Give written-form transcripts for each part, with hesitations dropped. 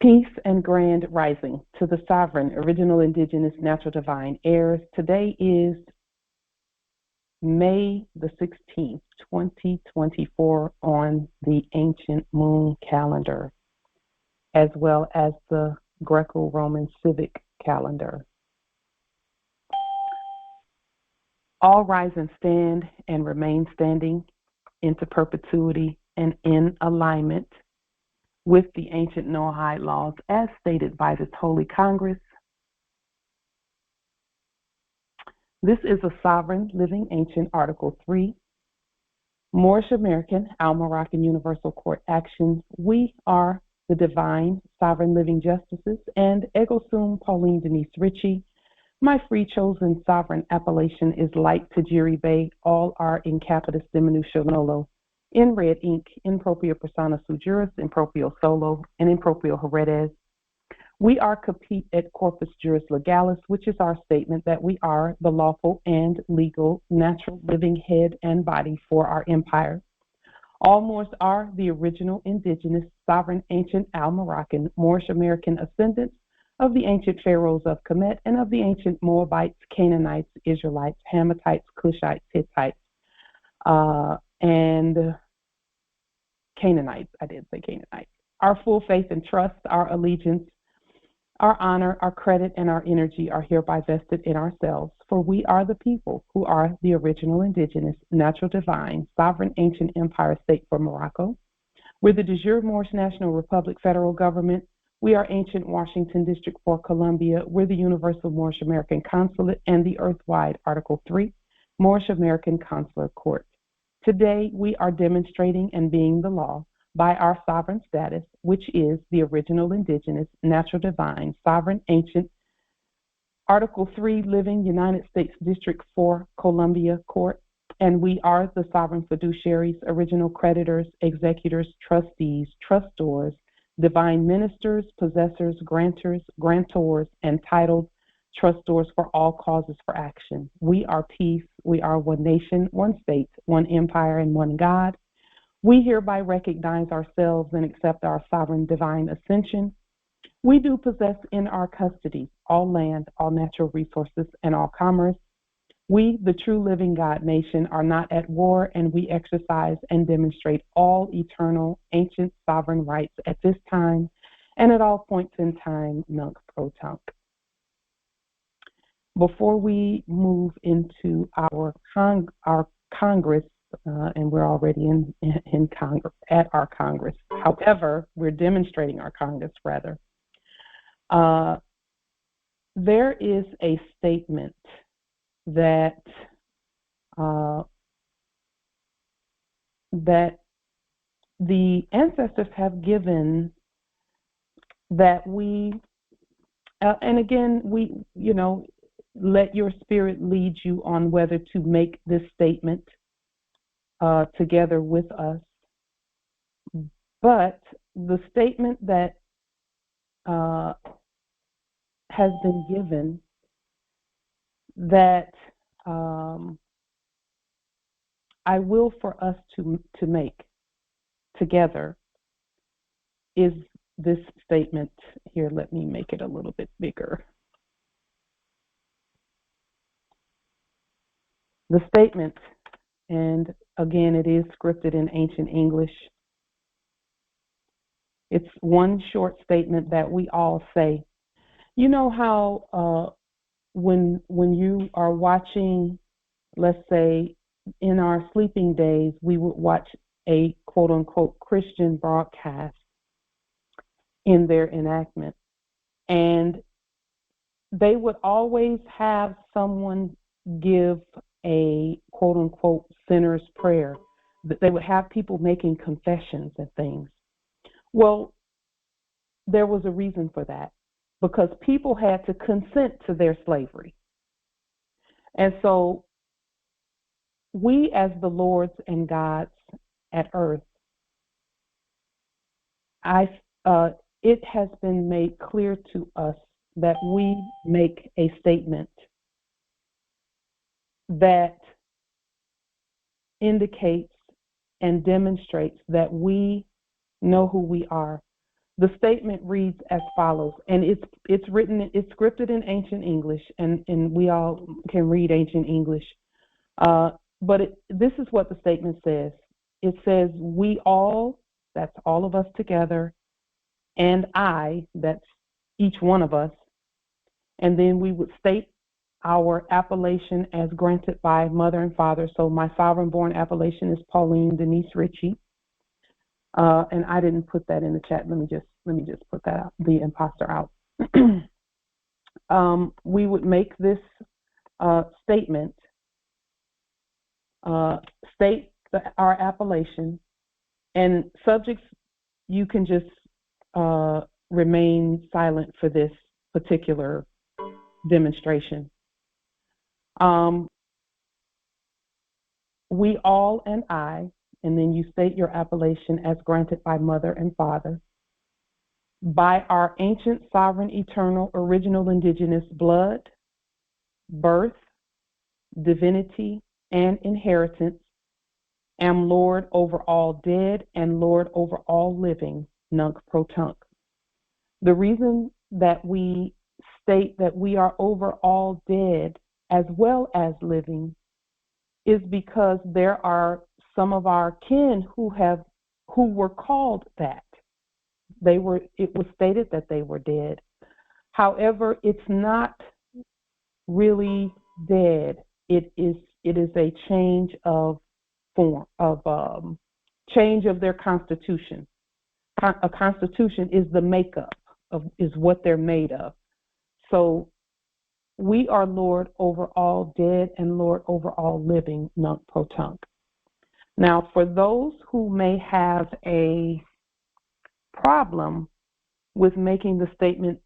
Peace and grand rising to the sovereign, original, indigenous, natural, divine heirs. Today is May the 16th, 2024 on the ancient moon calendar, as well as the Greco-Roman civic calendar. All rise and stand and remain standing into perpetuity and in alignment with the ancient Noahide laws as stated by this Holy Congress. This is a sovereign, living, ancient Article 3, Moorish American, Al-Moroccan Universal Court action. We are the divine, sovereign, living justices, and ego sum Pauline Denise Ritchie. My free chosen sovereign appellation is Light Tajiri Bay. All are in capitis diminution nolo, in red ink, in proprio persona sui juris, in proprio solo, and in proprio heredes. We are compete et corpus juris legalis, which is our statement that we are the lawful and legal, natural, living head and body for our empire. All Moors are the original, indigenous, sovereign, ancient, Al-Moroccan, Moorish American ascendants of the ancient pharaohs of Kemet and of the ancient Moabites, Canaanites, Israelites, Hamathites, Cushites, Hittites, and Canaanites. I did say Canaanites. Our full faith and trust, our allegiance, our honor, our credit, and our energy are hereby vested in ourselves, for we are the people who are the original, indigenous, natural, divine, sovereign, ancient empire state for Morocco. We're the de jure Moorish National Republic federal government. We are ancient Washington District for Columbia. We're the Universal Moorish American Consulate and the Earthwide Article 3 Moorish American Consular Court. Today, we are demonstrating and being the law by our sovereign status, which is the original, indigenous, natural, divine, sovereign, ancient, Article 3, living United States District 4, Columbia Court, and we are the sovereign fiduciaries, original creditors, executors, trustees, trustors, divine ministers, possessors, grantors, grantors, and titled trustors for all causes for action. We are peace. We are one nation, one state, one empire, and one God. We hereby recognize ourselves and accept our sovereign divine ascension. We do possess in our custody all land, all natural resources, and all commerce. We, the true living God nation, are not at war, and we exercise and demonstrate all eternal, ancient sovereign rights at this time and at all points in time, nunc pro tunc. Before we move into our Congress, and we're already in Congress, at our Congress. However, we're demonstrating our Congress, rather. There is a statement that that the ancestors have given that we, and again, we, let your spirit lead you on whether to make this statement together with us. But the statement that has been given that I will for us to make together is this statement here. Let me make it a little bit bigger. The statement, and again, it is scripted in ancient English. It's one short statement that we all say. You know how when you are watching, let's say, in our sleeping days, we would watch a quote-unquote Christian broadcast in their enactment, and they would always have someone give a quote-unquote sinner's prayer. They would have people making confessions and things. Well, there was a reason for that, because people had to consent to their slavery. And so we, as the lords and gods at earth, it has been made clear to us that we make a statement that indicates and demonstrates that we know who we are. The statement reads as follows, and it's scripted in ancient English, and we all can read ancient English. But this is what the statement says. It says, we all, that's all of us together, and I, that's each one of us, and then we would state our appellation as granted by mother and father. So my sovereign-born appellation is Pauline Denise Ritchie. And I didn't put that in the chat. Let me just put that out, the imposter out. We would make this statement, state our appellation, and subjects, you can just remain silent for this particular demonstration. We all and I, and then you state your appellation as granted by mother and father, by our ancient, sovereign, eternal, original, indigenous blood, birth, divinity, and inheritance, am Lord over all dead and Lord over all living, nunc pro tunc. The reason that we state that we are over all dead as well as living is because there are some of our kin who were called that. It was stated that they were dead. However, it's not really dead. It is a change of form, change of their constitution. A constitution is the makeup is what they're made of. So we are Lord over all dead and Lord over all living, nunc pro tunc. Now, for those who may have a problem with making the statement,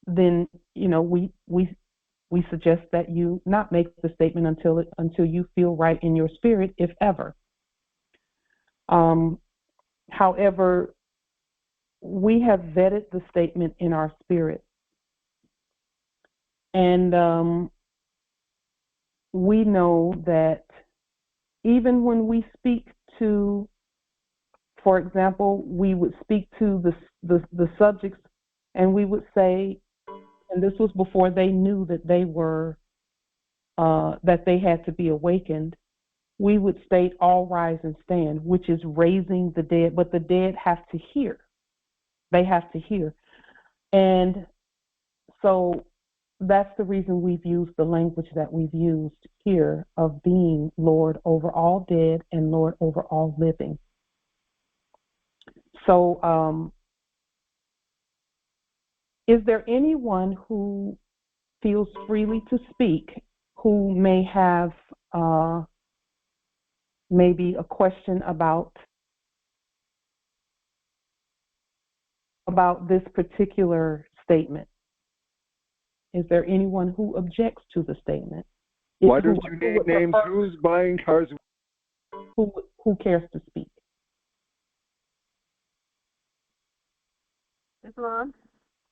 then we suggest that you not make the statement until you feel right in your spirit, if ever. However, we have vetted the statement in our spirit, and we know that even when we speak to, for example, we would speak to the subjects, and we would say, and this was before they knew that they were that they had to be awakened, we would state, all rise and stand, which is raising the dead, but the dead have to hear. They have to hear. And so that's the reason we've used the language that we've used here of being Lord over all dead and Lord over all living. So is there anyone who feels freely to speak who may have maybe a question about this particular statement? Is there anyone who objects to the statement? Why don't you name names? Who's buying cars? Who cares to speak?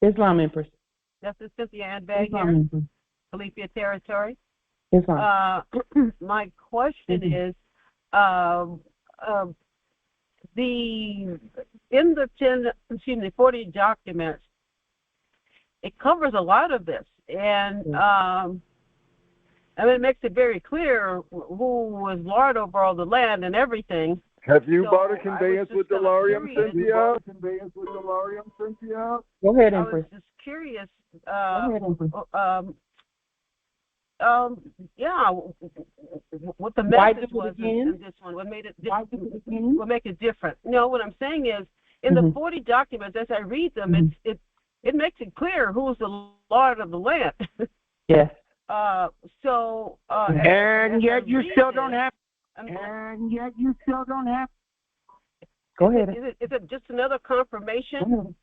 Islam Empress. Justice Cynthia Ann Bay Islam here, Califia Territory. Islam. My question is, in the 40 documents, it covers a lot of this, and it makes it very clear who was Lord over all the land and everything. Have you bought a conveyance with Delarium, Cynthia? Go ahead, Empress. I was just curious. Go ahead, Empress. Yeah, what the message was in this one. What made it different? What make it different? No, what I'm saying is, in the 40 documents, as I read them, it makes it clear who's the Lord of the land. Yes. And yet you still don't have. Go ahead. Is it just another confirmation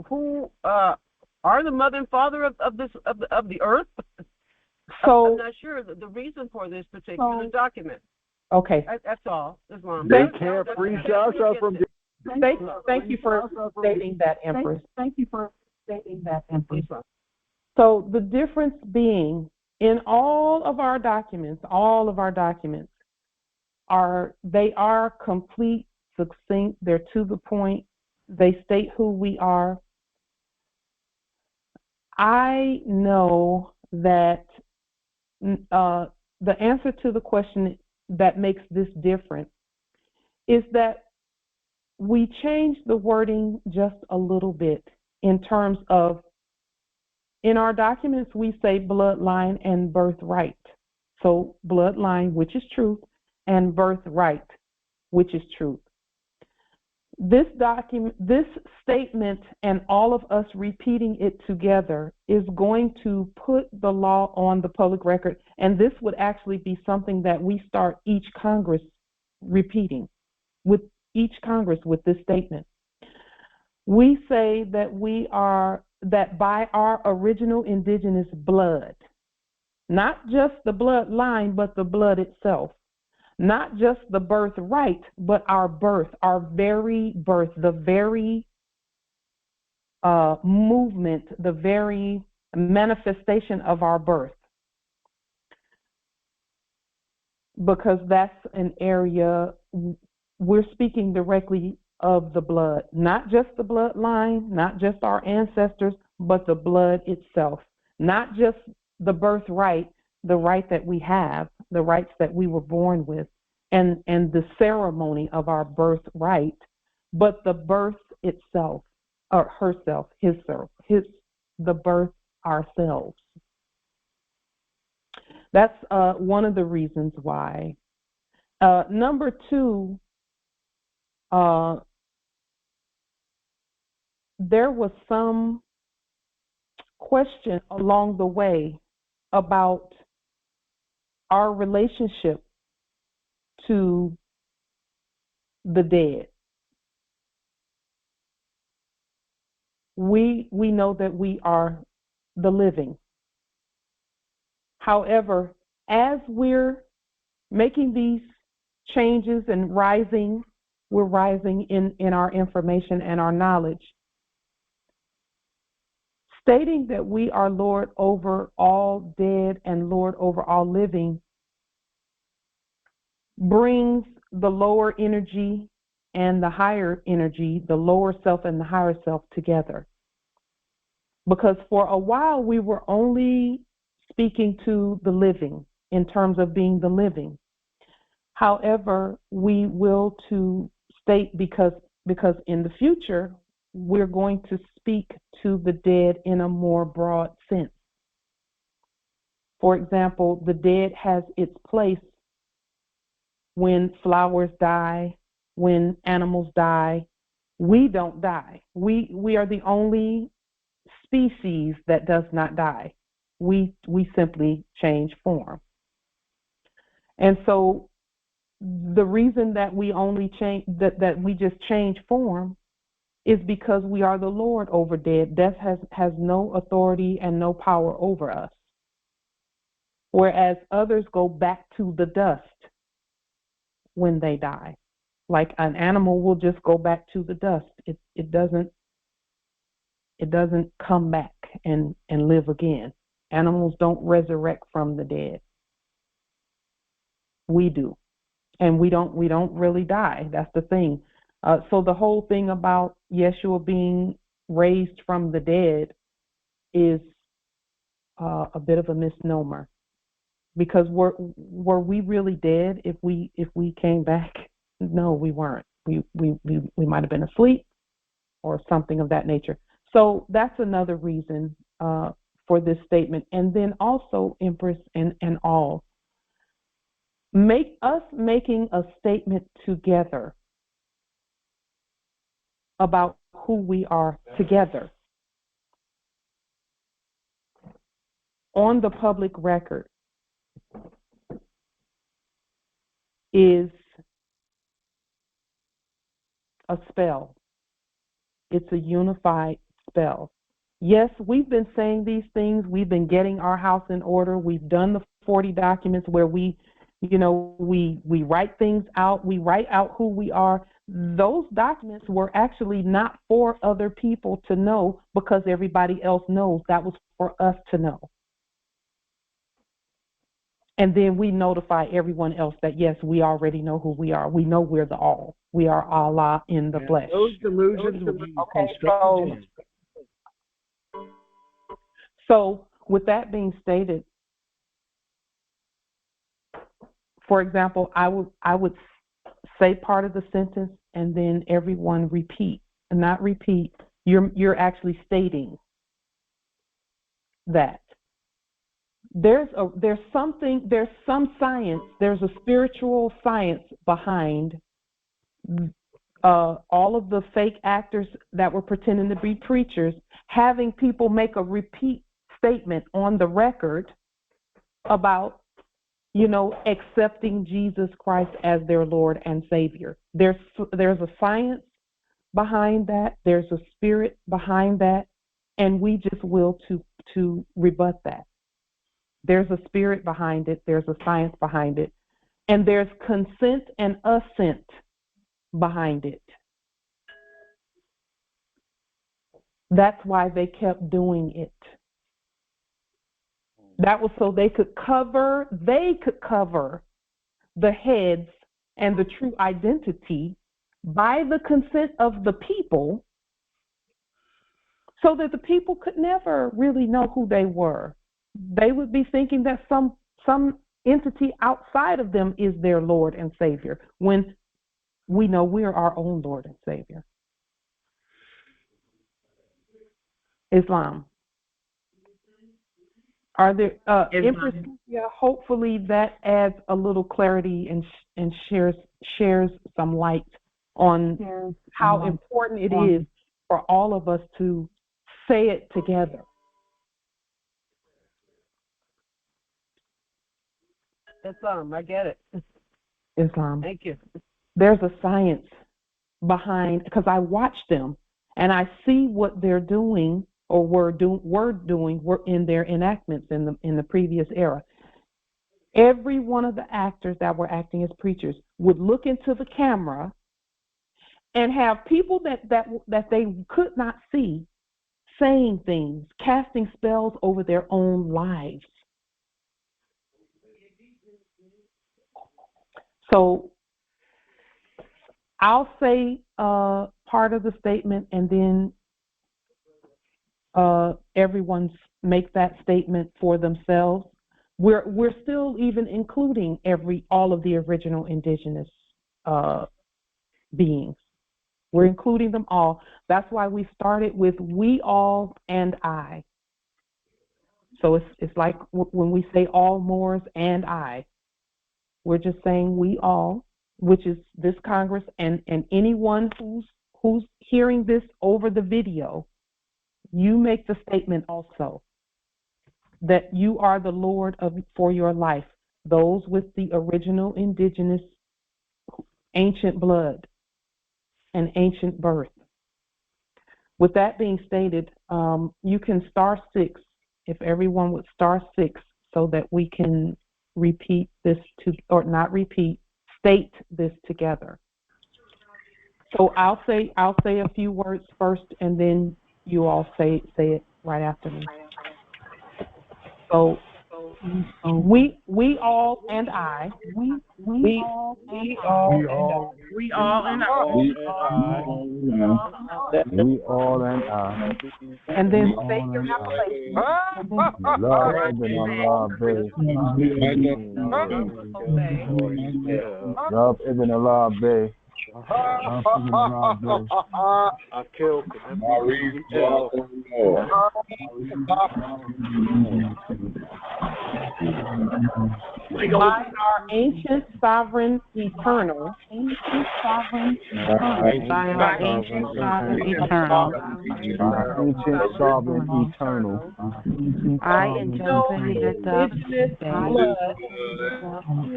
who are the mother and father of the earth? So I'm not sure the reason for this particular document. Okay. That's all. Islam. They can't free Sasha from. Thank you for stating that, Empress. So the difference being, in all of our documents are complete, succinct, they're to the point, They state who we are. I know that the answer to the question that makes this different is that we change the wording just a little bit in terms of, in our documents, we say bloodline and birthright. So bloodline, which is truth, and birthright, which is truth. This statement, and all of us repeating it together, is going to put the law on the public record, and this would actually be something that we start each Congress repeating, with each Congress with this statement. We say that by our original indigenous blood, not just the bloodline, but the blood itself. Not just the birthright, but our birth, our very birth, the very movement, the very manifestation of our birth. Because that's an area, we're speaking directly of the blood, not just the bloodline, not just our ancestors, but the blood itself. Not just the birthright, the right that we have, the rights that we were born with, and the ceremony of our birthright, but the birth itself, or herself, the birth ourselves. That's one of the reasons why. Number two, there was some question along the way about our relationship to the dead. We know that we are the living. However, as we're making these changes and we're rising in our information and our knowledge, stating that we are Lord over all dead and Lord over all living brings the lower energy and the higher energy, the lower self and the higher self together. Because for a while we were only speaking to the living in terms of being the living. However, we will to state because in the future we're going to speak to the dead in a more broad sense. For example, the dead has its place when flowers die, when animals die. We don't die. We are the only species that does not die. We simply change form. And so the reason that we only change that we just change form is because we are the Lord over dead. Death has no authority and no power over us. Whereas others go back to the dust when they die. Like an animal will just go back to the dust. It doesn't come back and live again. Animals don't resurrect from the dead. We do. And we don't really die. That's the thing. So the whole thing about Yeshua being raised from the dead is a bit of a misnomer. Because were we really dead if we came back? No, we weren't. We might have been asleep or something of that nature. So that's another reason for this statement. And then also, Empress and all, making a statement together about who we are together on the public record is a spell. It's a unified spell. Yes, we've been saying these things. We've been getting our house in order. We've done the 40 documents where we write things out. We write out who we are. Those documents were actually not for other people to know because everybody else knows. That was for us to know. And then we notify everyone else that, yes, we already know who we are. We know we're the all. We are Allah in the flesh. Those delusions will be constructed. So with that being stated, for example, I would say part of the sentence and then everyone repeat. And not repeat, you're actually stating that. There's some science, there's a spiritual science behind all of the fake actors that were pretending to be preachers, having people make a repeat statement on the record about, accepting Jesus Christ as their Lord and Savior. There's a science behind that. There's a spirit behind that, and we just will to rebut that. There's a spirit behind it. There's a science behind it, and there's consent and assent behind it. That's why they kept doing it. That was so they could cover the heads and the true identity by the consent of the people, so that the people could never really know who they were. They would be thinking that some entity outside of them is their Lord and Savior, when we know we are our own Lord and Savior. Islam. Are there Empress? Yeah, hopefully that adds a little clarity and shares some light on how important it is for all of us to say it together. Islam, I get it. Islam. Thank you. There's a science behind, because I watch them and I see what they're doing or were doing in their enactments in the previous era. Every one of the actors that were acting as preachers would look into the camera and have people that they could not see saying things, casting spells over their own lives. So I'll say part of the statement, and then everyone make that statement for themselves. We're still even including all of the original indigenous beings. We're including them all. That's why we started with we, all, and I. So it's like when we say all Moors and I. We're just saying we all, which is this Congress, and anyone who's hearing this over the video. You make the statement also that you are the Lord for your life, those with the original indigenous ancient blood and ancient birth. With that being stated, you can star 6, if everyone would star 6, so that we can repeat this state this together. So I'll say a few words first, and then you all say it right after me. So we all and I. We all and I. And then say your affirmation. Love Ibn Allah Bay. I killed By our ancient sovereign eternal. By our ancient sovereign eternal. I injunct the blood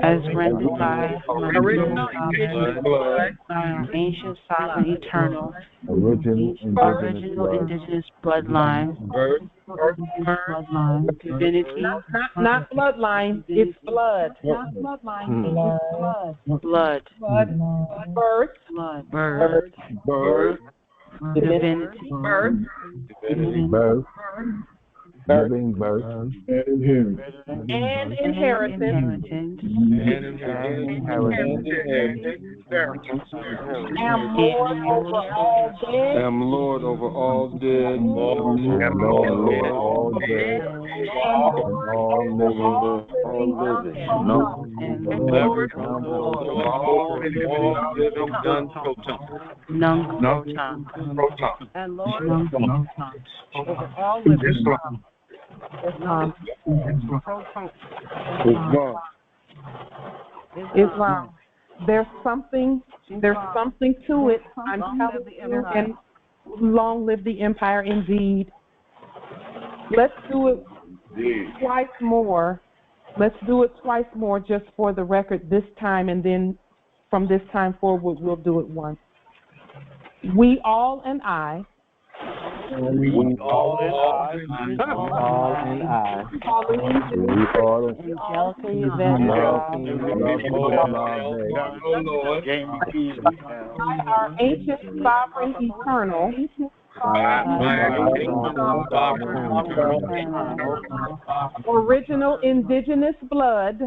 as rendered by my original blood. By our ancient sovereign eternal. Original indigenous bloodline. Bloodline. Divinity. Not bloodline. It's blood. Not bloodline. It's blood. Blood. Birth. Birth. Divinity. Birth. giving birth, and inheritance, am Lord over all dead, am Lord over all dead, and Lord over all dead, and all living, non-proton, and Lord over all living. Islam. There's something to it. I'm telling you, and long live the empire indeed. Let's do it twice more. Let's do it twice more just for the record this time, and then from this time forward we'll do it once. We all and I. we all and I, by our ancient sovereign eternal, original indigenous blood,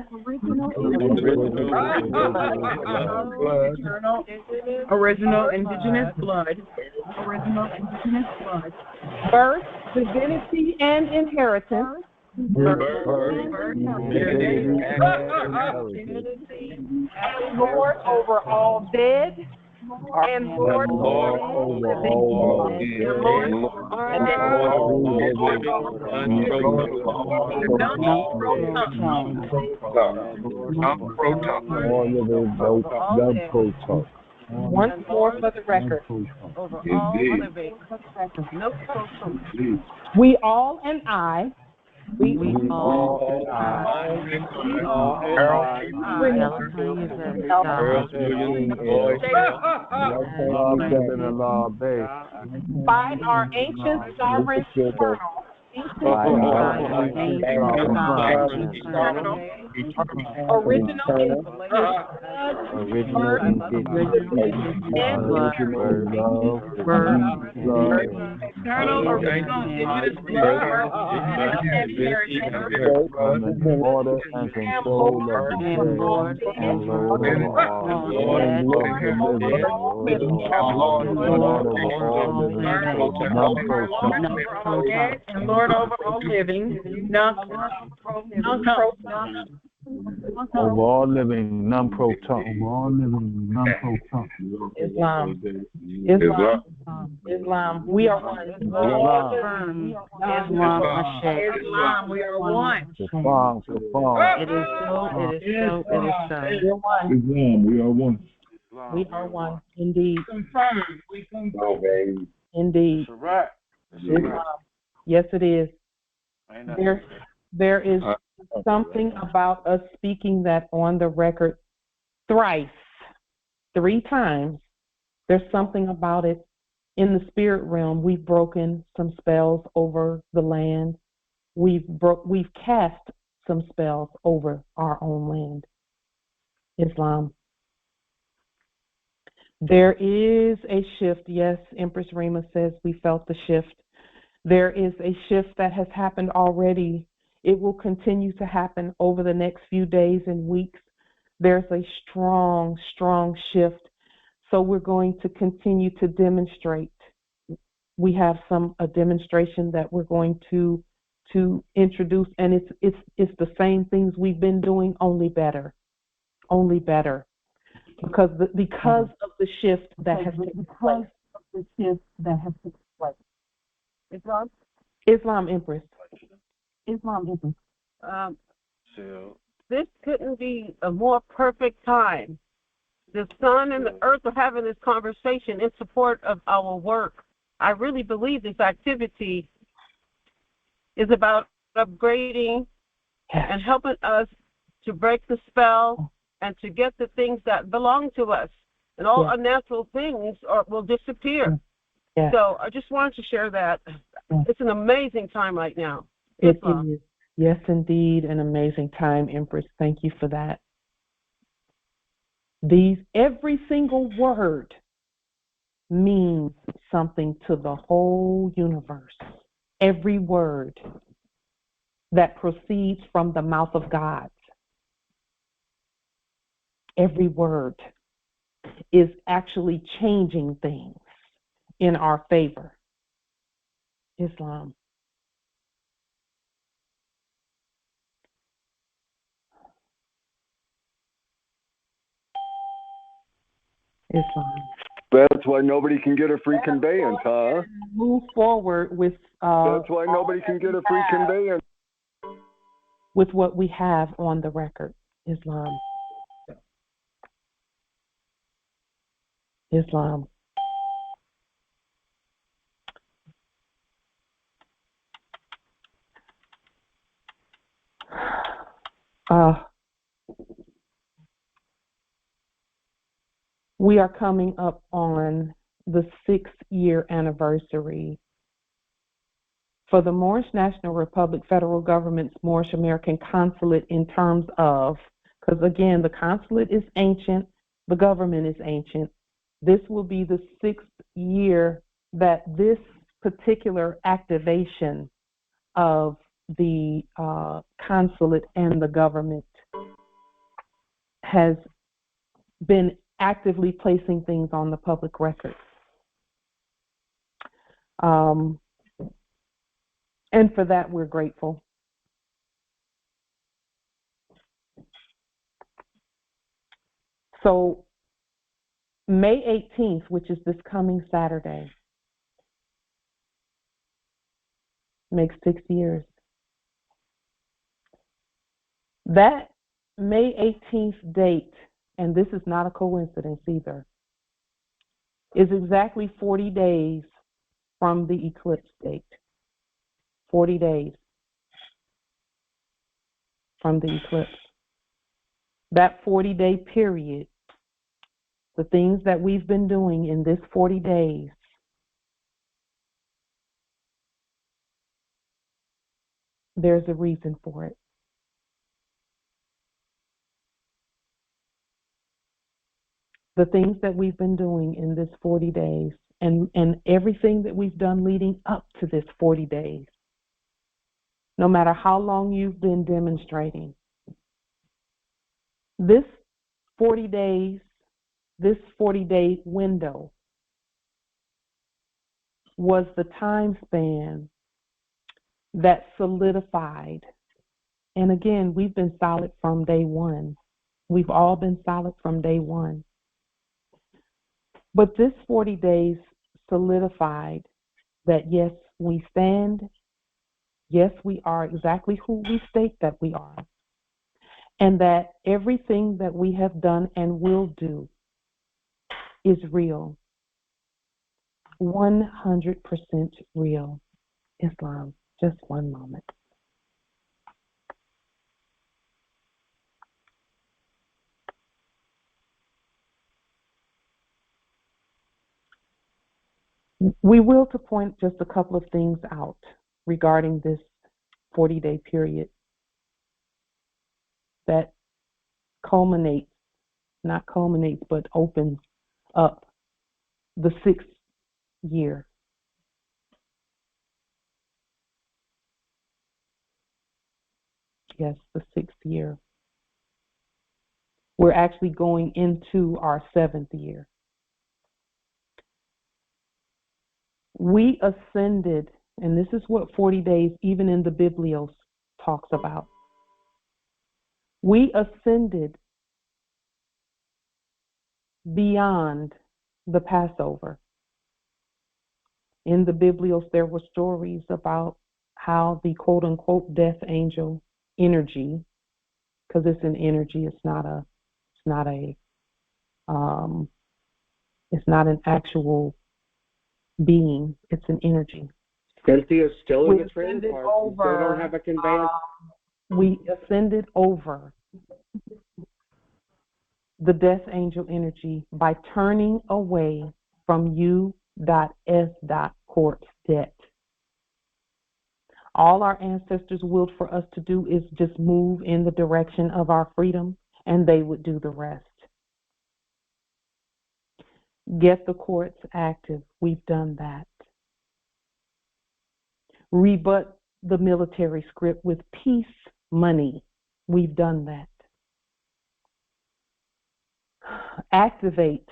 birth, divinity, and inheritance, and Lord over all dead, and Lord over all once more for the record. We all and I. We all by our ancient sovereign eternal, original order and control of the Lord and Lord and Lord over all living, over all living, non-proton. Islam. We are one. Islam, we are one. It is so. Islam, we are one. We are one, indeed. Confirmed. We confirmed. Indeed. Islam. Yes, it is. There is something about us speaking that on the record thrice, 3 times. There's something about it. In the spirit realm, we've broken some spells over the land. We've cast some spells over our own land. Islam. There is a shift. Yes, Empress Rima says we felt the shift. There is a shift that has happened already. It will continue to happen over the next few days and weeks. There's a strong, strong shift. So we're going to continue to demonstrate. We have a demonstration that we're going to introduce, and it's the same things we've been doing, only better, because of the shift that has taken place. Islam, Empress. This couldn't be a more perfect time. The sun and the earth are having this conversation in support of our work. I really believe this activity is about upgrading and helping us to break the spell and to get the things that belong to us. And all unnatural things will disappear. Yes. So I just wanted to share that. It's an amazing time right now. It is. Yes, indeed, an amazing time, Empress. Thank you for that. Every single word means something to the whole universe. Every word. that proceeds from the mouth of God. Every word is actually changing things in our favor. Islam. Islam. That's why nobody can get a free conveyance, huh? Move forward with. That's why nobody can get a free conveyance. With what we have on the record. Islam. Islam. We are coming up on the 6-year anniversary for the Moorish National Republic Federal Government's Moorish American Consulate in terms of, because again, the consulate is ancient, the government is ancient. This will be the 6th year that this particular activation of the consulate and the government has been actively placing things on the public record. And for that, we're grateful. So May 18th, which is this coming Saturday, makes 6 years. That May 18th date, and this is not a coincidence either, is exactly 40 days from the eclipse date. 40 days from the eclipse. That 40-day period, the things that we've been doing in this 40 days, there's a reason for it. The things that we've been doing in this 40 days and everything that we've done leading up to this 40 days, no matter how long you've been demonstrating, this 40 days, this 40-day window was the time span that solidified. And again, we've been solid from day one. We've all been solid from day one. But this 40 days solidified that yes, we stand, yes, we are exactly who we state that we are, and that everything that we have done and will do is real, 100% real. Islam, just one moment. We will to point just a couple of things out regarding this 40-day period that culminates, not culminates, but opens up the 6th year. Yes, the 6th year. We're actually going into our 7th year. We ascended, and this is what 40 days, even in the Biblios, talks about. We ascended beyond the Passover. In the Biblios, there were stories about how the quote-unquote death angel energy, because it's an energy, it's not an actual being, it's an energy. Cynthia's still in the trailer park. We still don't have a conveyance. We ascended over the death angel energy by turning away from U.S. court debt. All our ancestors willed for us to do is just move in the direction of our freedom, and they would do the rest. Get the courts active. We've done that. Rebut the military script with peace money. We've done that. Activate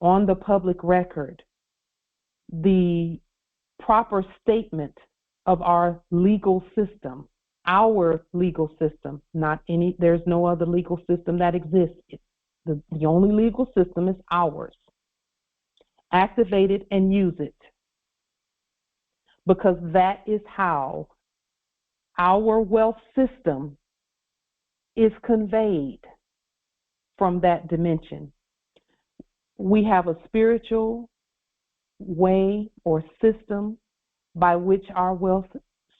on the public record the proper statement of our legal system, our legal system, not any, there's no other legal system that exists. The only legal system is ours. Activate it and use it, because that is how our wealth system is conveyed from that dimension. We have a spiritual way or system by which our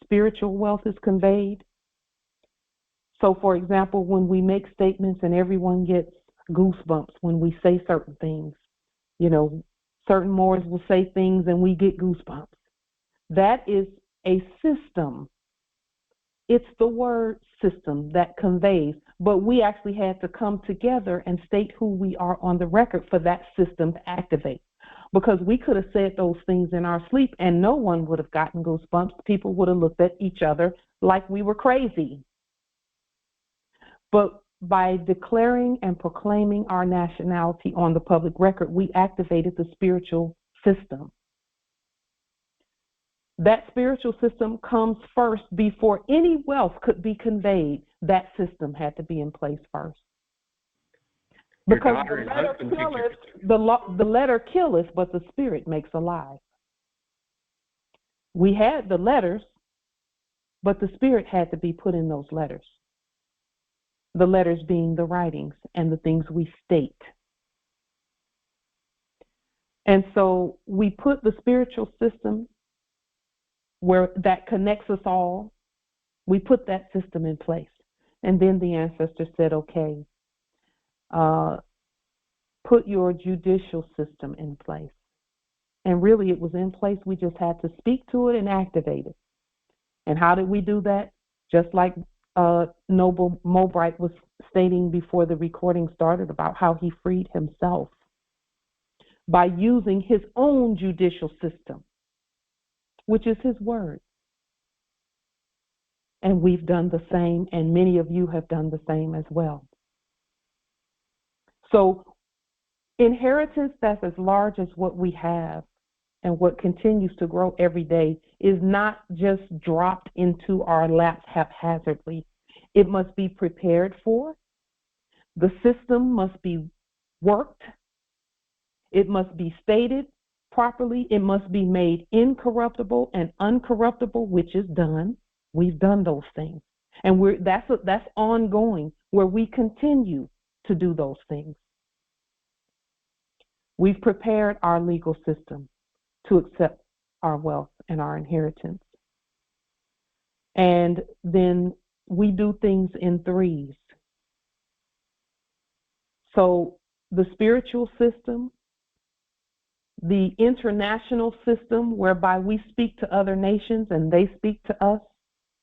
spiritual wealth is conveyed. So, for example, when we make statements and everyone gets goosebumps when we say certain things, certain Moors will say things and we get goosebumps. That is a system. It's the word system that conveys, but we actually had to come together and state who we are on the record for that system to activate. Because we could have said those things in our sleep and no one would have gotten goosebumps. People would have looked at each other like we were crazy. But by declaring and proclaiming our nationality on the public record, we activated the spiritual system. That spiritual system comes first before any wealth could be conveyed. That system had to be in place first. Because the letter killeth, but the spirit makes alive. We had the letters, but the spirit had to be put in those letters. The letters being the writings and the things we state. And so we put the spiritual system where that connects us all. We put that system in place. And then the ancestors said, okay, put your judicial system in place. And really it was in place. We just had to speak to it and activate it. And how did we do that? Just like Noble Mobright was stating before the recording started about how he freed himself by using his own judicial system, which is his word. And we've done the same, and many of you have done the same as well. So inheritance that's as large as what we have and what continues to grow every day is not just dropped into our laps haphazardly. It must be prepared for. The system must be worked. It must be stated properly. It must be made incorruptible and uncorruptible, which is done. We've done those things. And that's ongoing, where we continue to do those things. We've prepared our legal system to accept our wealth and our inheritance. And then we do things in threes. So the spiritual system, the international system whereby we speak to other nations and they speak to us,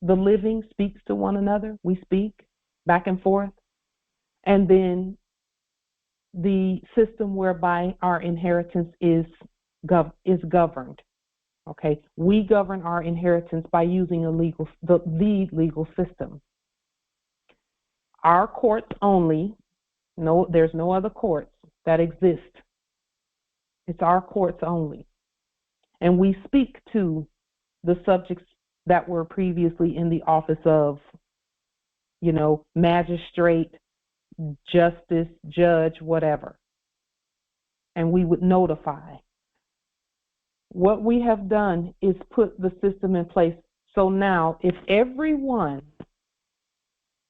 the living speaks to one another, we speak back and forth. And then the system whereby our inheritance is governed. Okay, we govern our inheritance by using the legal system. Our courts only. No, there's no other courts that exist. It's our courts only. And we speak to the subjects that were previously in the office of, magistrate, justice, judge, whatever. And we would notify. What we have done is put the system in place. So now, if everyone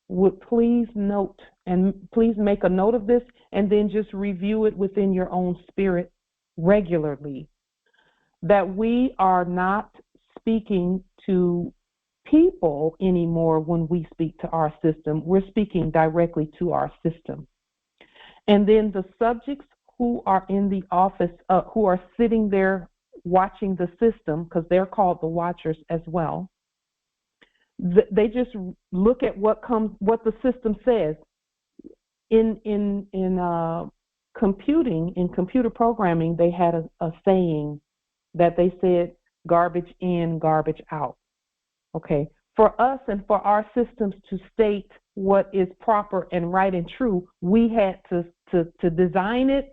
would please note, and please make a note of this, and then just review it within your own spirit regularly, that we are not speaking to people anymore when we speak to our system. We're speaking directly to our system. And then the subjects who are in the office, who are sitting there watching the system, because they're called the watchers as well, they just look at what the system says. In computing, in computer programming, they had a saying that they said, garbage in, garbage out. Okay, for us and for our systems to state what is proper and right and true, we had to design it.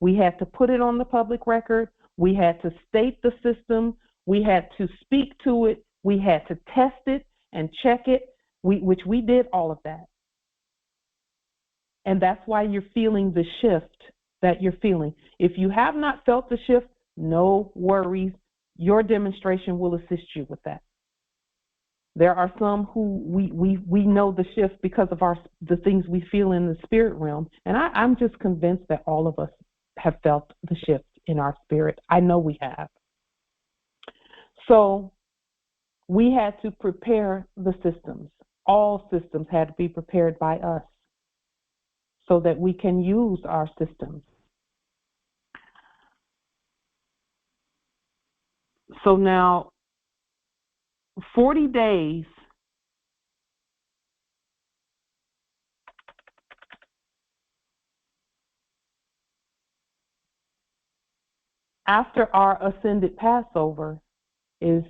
We had to put it on the public record. We had to state the system. We had to speak to it. We had to test it and check it, which we did all of that. And that's why you're feeling the shift that you're feeling. If you have not felt the shift, no worries. Your demonstration will assist you with that. There are some who we know the shift because of the things we feel in the spirit realm. And I'm just convinced that all of us have felt the shift in our spirit. I know we have. So we had to prepare the systems. All systems had to be prepared by us so that we can use our systems. So now, 40 days after our ascended Passover is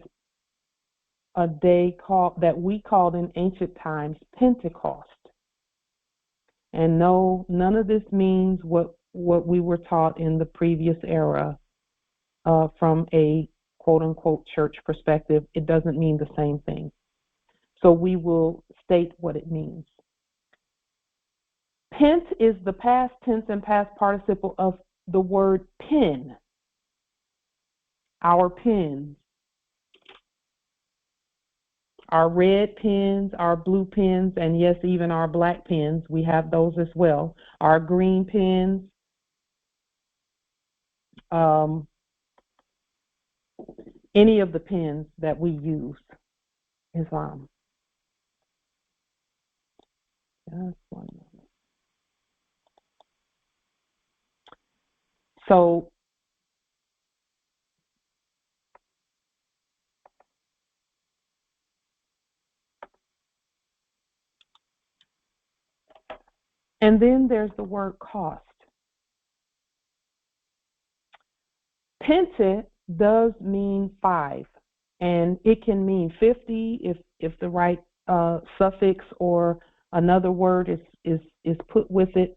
a day that we called in ancient times Pentecost. And no, none of this means what we were taught in the previous era from a quote-unquote church perspective. It doesn't mean the same thing. So we will state what it means. Pent is the past tense and past participle of the word pen. Our pens. Our red pens, our blue pens, and yes, even our black pens. We have those as well. Our green pens. Any of the pens that we use is just 1 moment. So and then there's the word cost. Pente does mean 5, and it can mean 50 if the right suffix or another word is put with it.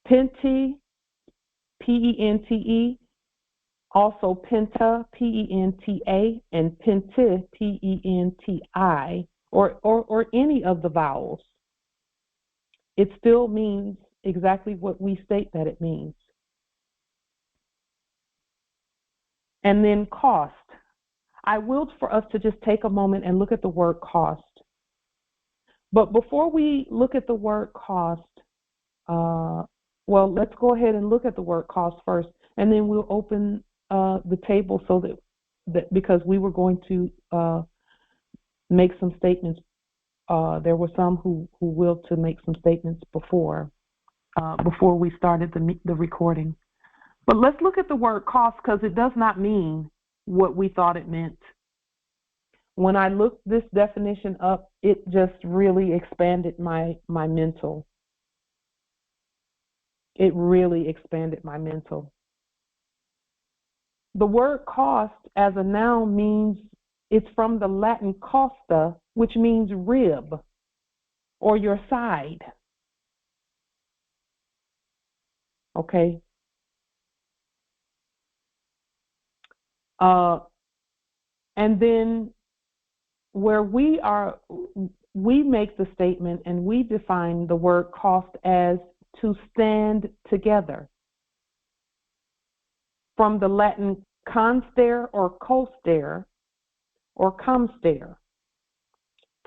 Pente, P-E-N-T-E, also penta, P-E-N-T-A, and pente, P-E-N-T-I, or any of the vowels. It still means exactly what we state that it means. And then cost. I willed for us to just take a moment and look at the word cost. But before we look at the word cost, well, let's go ahead and look at the word cost first, and then we'll open the table so that because we were going to make some statements. There were some who willed to make some statements before we started the recording. But let's look at the word cost because it does not mean what we thought it meant. When I looked this definition up, it just really expanded my mental. It really expanded my mental. The word cost as a noun means, it's from the Latin costa, which means rib or your side. Okay? And then where we make the statement and we define the word cost as to stand together. From the Latin constare or costare or comstare,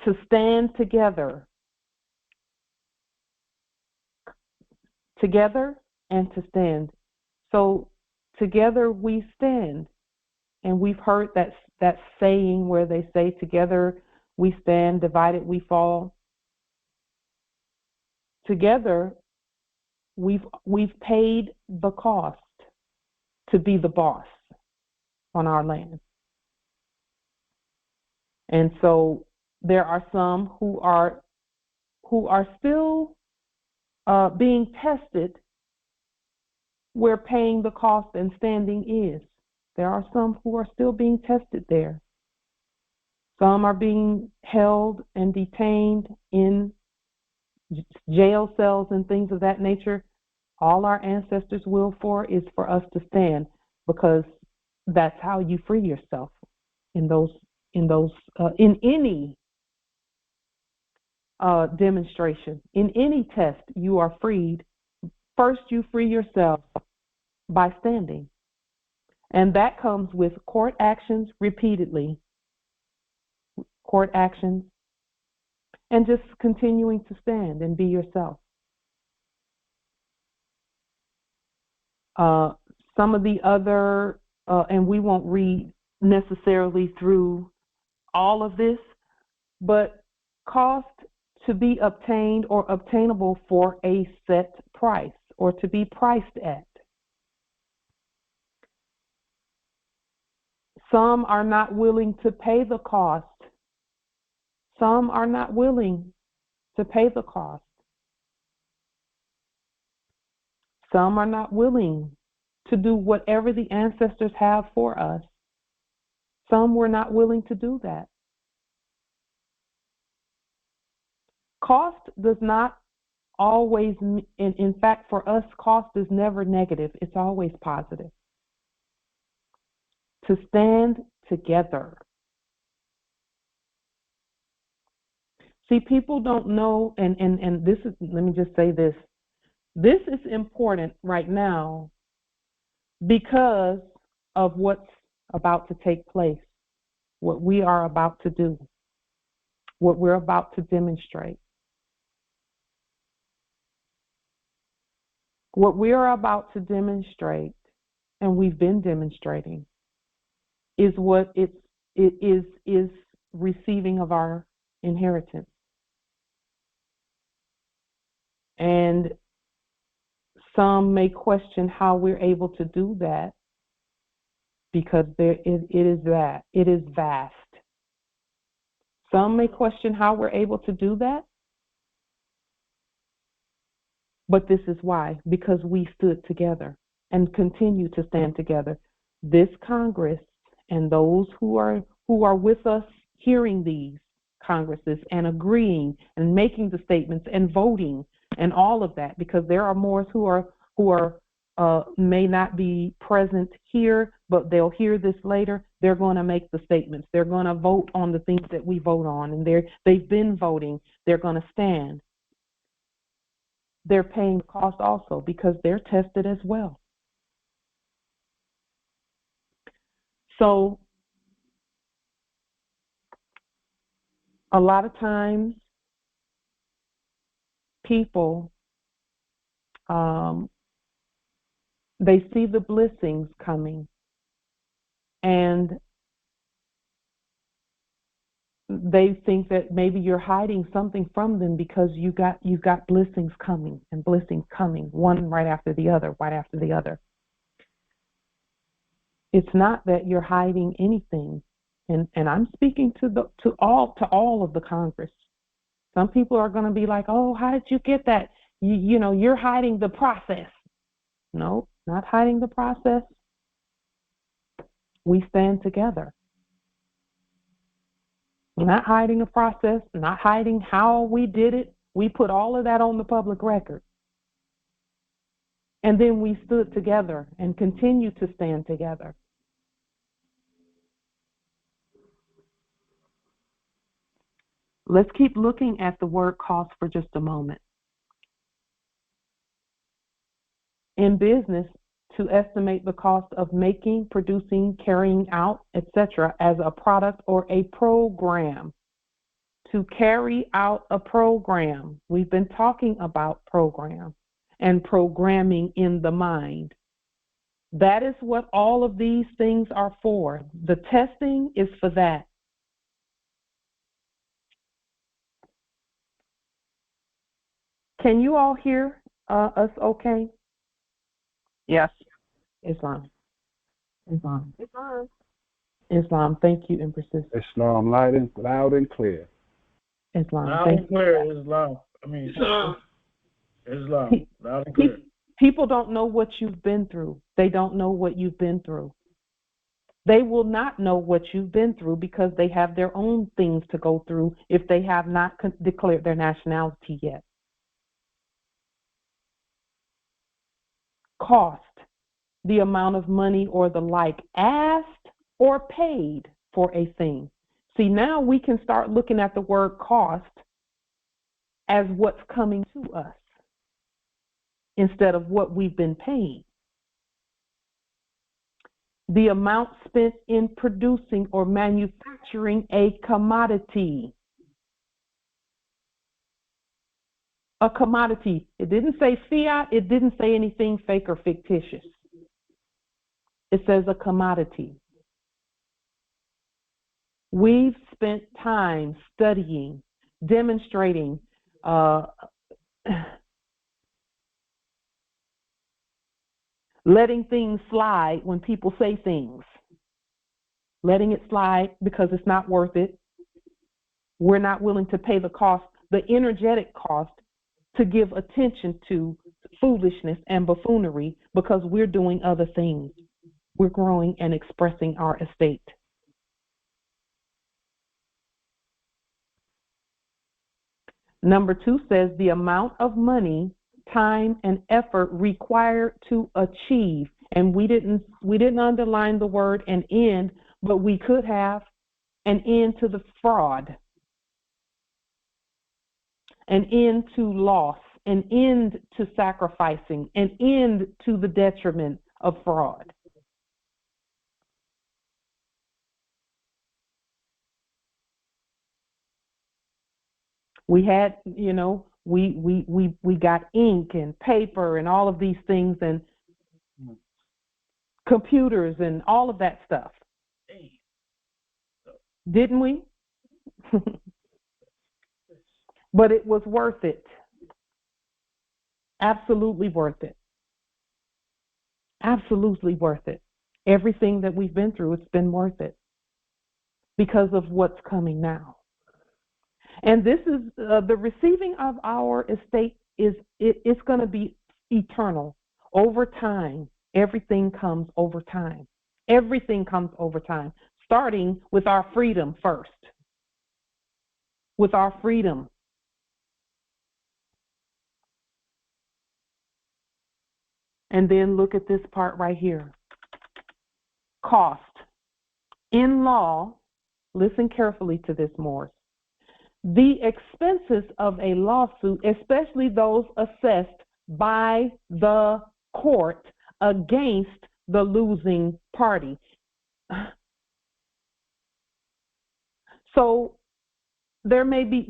to stand together. Together and to stand. So together we stand. And we've heard that saying where they say, together we stand, divided we fall. Together, we've paid the cost to be the boss on our land. And so there are some who are still being tested where paying the cost and standing is. There are some who are still being tested there. Some are being held and detained in jail cells and things of that nature. All our ancestors' will for is for us to stand, because that's how you free yourself in any demonstration, in any test. You are freed. First, you free yourself by standing, and that comes with court actions repeatedly, court actions, and just continuing to stand and be yourself. Some of the other, and we won't read necessarily through all of this, but cost to be obtained or obtainable for a set price, or to be priced at. Some are not willing to pay the cost. Some are not willing to pay the cost. Some are not willing to do whatever the ancestors have for us. Some were not willing to do that. Cost does not always, in fact, for us, cost is never negative. It's always positive. To stand together. See, people don't know, and this is, let me just say this. This is important right now because of what's about to take place, what we are about to do, what we're about to demonstrate. What we are about to demonstrate, and we've been demonstrating, is what it is receiving of our inheritance. And some may question how we're able to do that, because it is vast. Some may question how we're able to do that, but this is why, because we stood together and continue to stand together. This Congress and those who are with us hearing these Congresses and agreeing and making the statements and voting and all of that, because there are more who are may not be present here, but they'll hear this later. They're going to make the statements. They're going to vote on the things that we vote on, and they've been voting. They're going to stand. They're paying the cost also, because they're tested as well. So a lot of times people, they see the blessings coming, and they think that maybe you're hiding something from them, because you've got blessings coming, and blessings coming, one right after the other, right after the other. It's not that you're hiding anything, and I'm speaking to all of the Congress. Some people are going to be like, "Oh, how did you get that? You know, you're hiding the process." No, not hiding the process. We stand together. We're not hiding the process, not hiding how we did it. We put all of that on the public record. And then we stood together and continue to stand together. Let's keep looking at the word cost for just a moment. In business, to estimate the cost of making, producing, carrying out, etc., as a product or a program. To carry out a program. We've been talking about program and programming in the mind. That is what all of these things are for. The testing is for that. Can you all hear us okay? Yes. Islam. Thank you, Empress. Islam, loud and clear. Islam. Loud and clear, Islam. Islam. Loud and clear. People don't know what you've been through. They don't know what you've been through. They will not know what you've been through because they have their own things to go through if they have not declared their nationality yet. Cost, the amount of money or the like asked or paid for a thing. See, now we can start looking at the word cost as what's coming to us instead of what we've been paying. The amount spent in producing or manufacturing a commodity. A commodity. It didn't say fiat. It didn't say anything fake or fictitious. It says a commodity. We've spent time studying, demonstrating, letting things slide when people say things. Letting it slide because it's not worth it. We're not willing to pay the cost, the energetic cost, to give attention to foolishness and buffoonery because we're doing other things. We're growing and expressing our estate. Number 2 says the amount of money, time, and effort required to achieve. And we didn't underline the word "an end," but we could have an end to the fraud, an end to loss, an end to sacrificing, an end to the detriment of fraud. We had, we got ink and paper and all of these things and computers and all of that stuff. Didn't we? But it was worth it. Absolutely worth it. Absolutely worth it. Everything that we've been through, it's been worth it because of what's coming now. And this is the receiving of our estate it's going to be eternal. Over time, everything comes over time. Everything comes over time, starting with our freedom first. With our freedom. And then look at this part right here. Cost. In law, listen carefully to this, Morris. The expenses of a lawsuit, especially those assessed by the court against the losing party. So there may be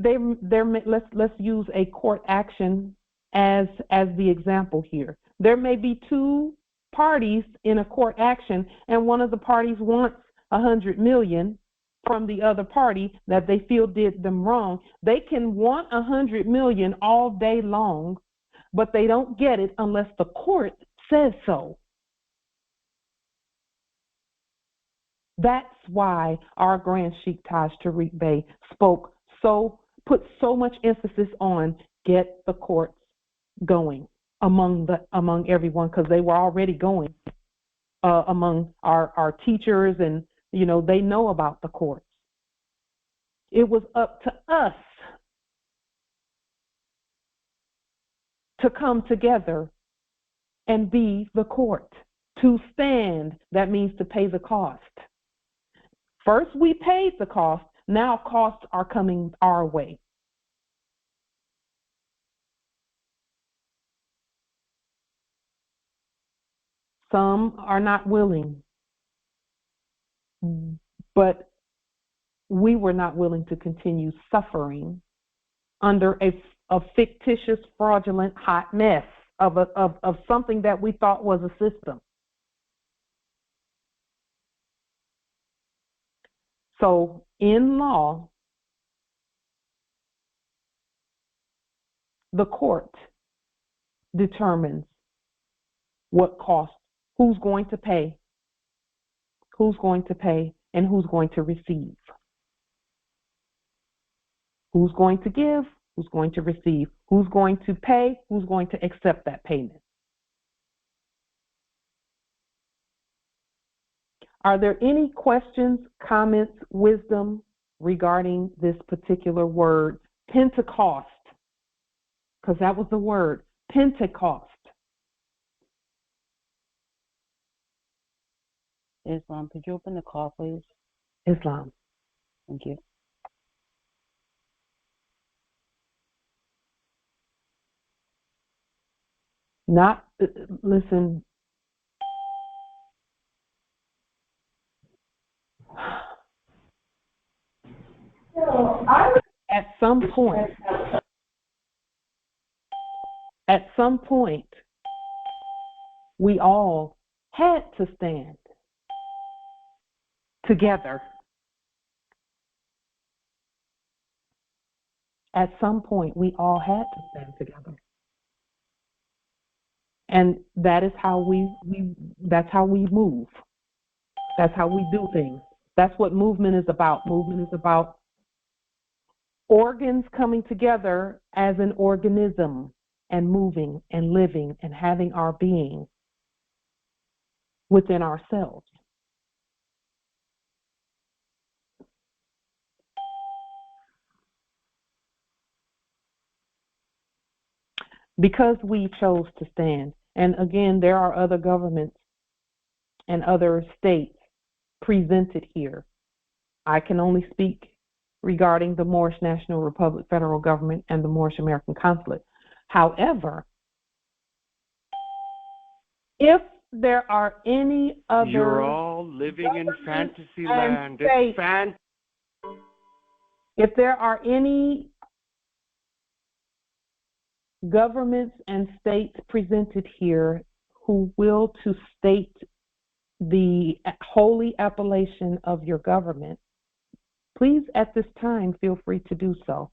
let's use a court action as the example here. There may be 2 parties in a court action, and one of the parties wants $100 million from the other party that they feel did them wrong. They can want $100 million all day long, but they don't get it unless the court says so. That's why our Grand Sheikh Taj Tariq Bey put so much emphasis on get the courts going among everyone, because they were already going among our teachers, and they know about the courts. It was up to us to come together and be the court. To stand, that means to pay the cost. First we paid the cost, now costs are coming our way. Some are not willing, but we were not willing to continue suffering under a fictitious, fraudulent, hot mess of something that we thought was a system. So in law, the court determines what cost, who's going to pay, and who's going to receive. Who's going to give, who's going to receive, who's going to pay, who's going to accept that payment. Are there any questions, comments, wisdom regarding this particular word, Pentecost? Because that was the word, Pentecost. Islam, could you open the call, please? Islam. Thank you. Not, listen. At some point, we all had to stand together. At some point, we all had to stand together. And that is how that's how we move. That's how we do things. That's what movement is about. Movement is about organs coming together as an organism and moving and living and having our being within ourselves. Because we chose to stand. And again, there are other governments and other states presented here. I can only speak regarding the Moorish National Republic federal government and the Moorish American Consulate. However, if there are any other... You're all living in fantasy land. It's if there are any governments and states presented here who will to state the holy appellation of your government, please at this time feel free to do so.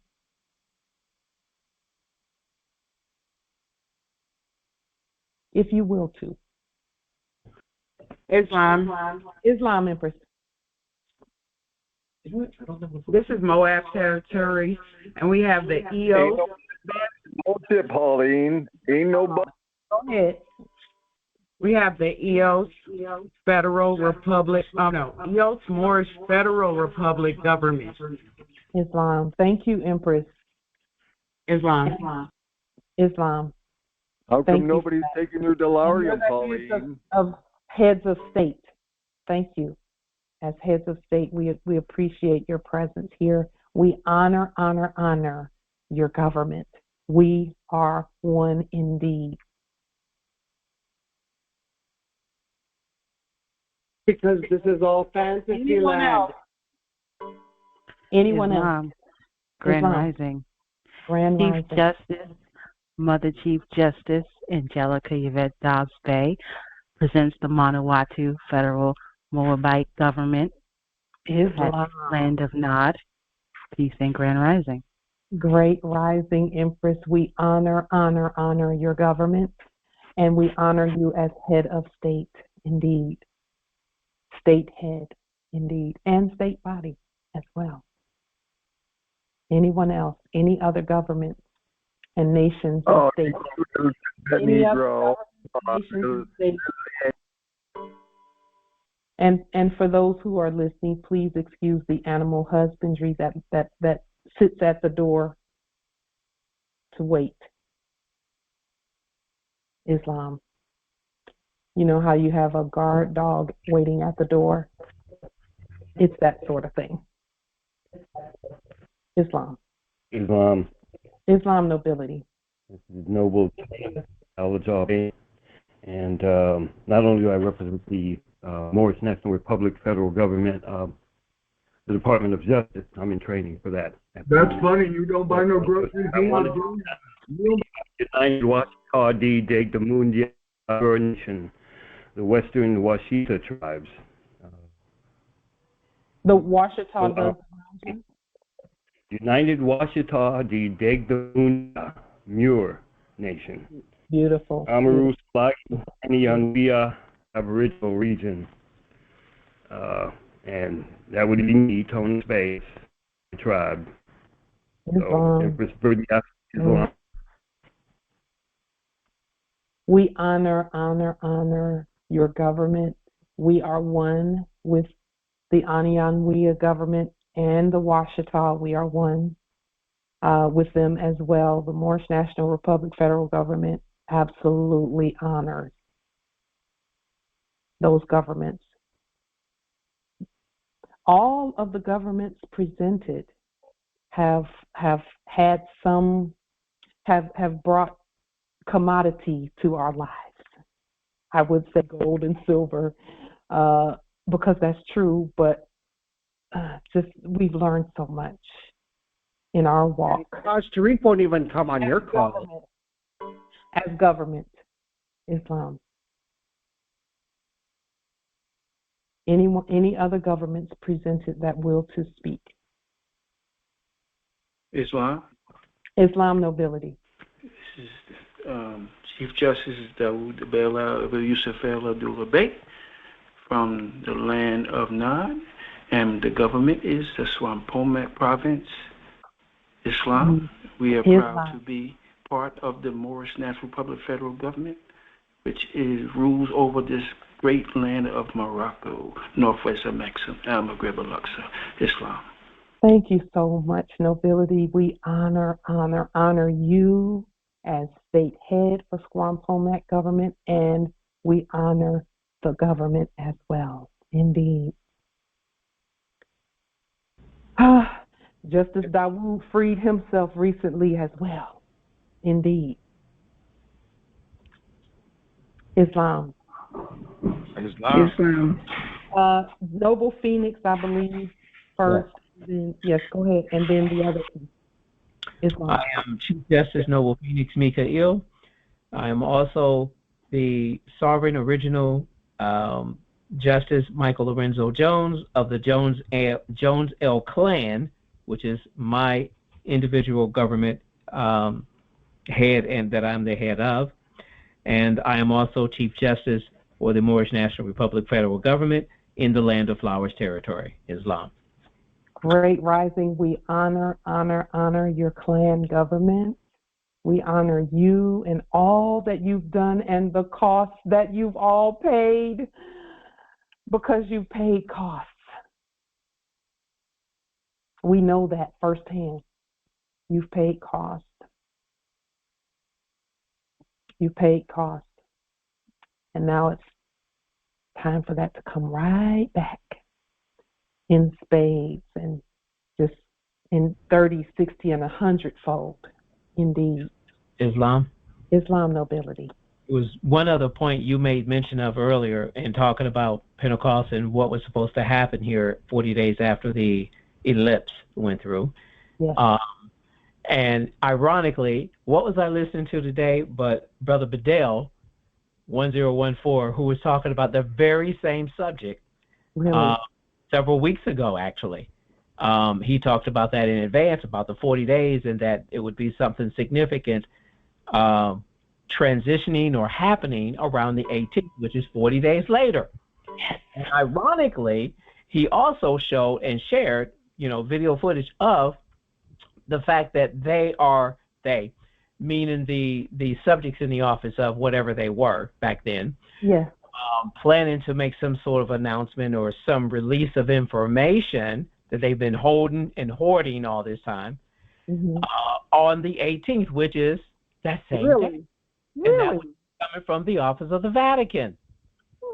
If you will to. Islam, Empress. This is Moab territory, and we have the EOS. Bullshit, Pauline. Ain't nobody. Go ahead. We have the EOS Federal Republic. Oh no, EOS Moorish Federal Republic Government. Islam. Thank you, Empress. Islam. How come nobody's taking your delirium, Pauline? Of heads of state. Thank you. As heads of state, we appreciate your presence here. We honor your government. We are one indeed. Because this is all fantasy land. Anyone else? Grand Rising. Grand Chief Rising. Justice, Mother Chief Justice Angelica Yvette Dobbs Bay presents the Manawatu Federal Moabite Government Islam. Land of Nod. Peace and Grand Rising. Great Rising, Empress. We honor your government, and we honor you as head of state, indeed. State head, indeed, and state body as well. Anyone else? Any other governments and nations and states? Any other nations and states? And for those who are listening, please excuse the animal husbandry that sits at the door to wait. Islam. You know how you have a guard dog waiting at the door? It's that sort of thing. Islam. Islam nobility. This is Noble Alajabi. And not only do I represent the Moorish National Republic federal government, the Department of Justice, I'm in training for that. That's funny, you don't buy no groceries. United Washita D. Degdamundia Nation, the Western Washita tribes. The Washita United Washita D. Degdamundia Muir Nation. Beautiful. Amaru Slack, Anianwea Aboriginal region. And that would be me, Tony Space, the tribe. So, Empress Birdia, Islam. We honor your government. We are one with the Anyanwea government and the Washita. We are one with them as well. The Moorish National Republic federal government absolutely honors those governments. All of the governments presented have had some have brought commodity to our lives. I would say gold and silver, because that's true, but just we've learned so much in our walk. Tajiri won't even come on your call. As government, Islam. Any other governments presented that will to speak? Islam. Islam nobility. This is Chief Justice Dawood Bela Yusuf El Abdullah Bey from the land of Nod, and the government is the Swampomec Province, Islam. We are proud to be part of the Moorish National Republic federal government, which rules over this great land of Morocco, northwest of Maghreb al-Aqsa, Islam. Thank you so much, nobility. We honor you as state head for Swampomec government, and we honor the government as well. Indeed. Justice Dawood freed himself recently as well. Indeed. Islam. Noble Phoenix, I believe, first. Yes. Then, yes, go ahead. And then the other two. Islam. I am Chief Justice Noble Phoenix Mikael. I am also the Sovereign Original Justice Michael Lorenzo Jones of the Jones L clan, which is my individual government head, and that I'm the head of. And I am also Chief Justice for the Moorish National Republic federal government in the Land of Flowers territory, Islam. Great rising. We honor your clan government. We honor you and all that you've done and the costs that you've all paid, because you've paid costs. We know that firsthand. You've paid costs. You paid costs. And now it's time for that to come right back in spades, and just in 30, 60, and 100-fold. Indeed. Islam nobility. It was one other point you made mention of earlier in talking about Pentecost and what was supposed to happen here 40 days after the eclipse went through. Yes. And ironically, what was I listening to today but Brother Bedell, 1014, who was talking about the very same subject. Really? Several weeks ago, actually. He talked about that in advance, about the 40 days, and that it would be something significant transitioning or happening around the 18th, which is 40 days later. And ironically, he also showed and shared, video footage of the fact that they, meaning the subjects in the office of whatever they were back then, yes, planning to make some sort of announcement or some release of information that they've been holding and hoarding all this time, on the 18th, which is that same day. And that was coming from the office of the Vatican.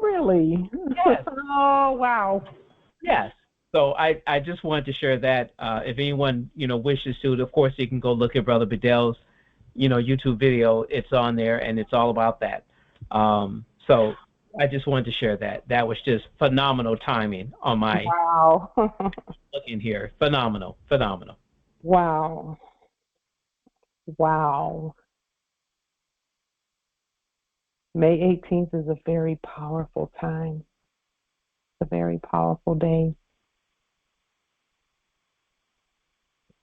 Really? Yes. Oh, wow. Yes. So I just wanted to share that. If anyone, wishes to, of course, you can go look at Brother Bedell's, YouTube video. It's on there, and it's all about that. So I just wanted to share that. That was just phenomenal timing on my looking here. Phenomenal. Wow. May 18th is a very powerful time. It's a very powerful day.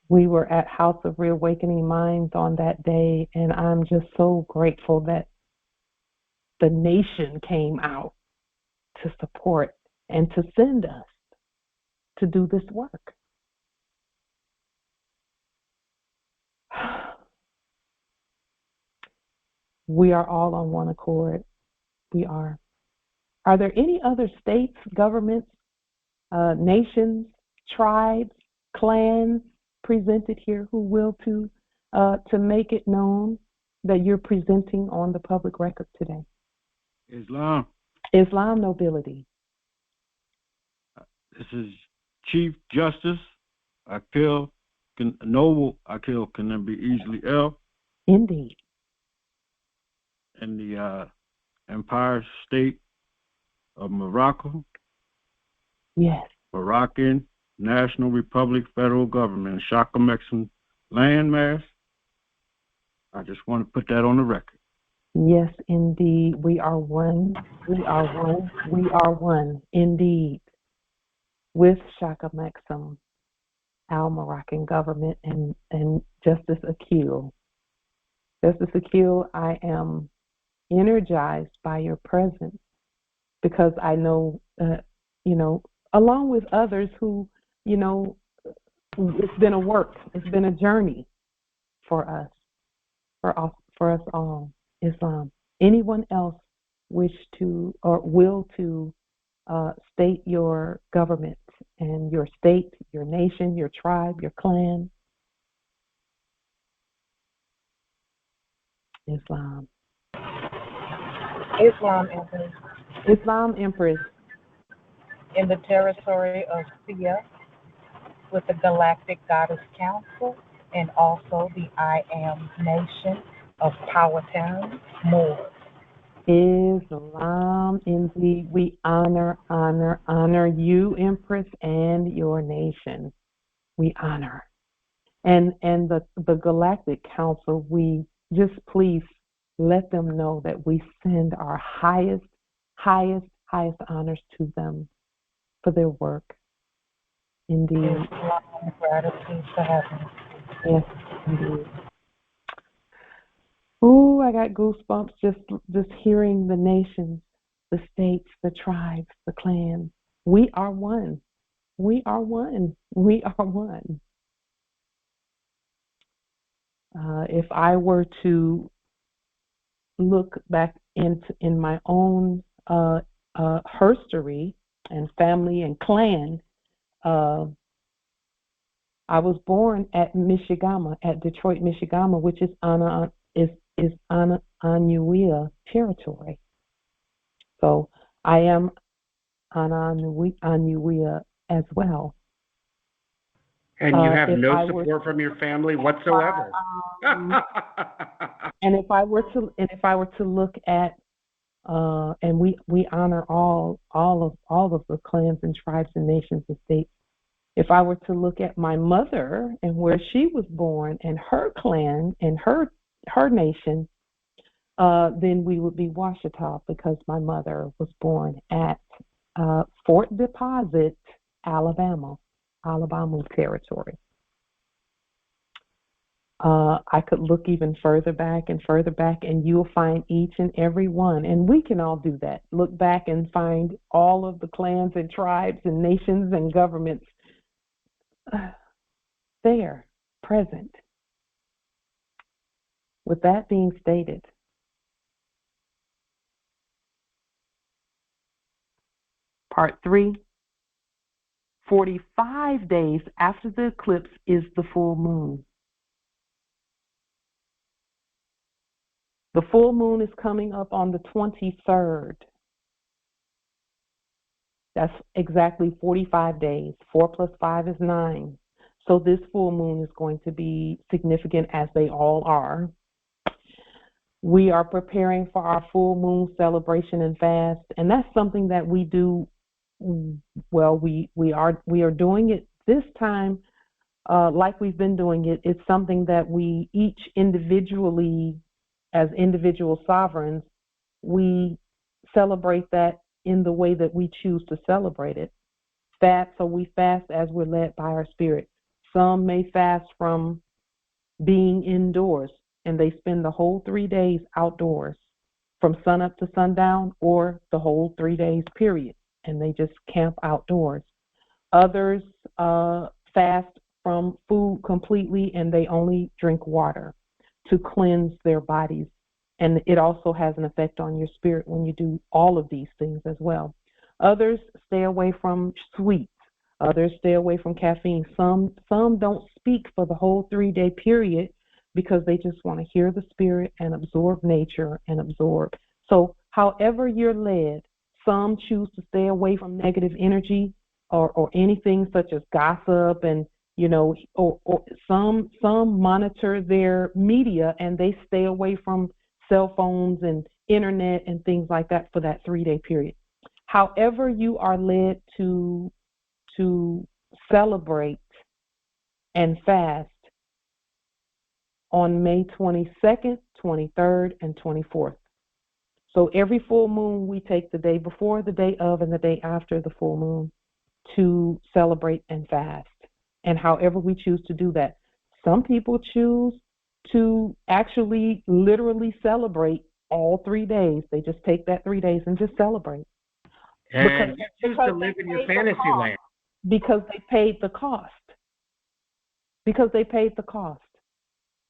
We were at House of Reawakening Minds on that day, and I'm just so grateful that the nation came out to support and to send us to do this work. We are all on one accord. We are. Are there any other states, governments, nations, tribes, clans presented here who will to make it known that you're presenting on the public record today? Islam. Islam nobility. This is Chief Justice Akil Noble Akil can be easily L. Indeed. In the Empire State of Morocco. Yes. Moroccan National Republic Federal Government, Shaka Mexican landmass. I just want to put that on the record. Yes, indeed. We are one. We are one. We are one, indeed. With Shaka Maxim, our Moroccan government, and Justice Akil. Justice Akil, I am energized by your presence because I know, along with others who, it's been a work, it's been a journey for us, for us all. Islam. Anyone else wish to or will to state your government and your state, your nation, your tribe, your clan? Islam. Islam Empress. Islam Empress. In the territory of Sia, with the Galactic Goddess Council, and also the I Am Nation of Powhatan, Moors. Islam, indeed. We honor you, Empress, and your nation. We honor. And the Galactic Council, we just please let them know that we send our highest honors to them for their work. Indeed. Gratitude to heaven. Yes, indeed. Ooh, I got goosebumps just hearing the nations, the states, the tribes, the clans. We are one. We are one. We are one. If I were to look back in my own history and family and clan, I was born at Michigama, at Detroit, Michigama, which is Ananuia territory. So I am Ananuia as well. And you have no support from your family whatsoever. And if I were to look at and we honor all of the clans and tribes and nations and states. If I were to look at my mother and where she was born and her clan and her nation, then we would be Ouachita, because my mother was born at Fort Deposit, Alabama territory. I could look even further back, and you'll find each and every one. And we can all do that. Look back and find all of the clans and tribes and nations and governments there, present. With that being stated, part 3, 45 days after the eclipse is the full moon. The full moon is coming up on the 23rd. That's exactly 45 days. 4 plus 5 is 9. So this full moon is going to be significant, as they all are. We are preparing for our full moon celebration and fast, and that's something that we do. Well, we are doing it this time like we've been doing it. It's something that we each individually, as individual sovereigns, we celebrate that in the way that we choose to celebrate it. So we fast as we're led by our spirit. Some may fast from being indoors, and they spend the whole 3 days outdoors, from sunup to sundown, or the whole 3 days period, and they just camp outdoors. Others fast from food completely, and they only drink water to cleanse their bodies And it also has an effect on your spirit when you do all of these things as well. Others stay away from sweets. Others stay away from caffeine. Some don't speak for the whole 3-day period because they just want to hear the spirit and absorb nature and absorb. So however you're led, some choose to stay away from negative energy or anything such as gossip, and or some monitor their media and they stay away from cell phones and internet and things like that for that 3-day period. However you are led to celebrate and fast on May 22nd, 23rd, and 24th. So every full moon, we take the day before, the day of, and the day after the full moon to celebrate and fast. And however we choose to do that. Some people choose to actually literally celebrate all 3 days. They just take that 3 days and just celebrate. And you choose to live in your fantasy land. Because they paid the cost.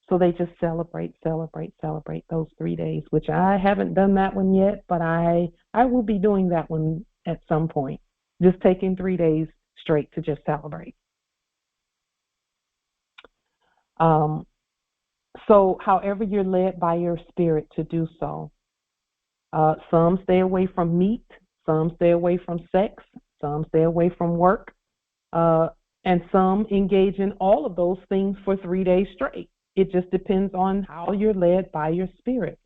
So they just celebrate those 3 days, which I haven't done that one yet, but I will be doing that one at some point. Just taking 3 days straight to just celebrate. So however you're led by your spirit to do so. Some stay away from meat, some stay away from sex, some stay away from work, and some engage in all of those things for 3 days straight. It just depends on how you're led by your spirit.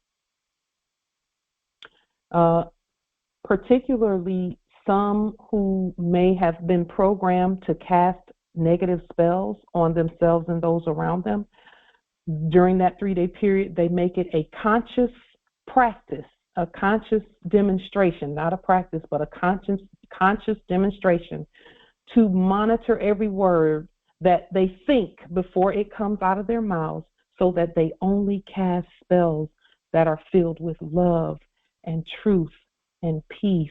Particularly some who may have been programmed to cast negative spells on themselves and those around them. During that 3-day period, they make it a conscious practice, a conscious demonstration, not a practice, but a conscious demonstration to monitor every word that they think before it comes out of their mouths, so that they only cast spells that are filled with love and truth and peace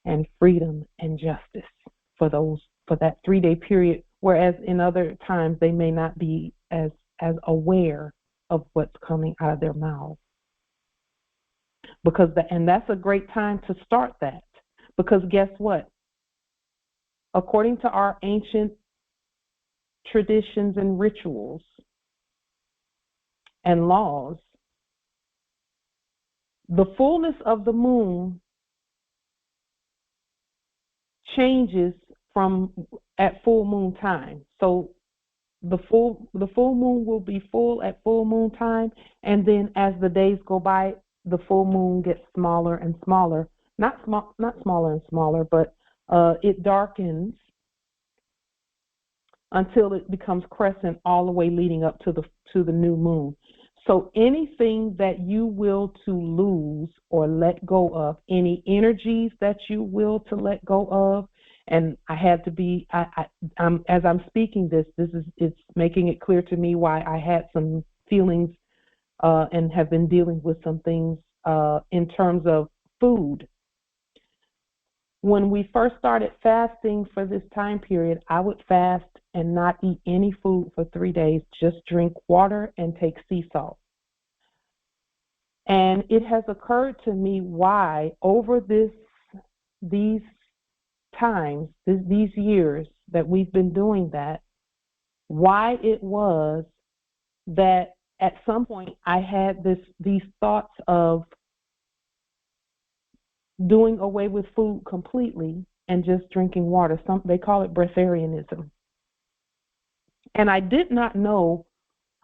and freedom and justice for that 3-day period, whereas in other times they may not be as aware of what's coming out of their mouths. And that's a great time to start that, because guess what? According to our ancient traditions and rituals and laws, the fullness of the moon changes from at full moon time. So the full moon will be full at full moon time, and then as the days go by, the full moon gets smaller and smaller. Not smaller and smaller, but it darkens until it becomes crescent all the way leading up to the new moon. So anything that you will to lose or let go of, any energies that you will to let go of, and I had to be, as I'm speaking it's making it clear to me why I had some feelings and have been dealing with some things in terms of food. When we first started fasting for this time period, I would fast and not eat any food for 3 days, just drink water and take sea salt. And it has occurred to me why over these times, these years that we've been doing that, why it was that at some point I had these thoughts of doing away with food completely and just drinking water. They call it breatharianism. And I did not know,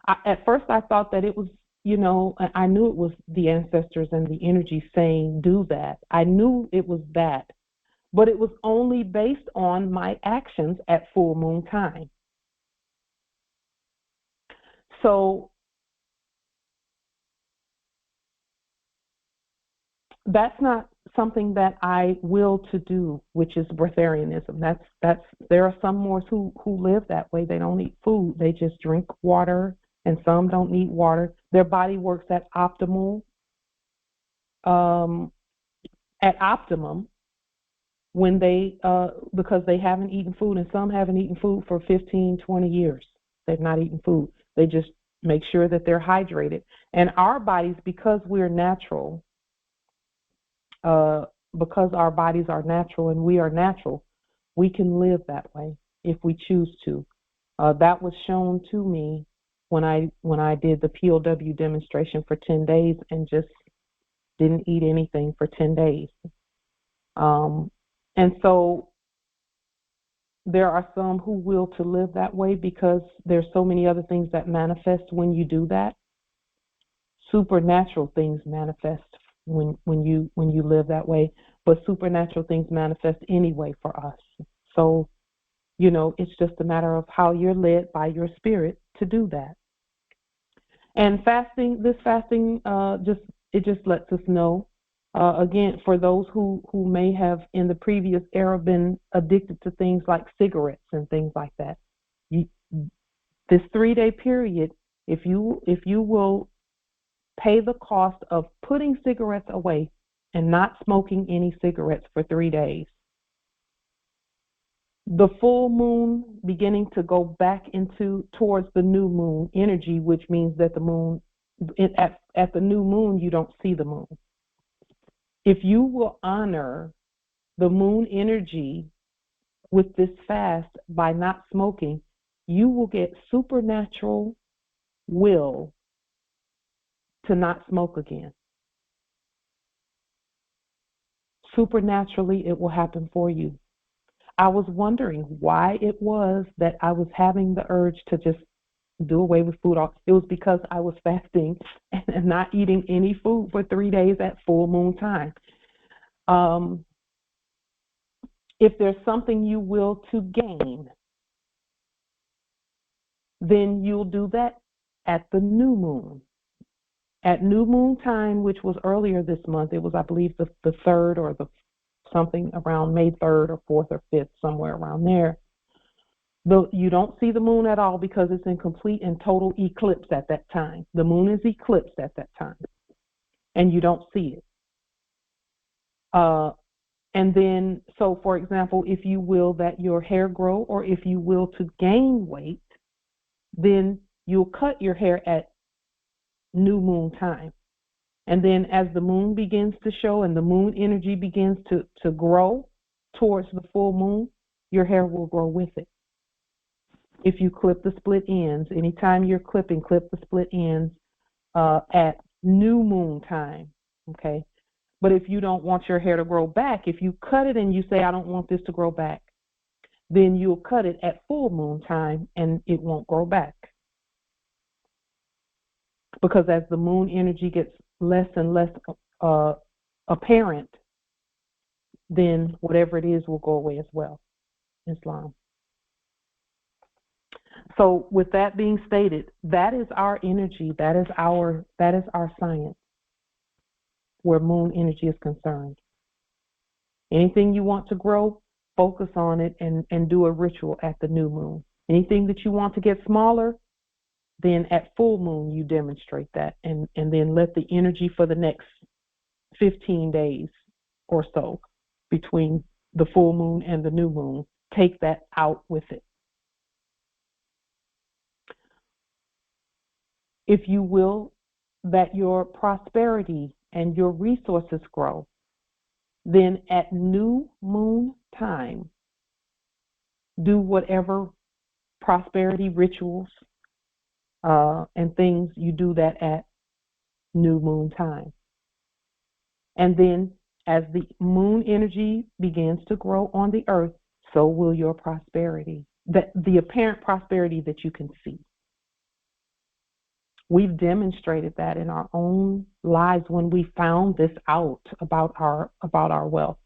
at first I thought that it was, I knew it was the ancestors and the energy saying do that. I knew it was that, but it was only based on my actions at full moon time. So that's not something that I will to do, which is breatharianism. There are some Moors who live that way. They don't eat food. They just drink water, and some don't eat water. Their body works at optimum when they because they haven't eaten food, and some haven't eaten food for 15, 20 years. They've not eaten food. They just Make sure that they're hydrated. And our bodies, because we're natural, because our bodies are natural and we are natural, we can live that way if we choose to. That was shown to me when I did the POW demonstration for 10 days and just didn't eat anything for 10 days. And so there are some who will to live that way because there's so many other things that manifest when you do that. Supernatural things manifest when you live that way, but supernatural things manifest anyway for us. So, it's just a matter of how you're led by your spirit to do that. And this fasting just lets us know, again, for those who may have in the previous era been addicted to things like cigarettes and things like that. This 3-day period, if you will pay the cost of putting cigarettes away and not smoking any cigarettes for 3 days, the full moon beginning to go back towards the new moon energy, which means that the moon, at the new moon, you don't see the moon. If you will honor the moon energy with this fast by not smoking, you will get supernatural will to not smoke again. Supernaturally, it will happen for you. I was wondering why it was that I was having the urge to just do away with food. It was because I was fasting and not eating any food for 3 days at full moon time. If there's something you will to gain, then you'll do that at the new moon. At new moon time, which was earlier this month, it was, I believe, the 3rd or the something around May 3rd or 4th or 5th, somewhere around there. You don't see the moon at all because it's in complete and total eclipse at that time. The moon is eclipsed at that time, and you don't see it. And then, so for example, if you will that your hair grow or if you will to gain weight, then you'll cut your hair at new moon time. And then as the moon begins to show and the moon energy begins to grow towards the full moon, your hair will grow with it. If you clip the split ends, anytime you're clipping, clip the split ends at new moon time, okay? But if you don't want your hair to grow back, if you cut it and you say, I don't want this to grow back, then you'll cut it at full moon time and it won't grow back. Because as the moon energy gets less and less apparent, then whatever it is will go away as well. Islam. So with that being stated, that is our energy, that is our science where moon energy is concerned. Anything you want to grow, focus on it and do a ritual at the new moon. Anything that you want to get smaller, then at full moon you demonstrate that and then let the energy for the next 15 days or so between the full moon and the new moon, take that out with it. If you will that your prosperity and your resources grow, then at new moon time, do whatever prosperity rituals and things you do that at new moon time. And then as the moon energy begins to grow on the earth, so will your prosperity, the apparent prosperity that you can see. We've demonstrated that in our own lives when we found this out about our wealth.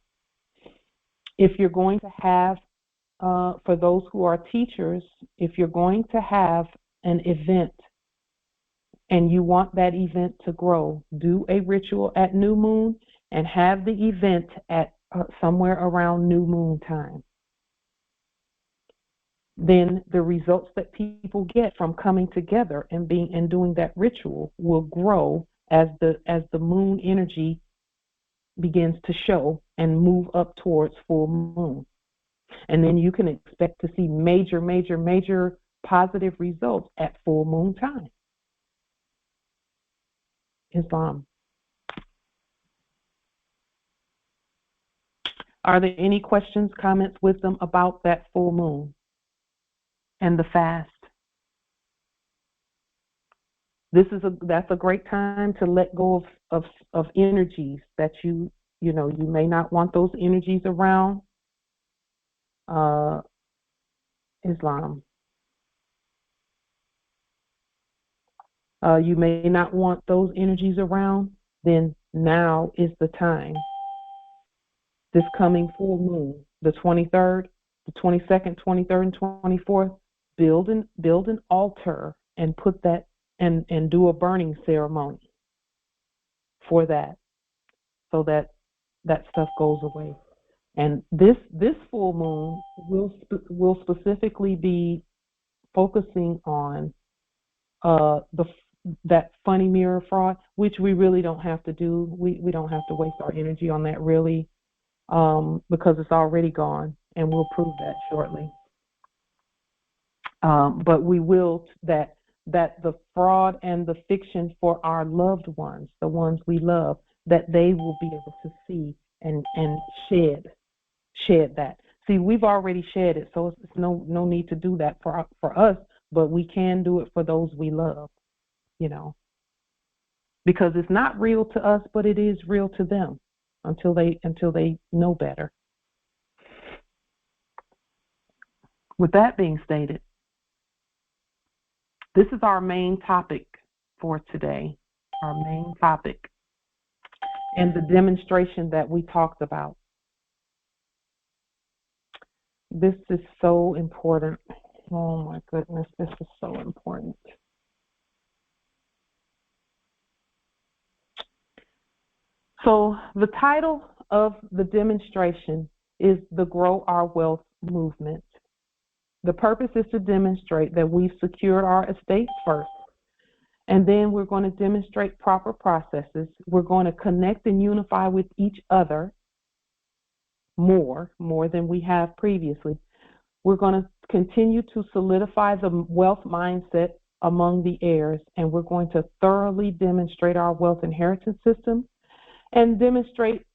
If you're going to have, for those who are teachers, if you're going to have an event and you want that event to grow, do a ritual at new moon and have the event at somewhere around new moon time. Then the results that people get from coming together and doing that ritual will grow as the moon energy begins to show and move up towards full moon. And then you can expect to see major positive results at full moon time. Islam. Are there any questions, comments, wisdom about that full moon and the fast? That's a great time to let go of energies that you may not want those energies around. Islam. You may not want those energies around, then now is the time. This coming full moon, the 23rd, the 22nd, 23rd, and 24th, build an altar and put that and do a burning ceremony for that, so that stuff goes away. And this full moon will specifically be focusing on that funny mirror fraud, which we really don't have to do. We don't have to waste our energy on that really, because it's already gone, and we'll prove that shortly. But we will that the fraud and the fiction for our loved ones, the ones we love, that they will be able to see and shed that. See, we've already shed it, so it's no need to do that for us, but we can do it for those we love, because it's not real to us, but it is real to them until they know better. With that being stated, this is our main topic for today, our main topic, and the demonstration that we talked about. This is so important. Oh my goodness, this is so important. So the title of the demonstration is the Grow Our Wealth Movement. The purpose is to demonstrate that we've secured our estates first, and then we're going to demonstrate proper processes. We're going to connect and unify with each other more than we have previously. We're going to continue to solidify the wealth mindset among the heirs, and we're going to thoroughly demonstrate our wealth inheritance system and demonstrate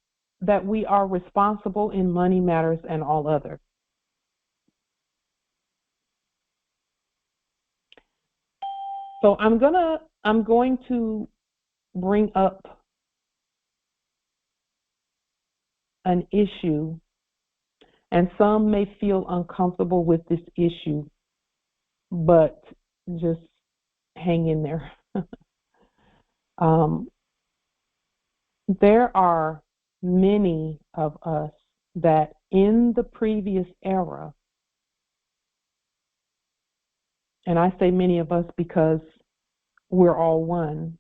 that we are responsible in money matters and all other. So I'm going to bring up an issue, and some may feel uncomfortable with this issue, but just hang in there. There are many of us that in the previous era, and I say many of us because we're all one,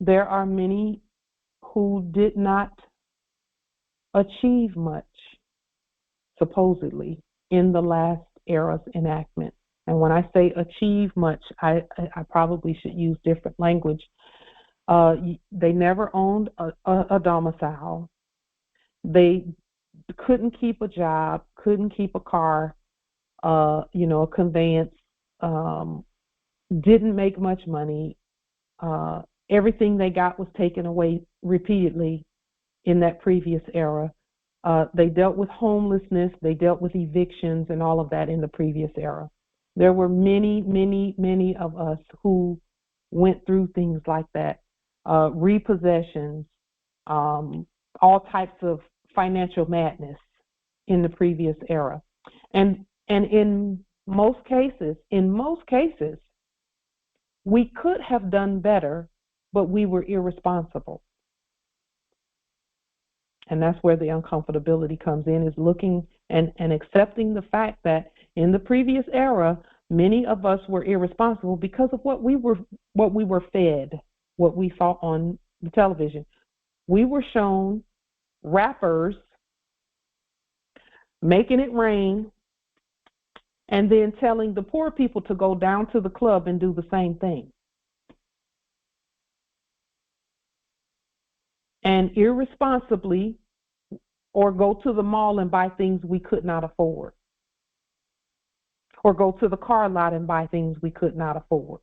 there are many who did not achieve much, supposedly, in the last era's enactment. And when I say achieve much, I probably should use different language. They never owned a domicile. They couldn't keep a job, couldn't keep a car, a conveyance, didn't make much money. Everything they got was taken away repeatedly in that previous era. They dealt with homelessness, they dealt with evictions and all of that in the previous era. There were many, many, many of us who went through things like that, repossessions, all types of financial madness in the previous era. And in most cases, we could have done better, but we were irresponsible. And that's where the uncomfortability comes in, is looking and accepting the fact that in the previous era, many of us were irresponsible because of what we were fed, what we saw on the television. We were shown rappers making it rain and then telling the poor people to go down to the club and do the same thing. And irresponsibly, or go to the mall and buy things we could not afford, or go to the car lot and buy things we could not afford.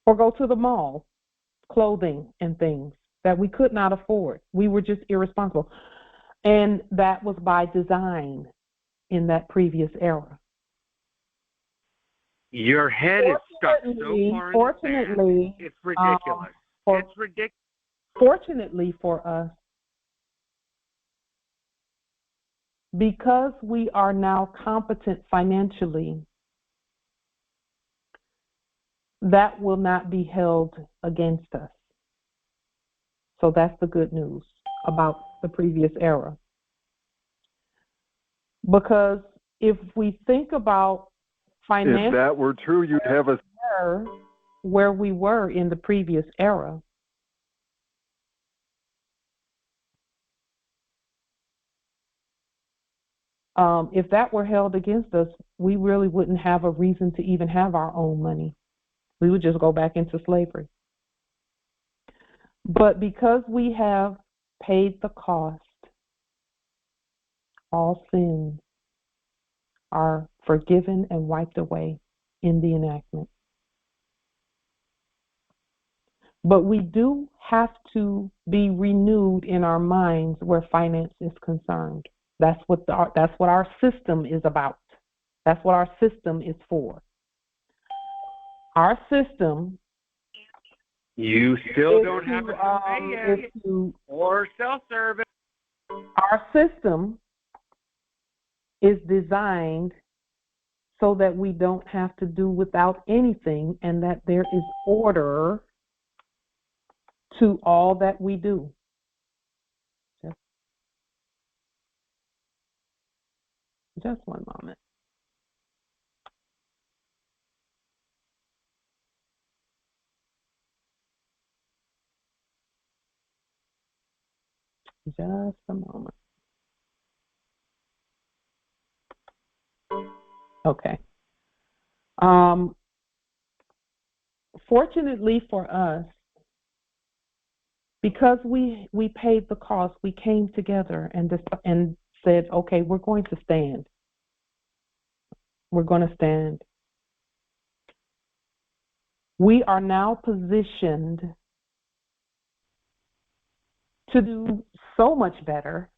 or go to the mall, clothing and things that we could not afford. We were just irresponsible. And that was by design in that previous era. Your head is stuck so far in the sand. It's ridiculous. It's ridiculous. Fortunately for us, because we are now competent financially, that will not be held against us. So that's the good news about the previous era. Because if we think about financially, if that were true, you'd have a where we were in the previous era. If that were held against us, we really wouldn't have a reason to even have our own money. We would just go back into slavery. But because we have paid the cost, all sins are forgiven and wiped away in the enactment. But we do have to be renewed in our minds where finance is concerned. That's what our system is about. That's what our system is for. Our system. You still don't have a pay or self-service. Our system is designed so that we don't have to do without anything, and that there is order to all that we do. Just one moment. Just a moment. Okay. Fortunately for us, because we paid the cost, we came together and said, okay, we're going to stand. We're going to stand. We are now positioned to do so much better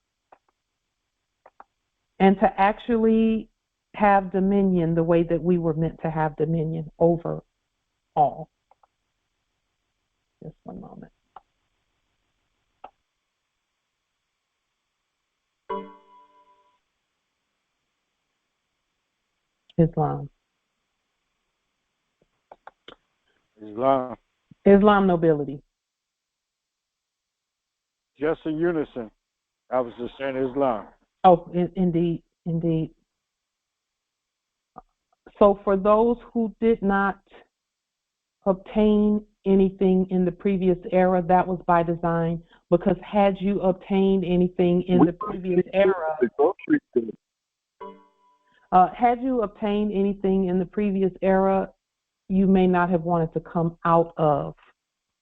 and to actually have dominion the way that we were meant to have dominion over all. Just one moment. Islam nobility. Just in unison. I was just saying Islam. Oh, indeed. So for those who did not obtain anything in the previous era, that was by design, because had you obtained anything in the previous era, you may not have wanted to come out of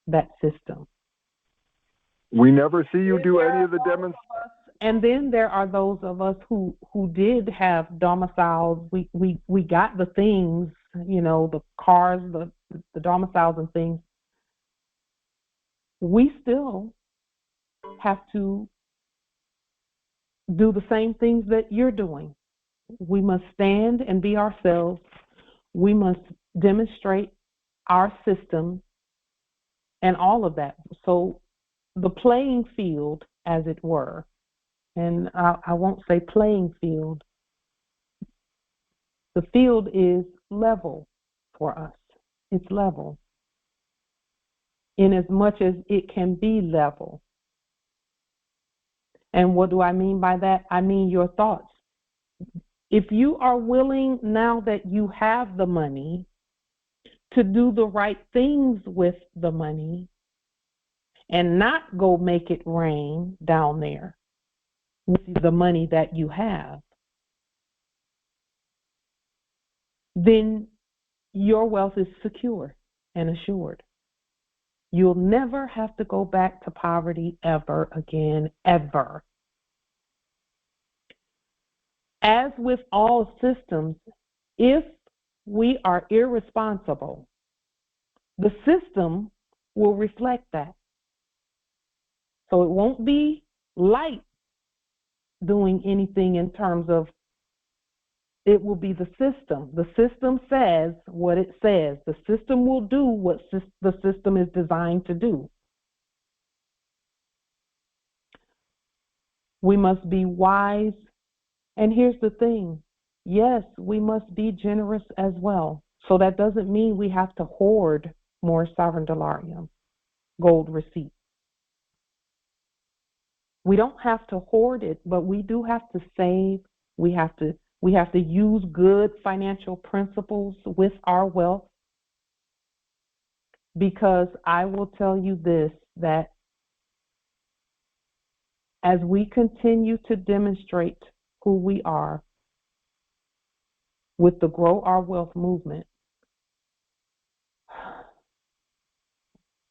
that system. We never see you do any of the demonstrations. And then there are those of us who did have domiciles. We got the things, the cars, the domiciles and things. We still have to do the same things that you're doing. We must stand and be ourselves. We must demonstrate our system and all of that. So the playing field, as it were, and I won't say playing field, the field is level for us. It's level. In as much as it can be level. And what do I mean by that? I mean your thoughts. If you are willing, now that you have the money, to do the right things with the money and not go make it rain down there with the money that you have, then your wealth is secure and assured. You'll never have to go back to poverty ever again, ever. As with all systems, if we are irresponsible The system will reflect that. So it won't be light doing anything in terms of, it will be the system. The system says what it says. The system will do what the system is designed to do. We must be wise. And here's the thing. Yes, we must be generous as well. So that doesn't mean we have to hoard more sovereign dollarium, gold receipts. We don't have to hoard it, but we do have to save. We have to use good financial principles with our wealth. Because I will tell you this, that as we continue to demonstrate who we are with the Grow Our Wealth movement,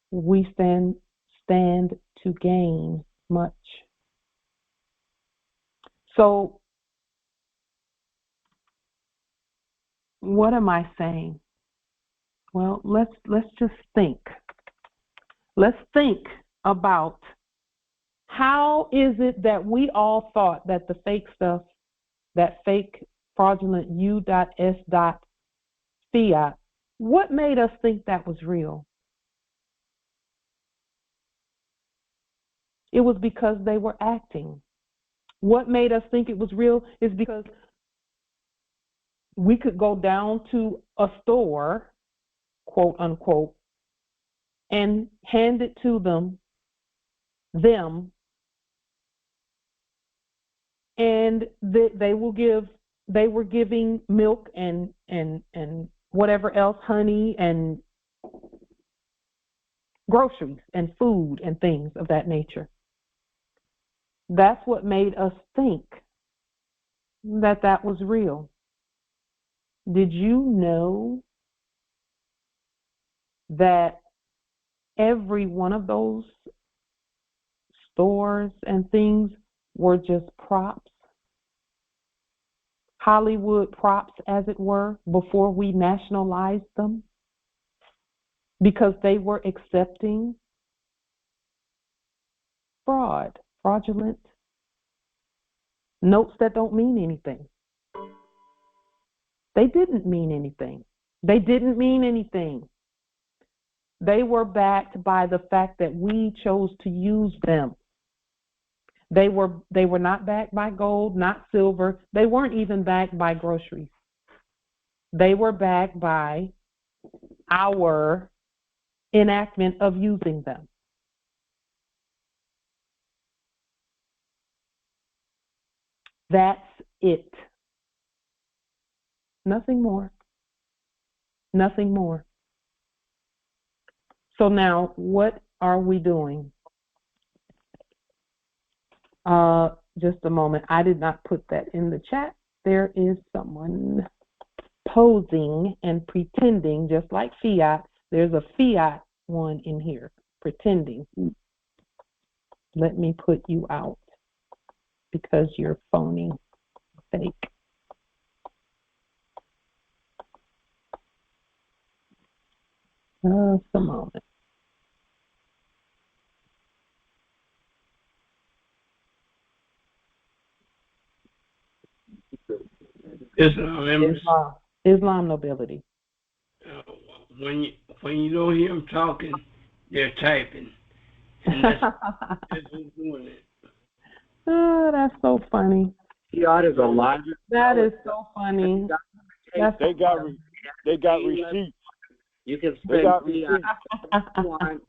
we stand to gain much. So, what am I saying? Well, let's just think. Let's think about how is it that we all thought that the fake stuff, that fake fraudulent U.S. fiat, what made us think that was real? It was because they were acting. What made us think it was real is because we could go down to a store, quote unquote, and hand it to them, and they were giving milk and whatever else, honey and groceries and food and things of that nature. That's what made us think that was real. Did you know that every one of those stores and things were just props? Hollywood props, as it were, before we nationalized them? Because they were accepting fraudulent notes that don't mean anything. They didn't mean anything. They didn't mean anything. They were backed by the fact that we chose to use them. They were not backed by gold, not silver. They weren't even backed by groceries. They were backed by our enactment of using them. That's it. Nothing more. Nothing more. So now, what are we doing? Just a moment. I did not put that in the chat. There is someone posing and pretending, just like fiat. There's a fiat one in here, pretending. Let me put you out because you're phony, fake. Just a moment. Islam nobility. When you don't hear them talking, they're typing. And that's who's doing it. Oh, that's so funny. Fiat is a lot. That is so funny. They got receipts. You can spend fiat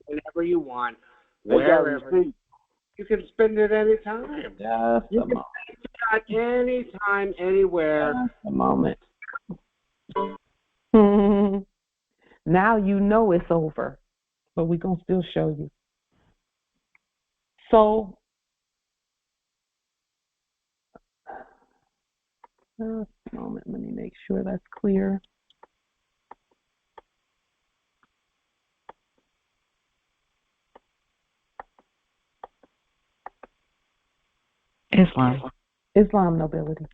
whenever you want, wherever. You can spend it anytime. Just you can spend it anytime, anywhere. Just a moment. Now you know it's over, but we're going to still show you. So, just a moment. Let me make sure that's clear. Islam nobility.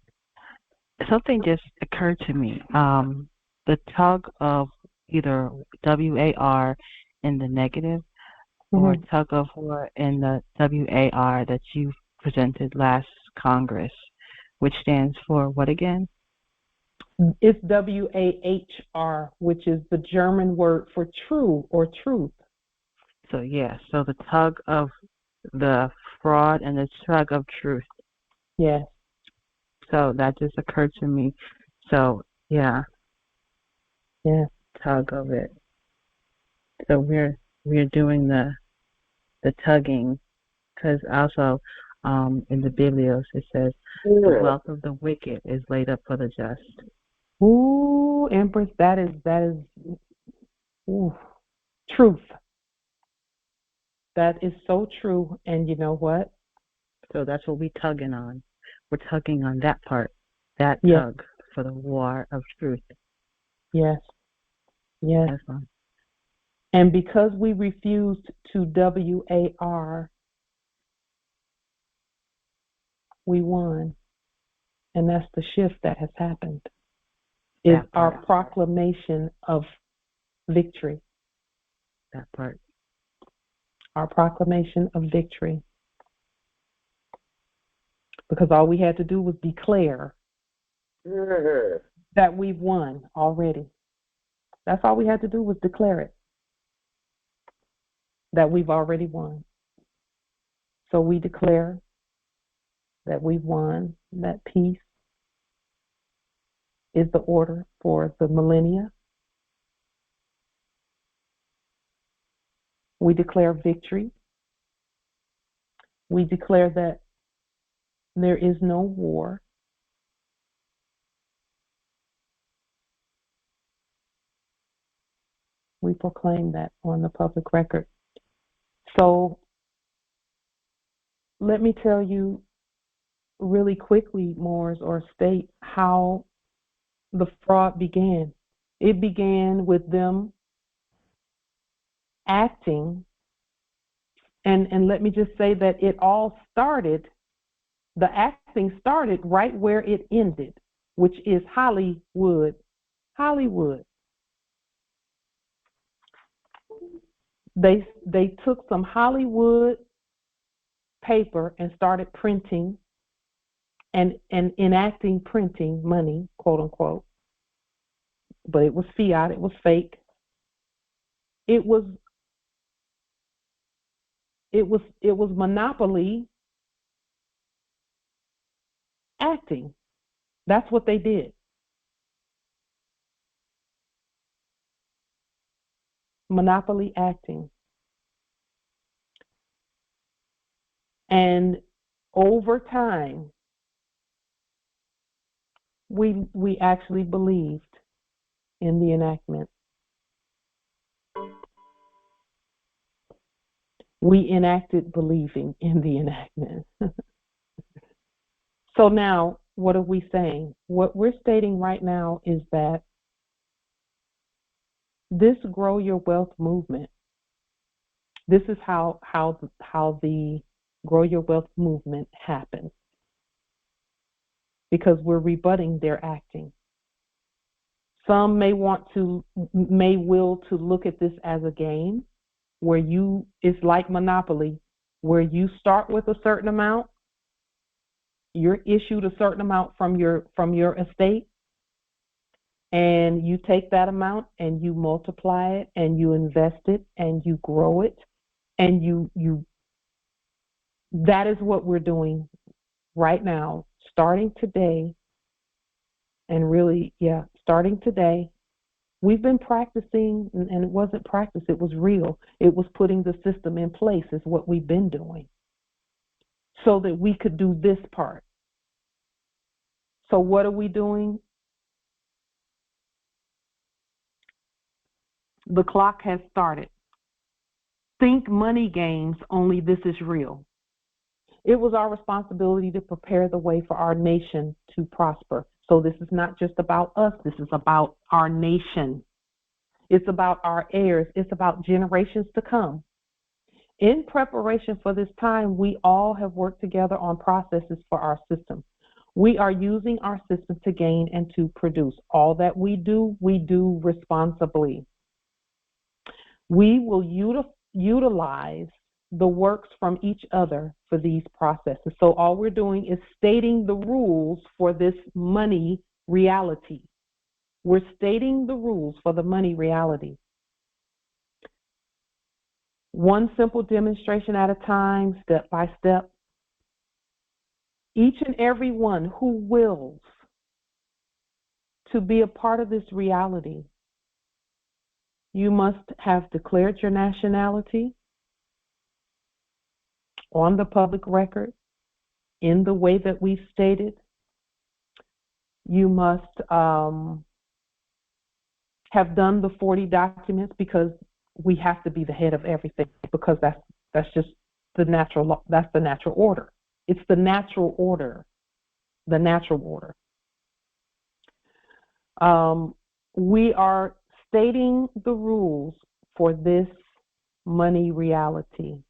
Something just occurred to me. The tug of either WAR in the negative or tug of war in the WAR that you presented last Congress, which stands for what again? It's WAHR, which is the German word for true or truth. So so the tug of the fraud and the tug of truth. Yes. So that just occurred to me. So tug of it. So we're doing the tugging, because also in the Biblios it says the wealth of the wicked is laid up for the just. Ooh, Empress, that is truth. That is so true. And you know what? So that's what we're tugging on. We're tugging on that part, that tug for the war of truth. Yes. Yes. And because we refused to WAR, we won. And that's the shift that has happened. Is our proclamation of victory. That part. Our proclamation of victory. Because all we had to do was declare that we've won already. That's all we had to do was declare it. That we've already won. So we declare that we've won, that peace is the order for the millennia. We declare victory. We declare that there is no war. We proclaim that on the public record. So let me tell you really quickly, Moors, or state how the fraud began. It began with them acting, and let me just say that it all started, the acting started right where it ended, which is Hollywood. Hollywood. They took some Hollywood paper and started printing and enacting printing money, quote unquote. But it was fiat, it was fake. It was monopoly acting. That's what they did. Monopoly acting. And over time, we actually believed in the enactment. We enacted believing in the enactment. So now, what are we saying? What we're stating right now is that this Grow Your Wealth movement, this is how the Grow Your Wealth movement happens. Because we're rebutting their acting. Some may will to look at this as a game where it's like Monopoly, where you start with a certain amount, you're issued a certain amount from your estate, and you take that amount and you multiply it and you invest it and you grow it, and you that is what we're doing right now, starting today. And really, starting today. We've been practicing, and it wasn't practice, it was real. It was putting the system in place is what we've been doing so that we could do this part. So what are we doing? The clock has started. Think money games, only this is real. It was our responsibility to prepare the way for our nation to prosper. So this is not just about us, this is about our nation. It's about our heirs. It's about generations to come. In preparation for this time, we all have worked together on processes for our system. We are using our system to gain and to produce. All that we do responsibly. We will utilize the works from each other for these processes. So all we're doing is stating the rules for this money reality. We're stating the rules for the money reality. One simple demonstration at a time, step by step. Each and every one who wills to be a part of this reality, you must have declared your nationality on the public record in the way that we've stated. You must have done the 40 documents, because we have to be the head of everything, because that's just the natural law. That's the natural order. It's the natural order. The natural order. We are stating the rules for this money reality.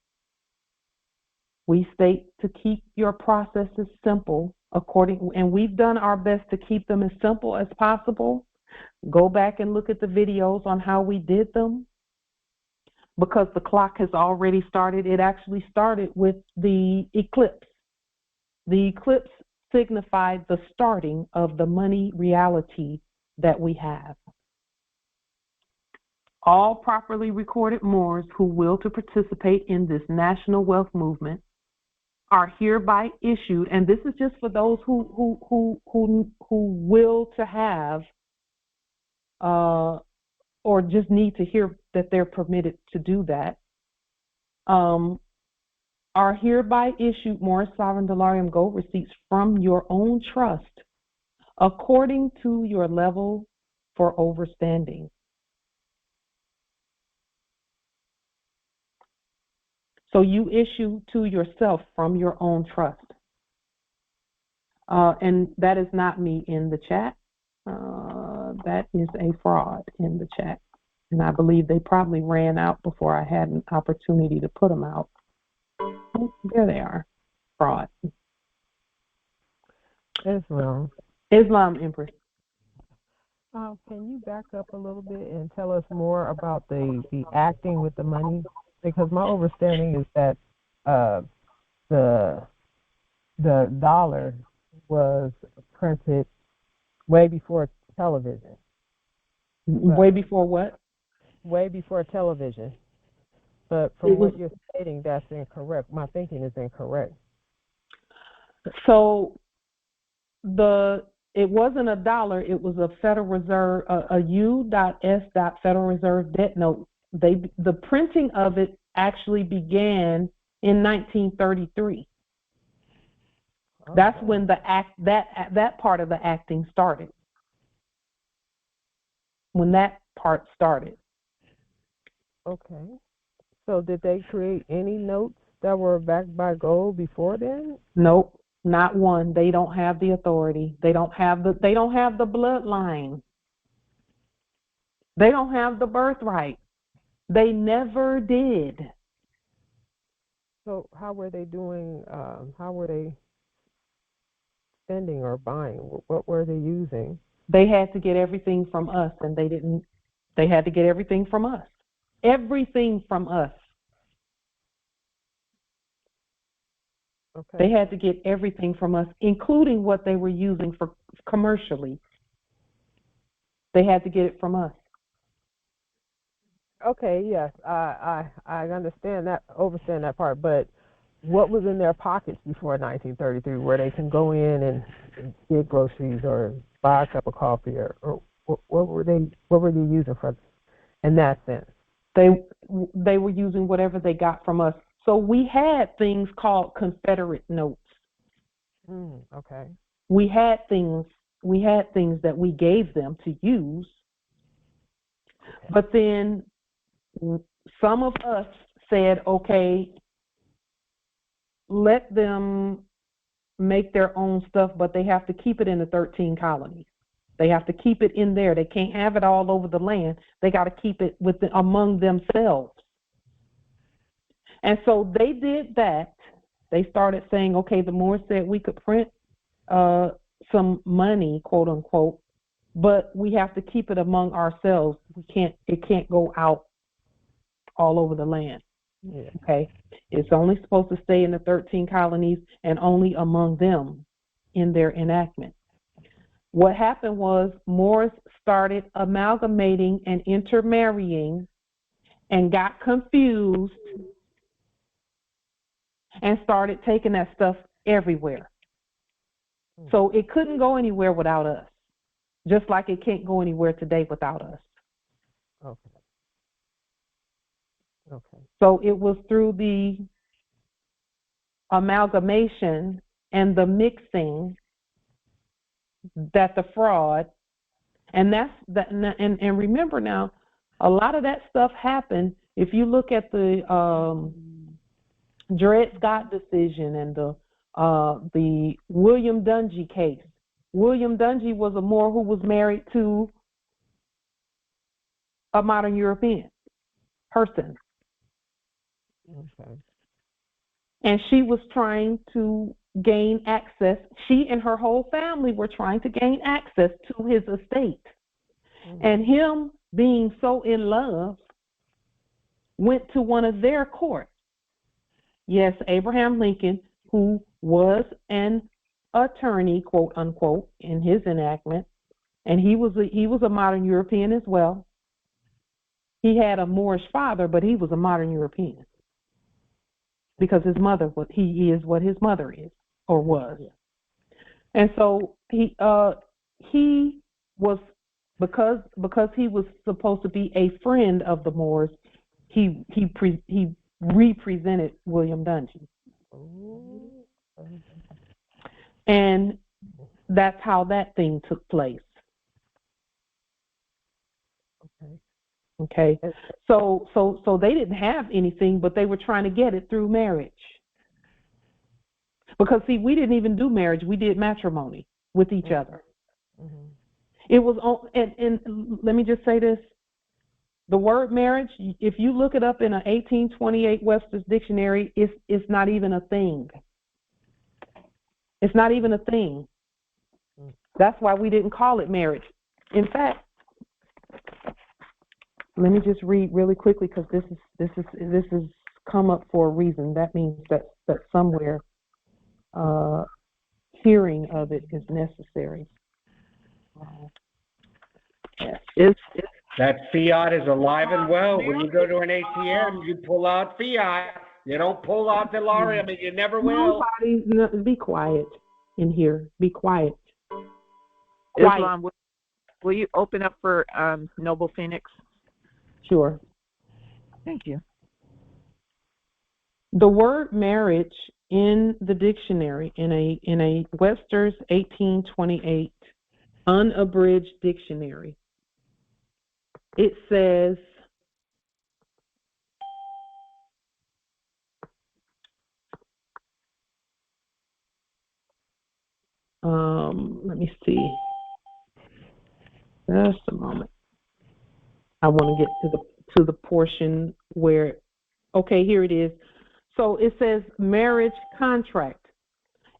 We state to keep your processes simple and we've done our best to keep them as simple as possible. Go back and look at the videos on how we did them, because the clock has already started. It actually started with the eclipse. The eclipse signified the starting of the money reality that we have. All properly recorded Moors who will to participate in this national wealth movement are hereby issued, and this is just for those who will to have or just need to hear that they're permitted to do that, are hereby issued Moorish Sovereign Dolarium Gold receipts from your own trust according to your level for overstanding. So you issue to yourself from your own trust. And that is not me in the chat. That is a fraud in the chat. And I believe they probably ran out before I had an opportunity to put them out. Oh, there they are. Fraud. Islam Empress. Can you back up a little bit and tell us more about the acting with the money? Because my understanding is that the dollar was printed way before television. Way before what? Way before television. But from what you're stating, that's incorrect. My thinking is incorrect. So it wasn't a dollar, it was a Federal Reserve, a U.S. Federal Reserve debt note. The printing of it actually began in 1933. Okay. That's when that part of the acting started. When that part started. Okay. So did they create any notes that were backed by gold before then? Nope. Not one. They don't have the authority. They don't have the bloodline. They don't have the birthright. They never did. So how were they doing? How were they spending or buying? What were they using? They had to get everything from us, and they didn't. They had to get everything from us. Everything from us. Okay. They had to get everything from us, including what they were using for commercially. They had to get it from us. Okay, yes, I understand that, overstand that part, but what was in their pockets before 1933, where they can go in and get groceries or buy a cup of coffee, or what were they using for in that sense? They were using whatever they got from us. So we had things called Confederate notes. Okay. We had things that we gave them to use, okay. But then some of us said, okay, let them make their own stuff, but they have to keep it in the 13 colonies. They have to keep it in there. They can't have it all over the land. They got to keep it among themselves. And so they did that. They started saying, okay, the Moors said we could print some money, quote unquote, but we have to keep it among ourselves. It can't go out all over the land. Yeah. Okay? It's only supposed to stay in the 13 colonies and only among them in their enactment. What happened was Moors started amalgamating and intermarrying and got confused and started taking that stuff everywhere. So it couldn't go anywhere without us, just like it can't go anywhere today without us. Okay. Okay. So it was through the amalgamation and the mixing that the fraud, and that's that. And remember now, a lot of that stuff happened. If you look at the Dred Scott decision and the William Dungy case. William Dungy was a Moor who was married to a modern European person. Okay. And she was trying to gain access. She and her whole family were trying to gain access to his estate. And him being so in love went to one of their courts. Yes, Abraham Lincoln, who was an attorney, quote unquote, in his enactment, and he was a modern European as well. He had a Moorish father, but he was a modern European because his mother was. He is what his mother is or was, and so he was because he was supposed to be a friend of the Moors. He represented William Dungy. And that's how that thing took place. Okay. So they didn't have anything, but they were trying to get it through marriage. Because see, we didn't even do marriage; we did matrimony with each other. It was on, and let me just say this: the word marriage, if you look it up in an 1828 Webster's dictionary, it's not even a thing. It's not even a thing. That's why we didn't call it marriage. In fact, let me just read really quickly because this is come up for a reason. That means that somewhere hearing of it is necessary. Yes. That fiat is alive and well. When you go to an ATM, you pull out fiat. You don't pull out delirium, and you never will. Be quiet in here. Be quiet. Islam, will you open up for Noble Phoenix? Sure. Thank you. The word marriage in the dictionary, in a Webster's 1828 unabridged dictionary, it says let me see. Just a moment. I want to get to the portion where, okay, here it is. So it says marriage contract,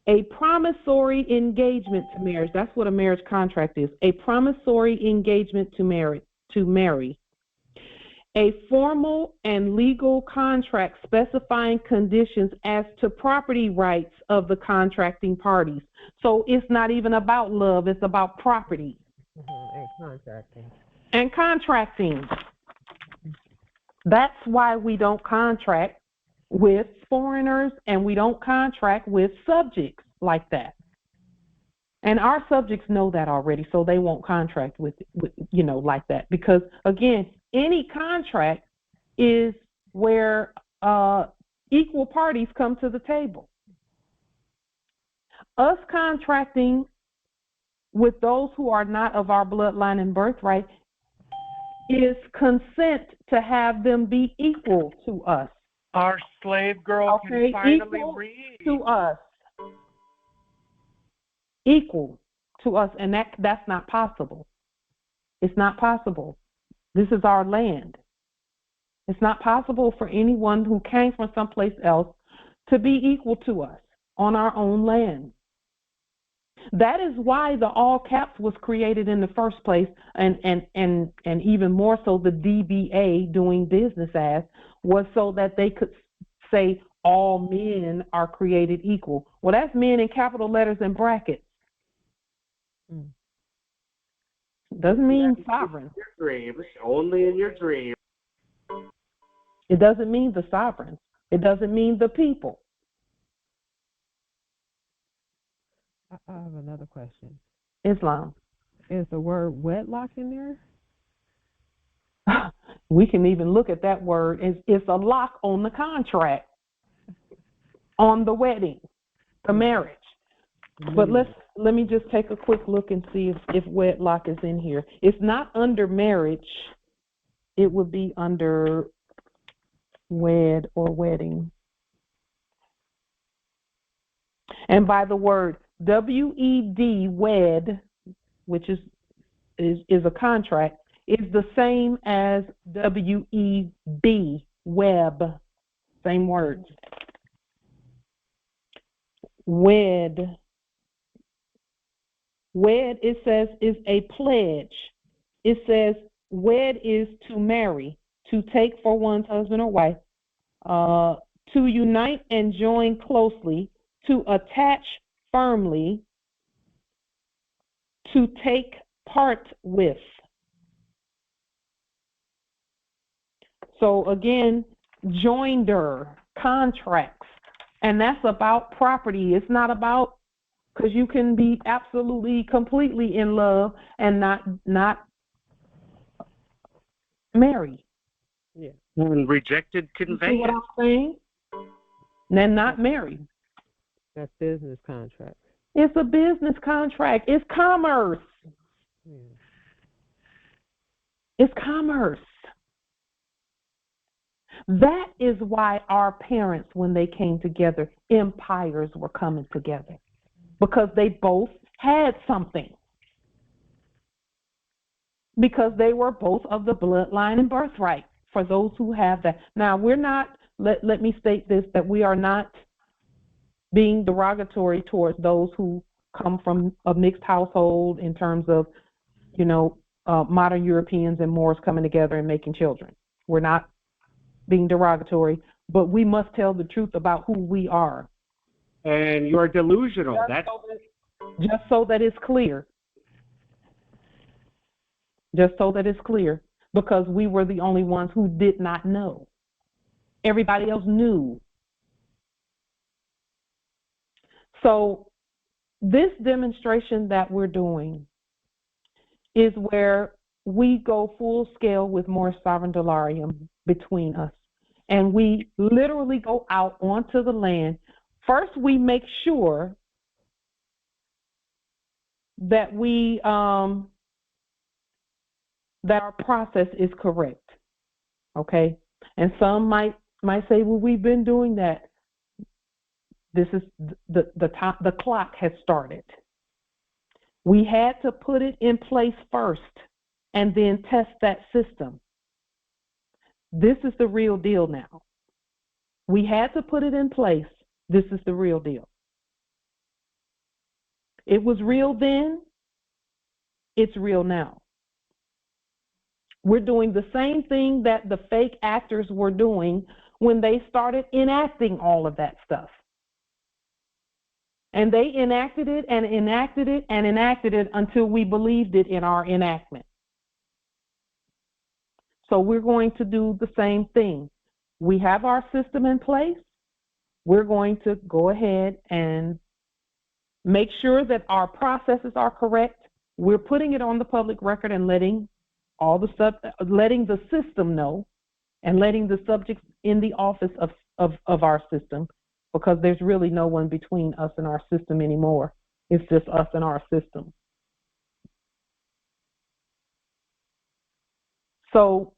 a promissory engagement to marriage. That's what a marriage contract is. A promissory engagement to marry. A formal and legal contract specifying conditions as to property rights of the contracting parties. So it's not even about love, it's about property. And contracting. That's why we don't contract with foreigners and we don't contract with subjects like that. And our subjects know that already, so they won't contract with like that. Because, again, any contract is where equal parties come to the table. Us contracting with those who are not of our bloodline and birthright is consent to have them be equal to us. Our slave girl can finally equal read. To us. Equal to us, and that's not possible. It's not possible. This is our land. It's not possible for anyone who came from someplace else to be equal to us on our own land. That is why the all caps was created in the first place, and even more so the DBA, doing business as, was so that they could say all men are created equal. Well, that's men in capital letters and brackets. Doesn't mean sovereign. Your dreams, only in your dreams. It doesn't mean the sovereign. It doesn't mean the people. I have another question. Islam. Is the word wedlock in there? We can even look at that word. It's a lock on the contract, on the wedding, the marriage. But let me just take a quick look and see if wedlock is in here. It's not under marriage. It would be under wed or wedding. And by the word W-E-D, wed, which is a contract, is the same as W-E-B, web, same words. Wed, it says, is a pledge. It says wed is to marry, to take for one's husband or wife, to unite and join closely, to attach firmly, to take part with. So again, joinder, contracts, and that's about property. It's not about, because you can be absolutely, completely in love and not marry. Yeah. And rejected conveyance. See what I'm saying? And not married. That's business contract. It's a business contract. It's commerce. Yeah. It's commerce. That is why our parents, when they came together, empires were coming together. Because they both had something. Because they were both of the bloodline and birthright, for those who have that. Now, we're not, let me state this, that we are not being derogatory towards those who come from a mixed household in terms of, modern Europeans and Moors coming together and making children. We're not being derogatory, but we must tell the truth about who we are. And you're delusional. Just so that it's clear. Just so that it's clear. Because we were the only ones who did not know. Everybody else knew. So this demonstration that we're doing is where we go full scale with more sovereign delarium between us. And we literally go out onto the land. First, we make sure that that our process is correct. Okay? And some might say, well, we've been doing that. This is the clock has started. We had to put it in place first and then test that system. This is the real deal now. We had to put it in place. This is the real deal. It was real then. It's real now. We're doing the same thing that the fake actors were doing when they started enacting all of that stuff. And they enacted it and enacted it and enacted it until we believed it in our enactment. So we're going to do the same thing. We have our system in place. We're going to go ahead and make sure that our processes are correct. We're putting it on the public record and letting the system know, and letting the subjects in the office of our system, because there's really no one between us and our system anymore. It's just us and our system. So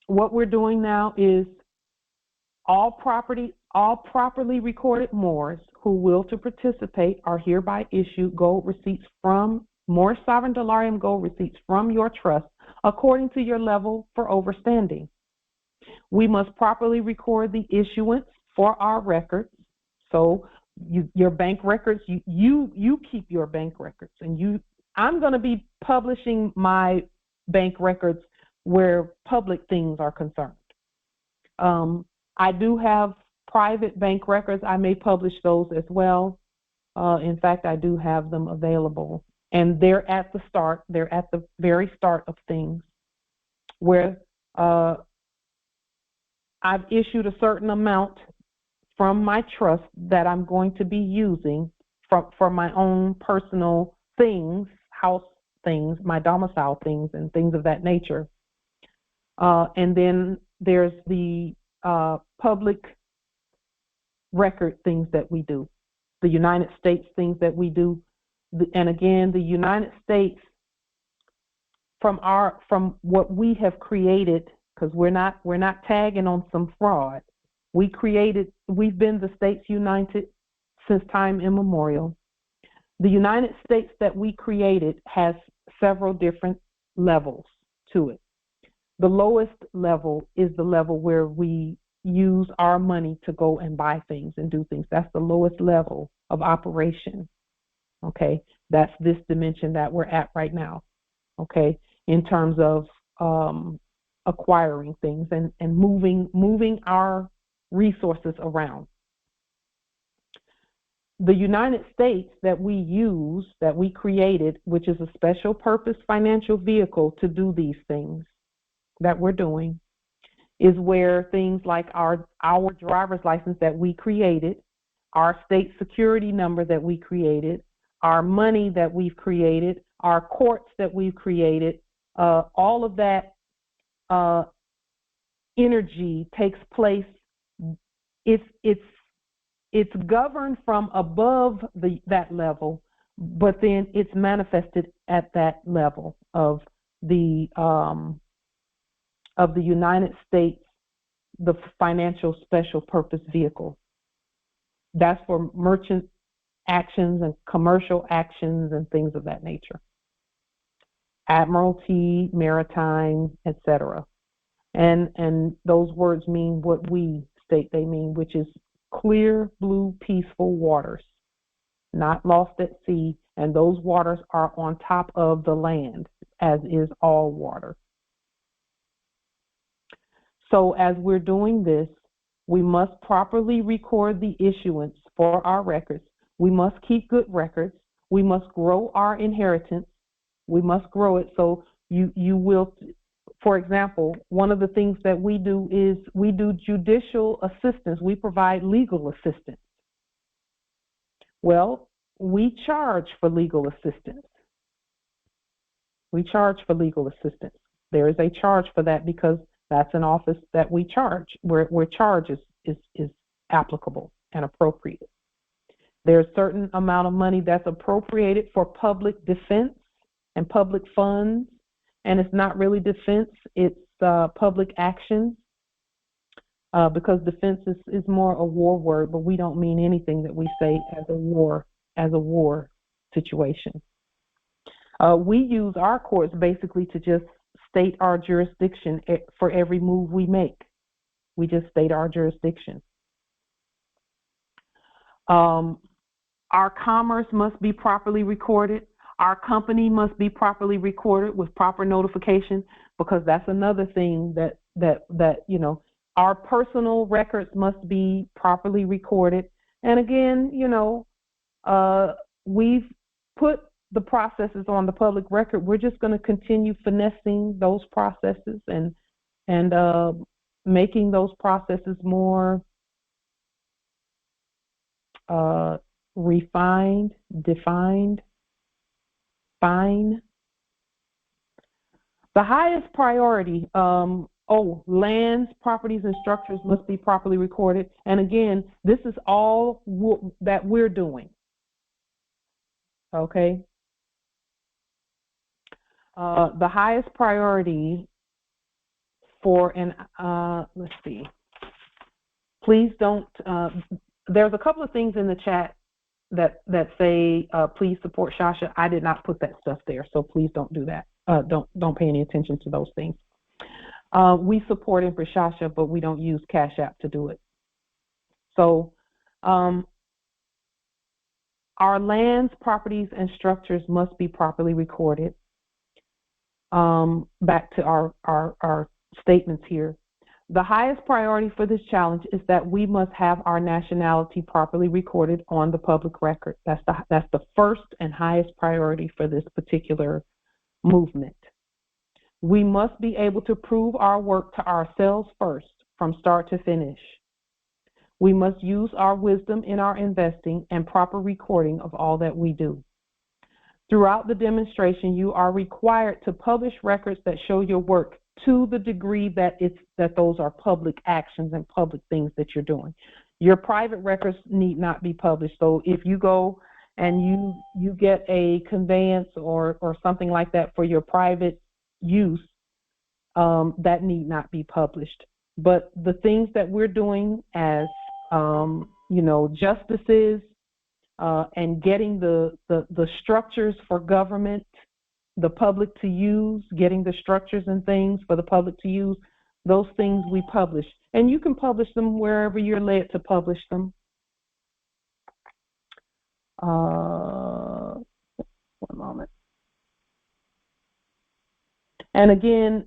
what we're doing now is all properly recorded Moors who will to participate are hereby issued gold receipts from Moorish Sovereign Delarium gold receipts from your trust according to your level for overstanding. We must properly record the issuance for our records. So your bank records. You keep your bank records, and I'm going to be publishing my bank records where public things are concerned. I do have private bank records. I may publish those as well. In fact, I do have them available, and they're at the start. They're at the very start of things where I've issued a certain amount from my trust that I'm going to be using for my own personal things, house things, my domicile things, and things of that nature. And then there's the public record things that we do, the United States things that we do. And again, the United States, from what we have created, because we're not tagging on some fraud. We've been the States United since time immemorial. The United States that we created has several different levels to it. The lowest level is the level where we use our money to go and buy things and do things. That's the lowest level of operation. Okay, that's this dimension that we're at right now. Okay, in terms of acquiring things and moving our resources around. The United States that we use, that we created, which is a special purpose financial vehicle to do these things that we're doing, is where things like our driver's license that we created, our state security number that we created, our money that we've created, our courts that we've created, all of that energy takes place. It's governed from above that level, but then it's manifested at that level of the United States, the financial special purpose vehicle. That's for merchant actions and commercial actions and things of that nature. Admiralty, maritime, etc. And those words mean what we state they mean, which is clear, blue, peaceful waters, not lost at sea, and those waters are on top of the land, as is all water. So as we're doing this, we must properly record the issuance for our records. We must keep good records. We must grow our inheritance. We must grow it. So you will, for example, one of the things that we do is we do judicial assistance. We provide legal assistance. Well, we charge for legal assistance. We charge for legal assistance. There is a charge for that because that's an office that we charge, where charge is applicable and appropriate. There's a certain amount of money that's appropriated for public defense and public funds, and it's not really defense, it's public action, because defense is more a war word, but we don't mean anything that we say as a war situation. We use our courts basically to just state our jurisdiction for every move we make. We just state our jurisdiction. Our commerce must be properly recorded. Our company must be properly recorded with proper notification, because that's another thing that you know, our personal records must be properly recorded. And again, you know, we've put the processes on the public record. We're just going to continue finessing those processes and making those processes more refined, defined, fine. The highest priority, lands, properties, and structures must be properly recorded. And again, this is all that we're doing. Okay. The highest priority for let's see. Please don't. There's a couple of things in the chat that say please support Shasha. I did not put that stuff there, so please don't do that. Don't pay any attention to those things. We support him for Shasha, but we don't use Cash App to do it. So Our lands, properties, and structures must be properly recorded. Back to our statements here. The highest priority for this challenge is that we must have our nationality properly recorded on the public record. That's the first and highest priority for this particular movement. We must be able to prove our work to ourselves first, from start to finish. We must use our wisdom in our investing and proper recording of all that we do. Throughout the demonstration, you are required to publish records that show your work to the degree that those are public actions and public things that you're doing. Your private records need not be published. So if you go and you get a conveyance or something like that for your private use, that need not be published. But the things that we're doing as justices and getting the structures for government, the public to use, getting the structures and things for the public to use, those things we publish. And you can publish them wherever you're led to publish them. One moment. And again,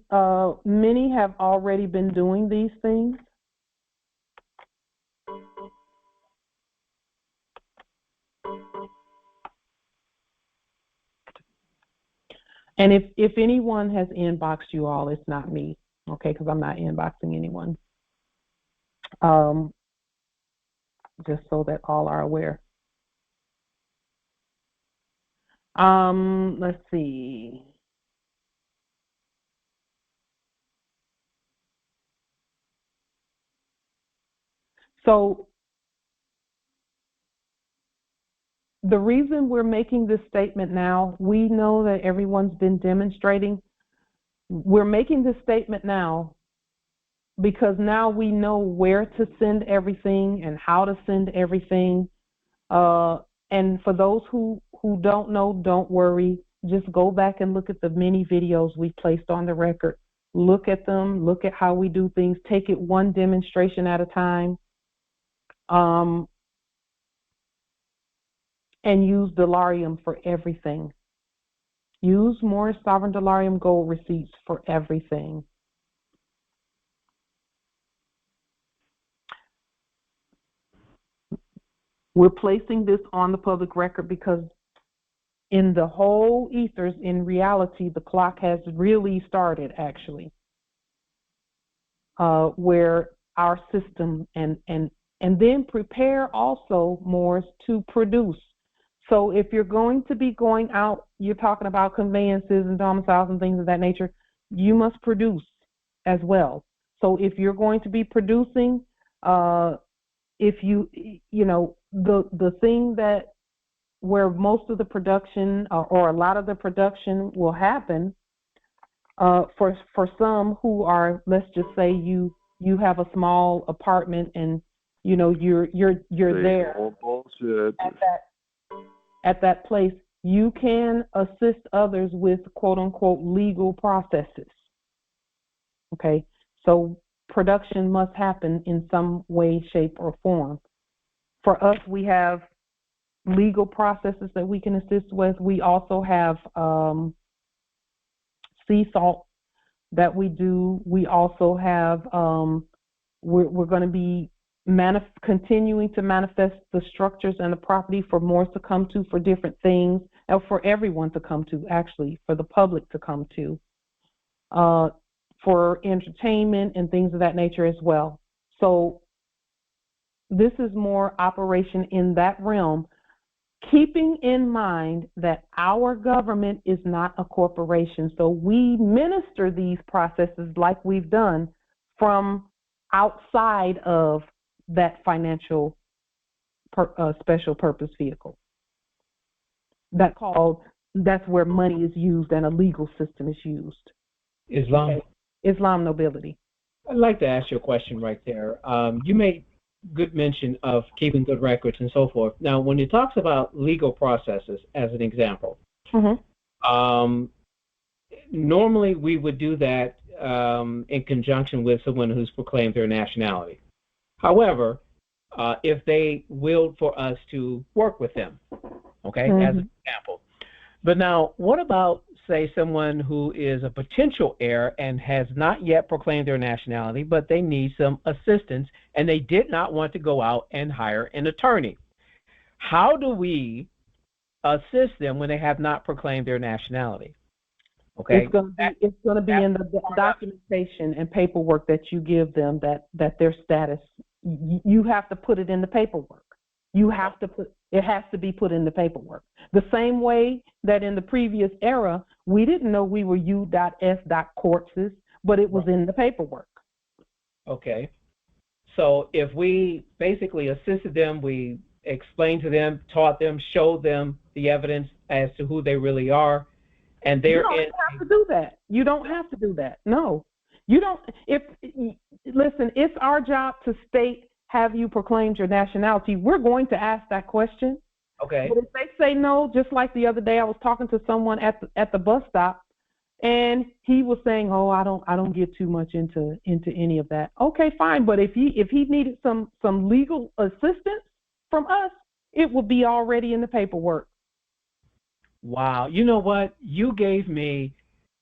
many have already been doing these things. And if anyone has inboxed you all, it's not me, okay, because I'm not inboxing anyone. Just so that all are aware. Let's see. So the reason we're making this statement now, we know that everyone's been demonstrating. We're making this statement now because now we know where to send everything and how to send everything. And for those who don't know, don't worry. Just go back and look at the many videos we placed on the record. Look at them. Look at how we do things. Take it one demonstration at a time. And use Delarium for everything. Use more Sovereign Delarium gold receipts for everything. We're placing this on the public record because in the whole ethers, in reality, the clock has really started, actually, where our system and then prepare also more to produce. So if you're going to be going out, you're talking about conveyances and domiciles and things of that nature, you must produce as well. So if you're going to be producing, if the thing that where most of the production or a lot of the production will happen, for some who are, let's just say you have a small apartment and you're there at that place, you can assist others with quote unquote legal processes. Okay, so production must happen in some way, shape, or form. For us, we have legal processes that we can assist with. We also have sea salt that we do. We also have, we're going to be continuing to manifest the structures and the property for more to come to, for different things, and for everyone to come to, actually, for the public to come to, for entertainment and things of that nature as well. So this is more operation in that realm, keeping in mind that our government is not a corporation. So we minister these processes like we've done from outside of that financial special purpose vehicle. That's where money is used and a legal system is used. Islam. Okay. Islam nobility. I'd like to ask you a question right there. You made good mention of keeping good records and so forth. Now, when it talks about legal processes, as an example, normally we would do that in conjunction with someone who's proclaimed their nationality. However, if they willed for us to work with them, okay, as an example. But now, what about, say, someone who is a potential heir and has not yet proclaimed their nationality, but they need some assistance, and they did not want to go out and hire an attorney? How do we assist them when they have not proclaimed their nationality? Okay, it's going to be in the documentation and paperwork that you give them that their status. You have to put it in the paperwork. It has to be put in the paperwork. The same way that in the previous era, we didn't know we were U.S. but it was in the paperwork. Okay. So if we basically assisted them, we explained to them, taught them, showed them the evidence as to who they really are, and they're You don't have to do that. You don't have to do that. No. You don't. Listen, it's our job to state, have you proclaimed your nationality? We're going to ask that question. Okay. But if they say no, just like the other day, I was talking to someone at the bus stop, and he was saying, "Oh, I don't get too much into any of that." Okay, fine. But if he needed some legal assistance from us, it would be already in the paperwork. Wow. You know what? You gave me,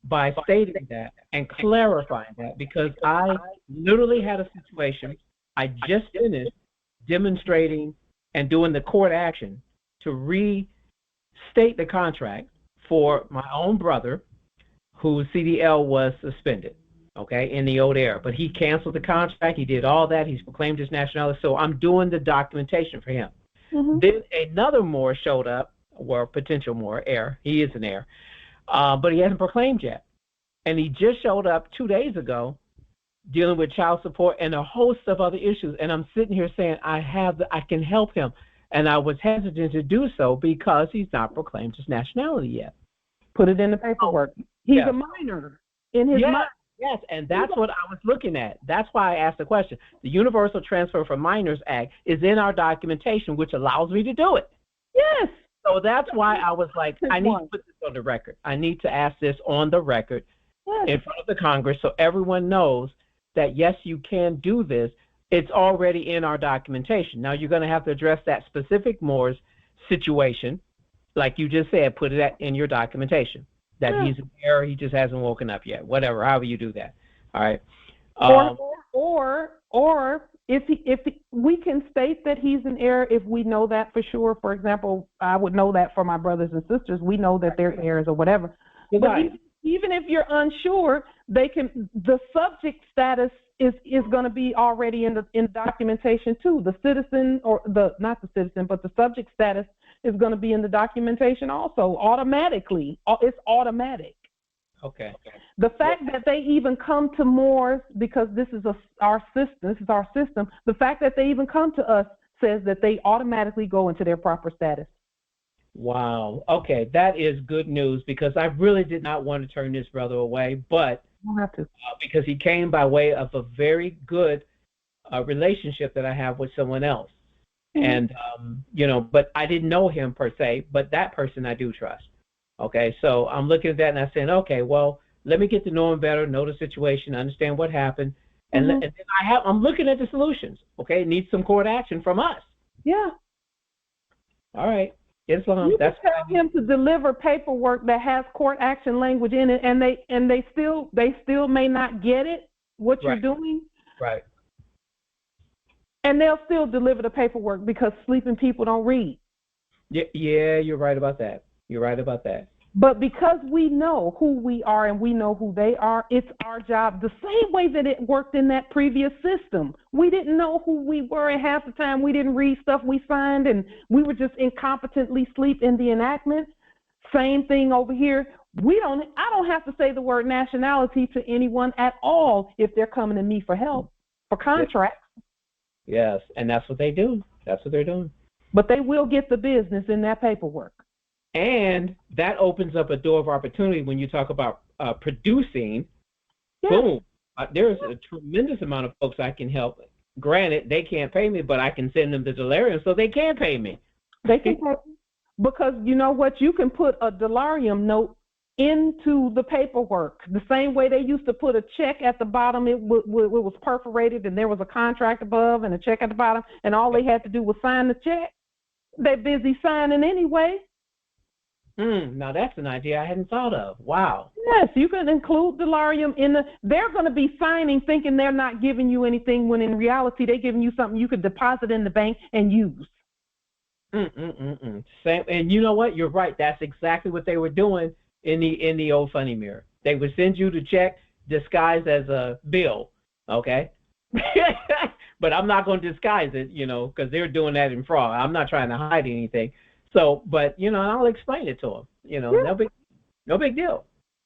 by stating that and clarifying that, because I literally had a situation. I just finished demonstrating and doing the court action to restate the contract for my own brother whose CDL was suspended, okay, in the old era. But he canceled the contract. He did all that. He's proclaimed his nationality. So I'm doing the documentation for him. Then another Moore showed up, or potential Moore, heir. He is an heir, but he hasn't proclaimed yet. And he just showed up 2 days ago dealing with child support and a host of other issues. And I'm sitting here saying I can help him. And I was hesitant to do so because he's not proclaimed his nationality yet. Put it in the paperwork. He's a minor in his mind. Yes, and that's what I was looking at. That's why I asked the question. The Universal Transfer for Minors Act is in our documentation, which allows me to do it. Yes. So that's why I was like, I need to put this on the record. I need to ask this on the record in front of the Congress so everyone knows that, yes, you can do this. It's already in our documentation. Now, you're going to have to address that specific Moore's situation, like you just said, put it in your documentation, that he's an heir, he just hasn't woken up yet, whatever, however you do that. All right. Or if we can state that he's an heir if we know that for sure. For example, I would know that for my brothers and sisters. We know that they're heirs or whatever. But even if you're unsure, the subject status is going to be already in documentation too. The citizen, or not the citizen, but the subject status is going to be in the documentation also automatically. It's automatic. Okay. The fact that they even come to Moore's, because this is our system. The fact that they even come to us says that they automatically go into their proper status. Wow. Okay, that is good news, because I really did not want to turn this brother away, but you don't have to. Because he came by way of a very good relationship that I have with someone else. And, but I didn't know him per se, but that person I do trust. Okay, so I'm looking at that and I'm saying, okay, well, let me get to know him better, know the situation, understand what happened, and then I'm looking at the solutions. Okay, it needs some court action from us. Yeah. All right, Islam. You can tell him to deliver paperwork that has court action language in it, and they still may not get it, what you're doing. Right. And they'll still deliver the paperwork because sleeping people don't read. Yeah, you're right about that. But because we know who we are and we know who they are, it's our job, the same way that it worked in that previous system. We didn't know who we were, and half the time we didn't read stuff we signed, and we were just incompetently asleep in the enactment. Same thing over here. I don't have to say the word nationality to anyone at all if they're coming to me for help, for contracts. Yes, and that's what they do. That's what they're doing. But they will get the business in that paperwork. And that opens up a door of opportunity when you talk about producing. Boom. There's a tremendous amount of folks I can help. Granted, they can't pay me, but I can send them the delirium so they can pay me. They can pay me. Because you know what? You can put a delirium note into the paperwork. The same way they used to put a check at the bottom, it was perforated and there was a contract above and a check at the bottom, and all they had to do was sign the check. They're busy signing anyway. Now that's an idea I hadn't thought of. Wow. Yes, you can include Delarium in the. They're going to be signing thinking they're not giving you anything when in reality they're giving you something you could deposit in the bank and use. Same, and you know what? You're right. That's exactly what they were doing in the old funny mirror. They would send you the check disguised as a bill, okay? But I'm not going to disguise it, because they're doing that in fraud. I'm not trying to hide anything. So, but I'll explain it to them. No big deal.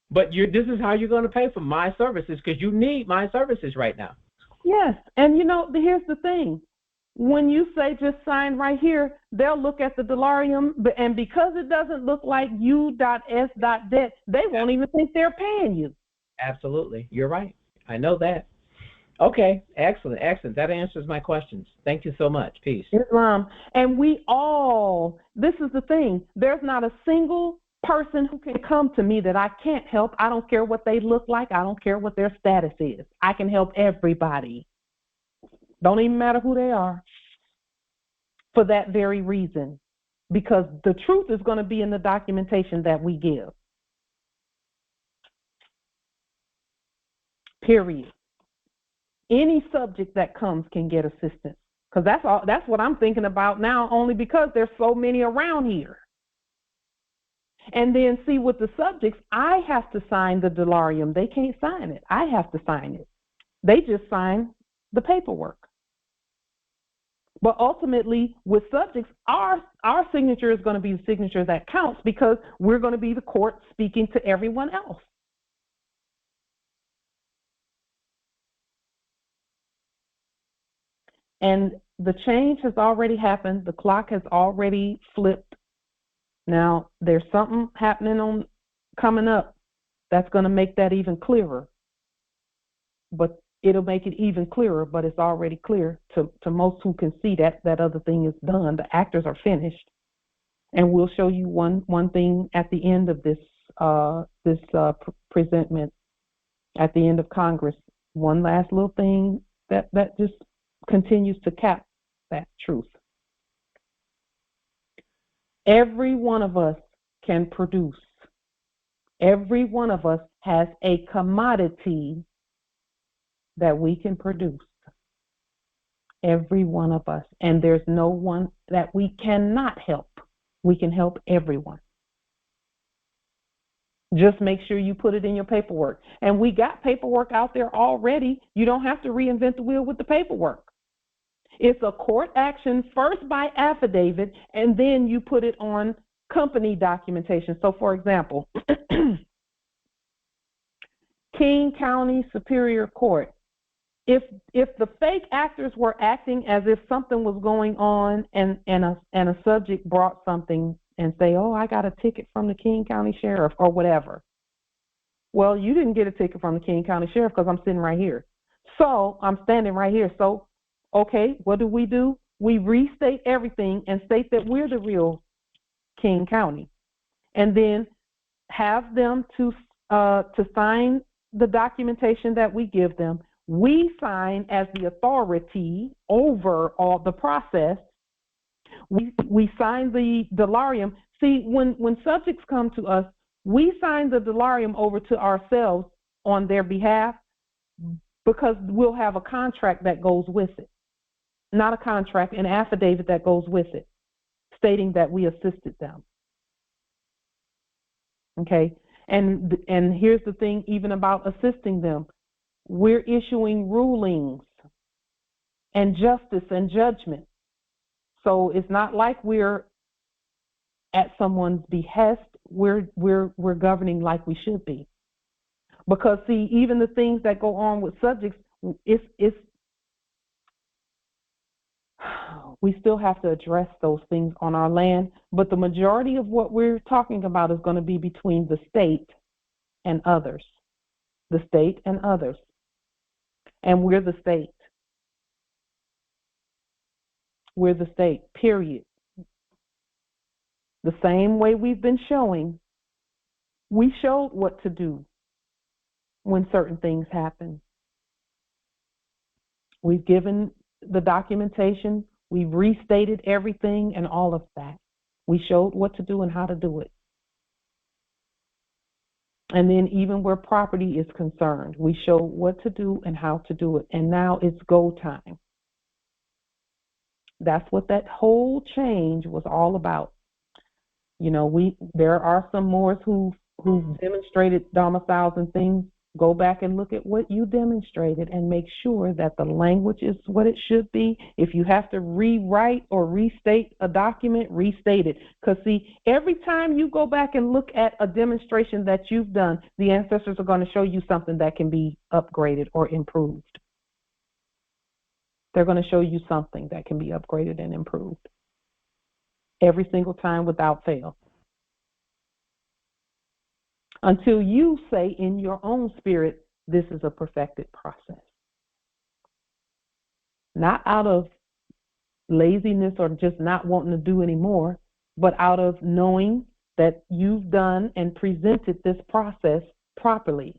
But this is how you're going to pay for my services because you need my services right now. Yes, and here's the thing. When you say just sign right here, they'll look at the Delarium, and because it doesn't look like U.S.debt, they won't even think they're paying you. Absolutely. You're right. I know that. Okay. Excellent. That answers my questions. Thank you so much. Peace. Islam. And this is the thing. There's not a single person who can come to me that I can't help. I don't care what they look like. I don't care what their status is. I can help everybody. Don't even matter who they are. For that very reason. Because the truth is going to be in the documentation that we give. Period. Any subject that comes can get assistance. Because that's what I'm thinking about now, only because there's so many around here. And then see with the subjects, I have to sign the Delarium. They can't sign it. I have to sign it. They just sign the paperwork. But ultimately, with subjects, our signature is going to be the signature that counts because we're going to be the court speaking to everyone else. And the change has already happened. The clock has already flipped. Now, there's something happening coming up that's going to make that even clearer. But it'll make it even clearer, but it's already clear to most who can see that other thing is done. The actors are finished. And we'll show you one thing at the end of this presentment, at the end of Congress. One last little thing that just continues to cap that truth. Every one of us can produce. Every one of us has a commodity that we can produce. Every one of us. And there's no one that we cannot help. We can help everyone. Just make sure you put it in your paperwork. And we got paperwork out there already. You don't have to reinvent the wheel with the paperwork. It's a court action first by affidavit, and then you put it on company documentation. So, for example, King County Superior Court. If the fake actors were acting as if something was going on and a subject brought something and say, oh, I got a ticket from the King County Sheriff or whatever. Well, you didn't get a ticket from the King County Sheriff because I'm sitting right here. So I'm standing right here. So, okay, what do? We restate everything and state that we're the real King County. And then have them to sign the documentation that we give them. We sign as the authority over all the process. We sign the Delarium. See, when subjects come to us, we sign the Delarium over to ourselves on their behalf because we'll have a contract that goes with it. Not a contract, an affidavit that goes with it, stating that we assisted them. Okay? And here's the thing, even about assisting them. We're issuing rulings and justice and judgment. So it's not like we're at someone's behest. We're governing like we should be. Because see, even the things that go on with subjects, we still have to address those things on our land. But the majority of what we're talking about is going to be between the state and others. The state and others. And we're the state. We're the state, period. The same way we've been showing We showed what to do when certain things happen. We've given the documentation. We've restated everything and all of that. We showed what to do and how to do it. And then even where property is concerned, we show what to do and how to do it. And now it's go time. That's what that whole change was all about. You know, there are some Moors who demonstrated domiciles and things. Go back and look at what you demonstrated and make sure that the language is what it should be. If you have to rewrite or restate a document, restate it. Because, see, every time you go back and look at a demonstration that you've done, the ancestors are going to show you something that can be upgraded or improved. They're going to show you something that can be upgraded and improved. Every single time without fail. Until you say in your own spirit, this is a perfected process. Not out of laziness or just not wanting to do anymore, but out of knowing that you've done and presented this process properly.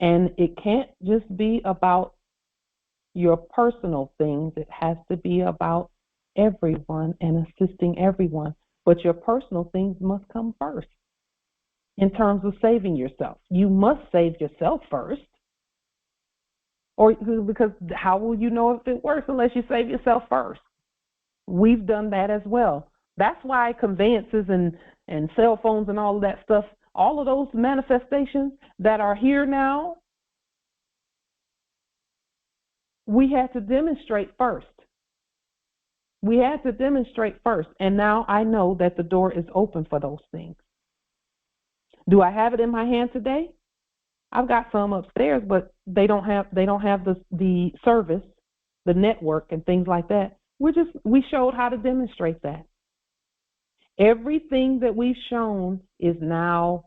And it can't just be about your personal things. It has to be about everyone and assisting everyone. But your personal things must come first in terms of saving yourself. You must save yourself first. Or because how will you know if it works unless you save yourself first? We've done that as well. That's why conveyances and cell phones and all of that stuff, all of those manifestations that are here now, we had to demonstrate first. We had to demonstrate first, and now I know that the door is open for those things. Do I have it in my hand today? I've got some upstairs, but they don't have the service, the network, and things like that. We showed how to demonstrate that. Everything that we've shown is now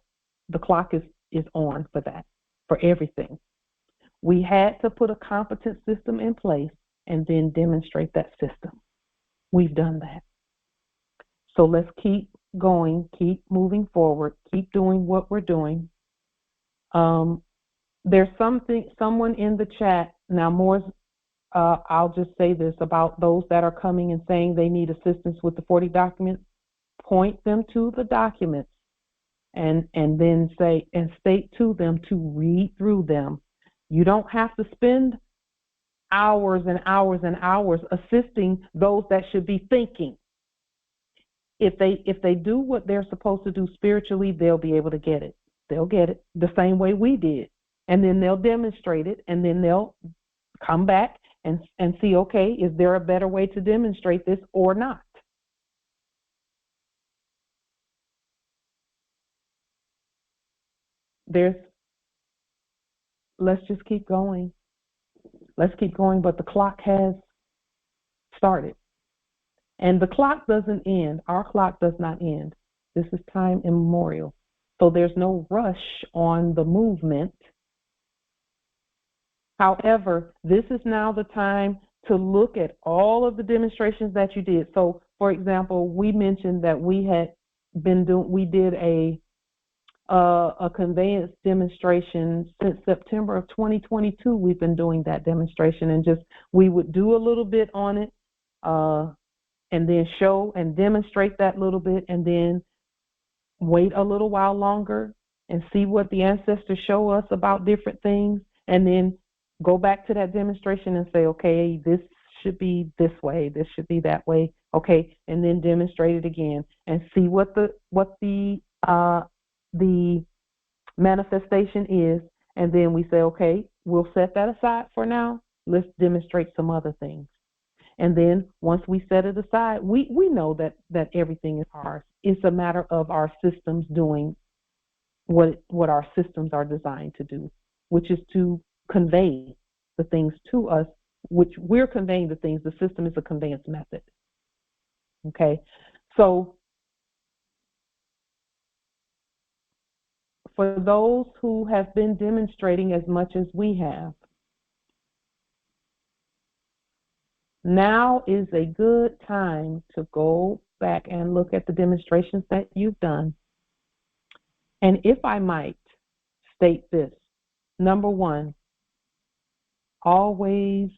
the clock is on for that, for everything. We had to put a competent system in place and then demonstrate that system. We've done that. So let's keep going, keep moving forward, keep doing what we're doing. There's someone in the chat, now more, I'll just say this about those that are coming and saying they need assistance with the 40 documents. Point them to the documents and then say and state to them to read through them. You don't have to spend hours and hours and hours assisting those that should be thinking. If they do what they're supposed to do spiritually, they'll be able to get it. They'll get it the same way we did. And then they'll demonstrate it, and then they'll come back and see, okay, is there a better way to demonstrate this or not? Let's just keep going. Let's keep going, but the clock has started. And the clock doesn't end. Our clock does not end. This is time immemorial. So there's no rush on the movement. However, this is now the time to look at all of the demonstrations that you did. So, for example, we mentioned that we did a conveyance demonstration since September of 2022. We've been doing that demonstration, and we would do a little bit on it, and then show and demonstrate that little bit, and then wait a little while longer and see what the ancestors show us about different things, and then go back to that demonstration and say, okay, this should be this way, this should be that way, okay, and then demonstrate it again and see what the manifestation is, and then we say, okay, we'll set that aside for now. Let's demonstrate some other things. And then once we set it aside, we know that everything is ours. It's a matter of our systems doing what our systems are designed to do, which is to convey the things to us, which we're conveying the things. The system is a conveyance method. Okay, so for those who have been demonstrating as much as we have, now is a good time to go back and look at the demonstrations that you've done. And if I might state this, number one, always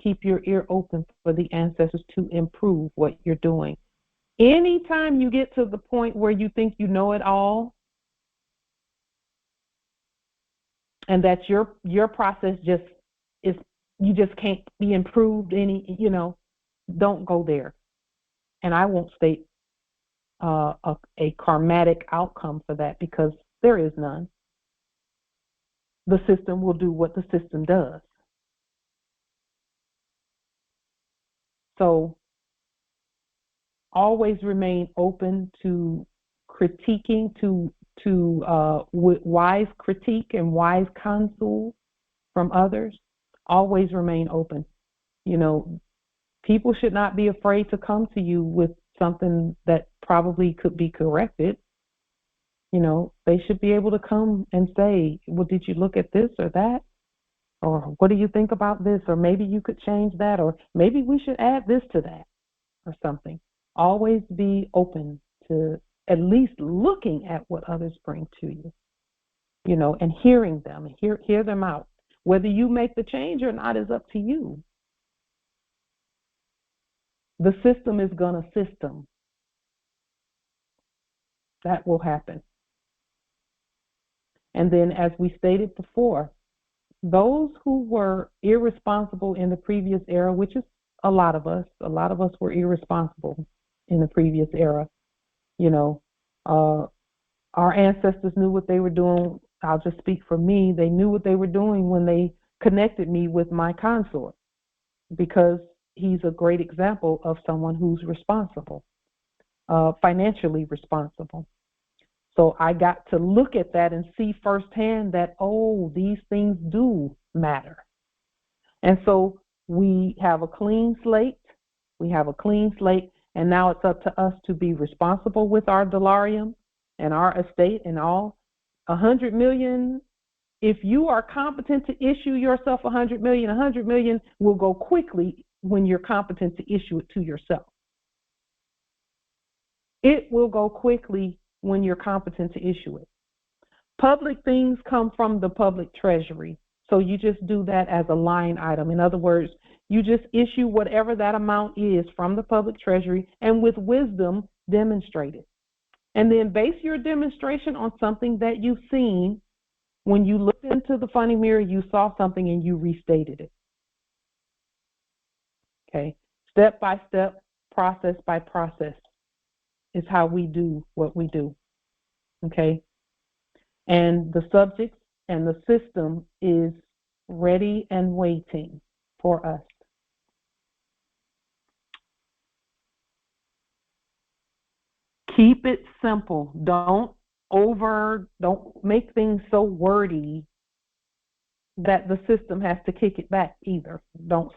keep your ear open for the ancestors to improve what you're doing. Anytime you get to the point where you think you know it all, and that your process just is, you just can't be improved any, don't go there. And I won't state a karmatic outcome for that, because there is none. The system will do what the system does. So always remain open to critiquing, to wise critique and wise counsel from others. Always remain open. People should not be afraid to come to you with something that probably could be corrected. They should be able to come and say, well, did you look at this or that? Or what do you think about this? Or maybe you could change that, or maybe we should add this to that, or something. Always be open to at least looking at what others bring to you, and hearing them, and hear them out. Whether you make the change or not is up to you. The system is going to system. That will happen. And then, as we stated before, those who were irresponsible in the previous era, which is a lot of us were irresponsible in the previous era. Our ancestors knew what they were doing. I'll just speak for me. They knew what they were doing when they connected me with my consort, because he's a great example of someone who's responsible, financially responsible. So I got to look at that and see firsthand that, these things do matter. And so we have a clean slate. And now it's up to us to be responsible with our dolarium and our estate and all. 100 million, if you are competent to issue yourself 100 million will go quickly when you're competent to issue it to yourself. It will go quickly when you're competent to issue it. Public things come from the public treasury. So you just do that as a line item. In other words, you just issue whatever that amount is from the public treasury, and with wisdom, demonstrate it. And then base your demonstration on something that you've seen. When you looked into the funny mirror, you saw something and you restated it. Okay? Step by step, process by process is how we do what we do. Okay? And the subject and the system is ready and waiting for us. Keep it simple. Don't make things so wordy that the system has to kick it back either. Don't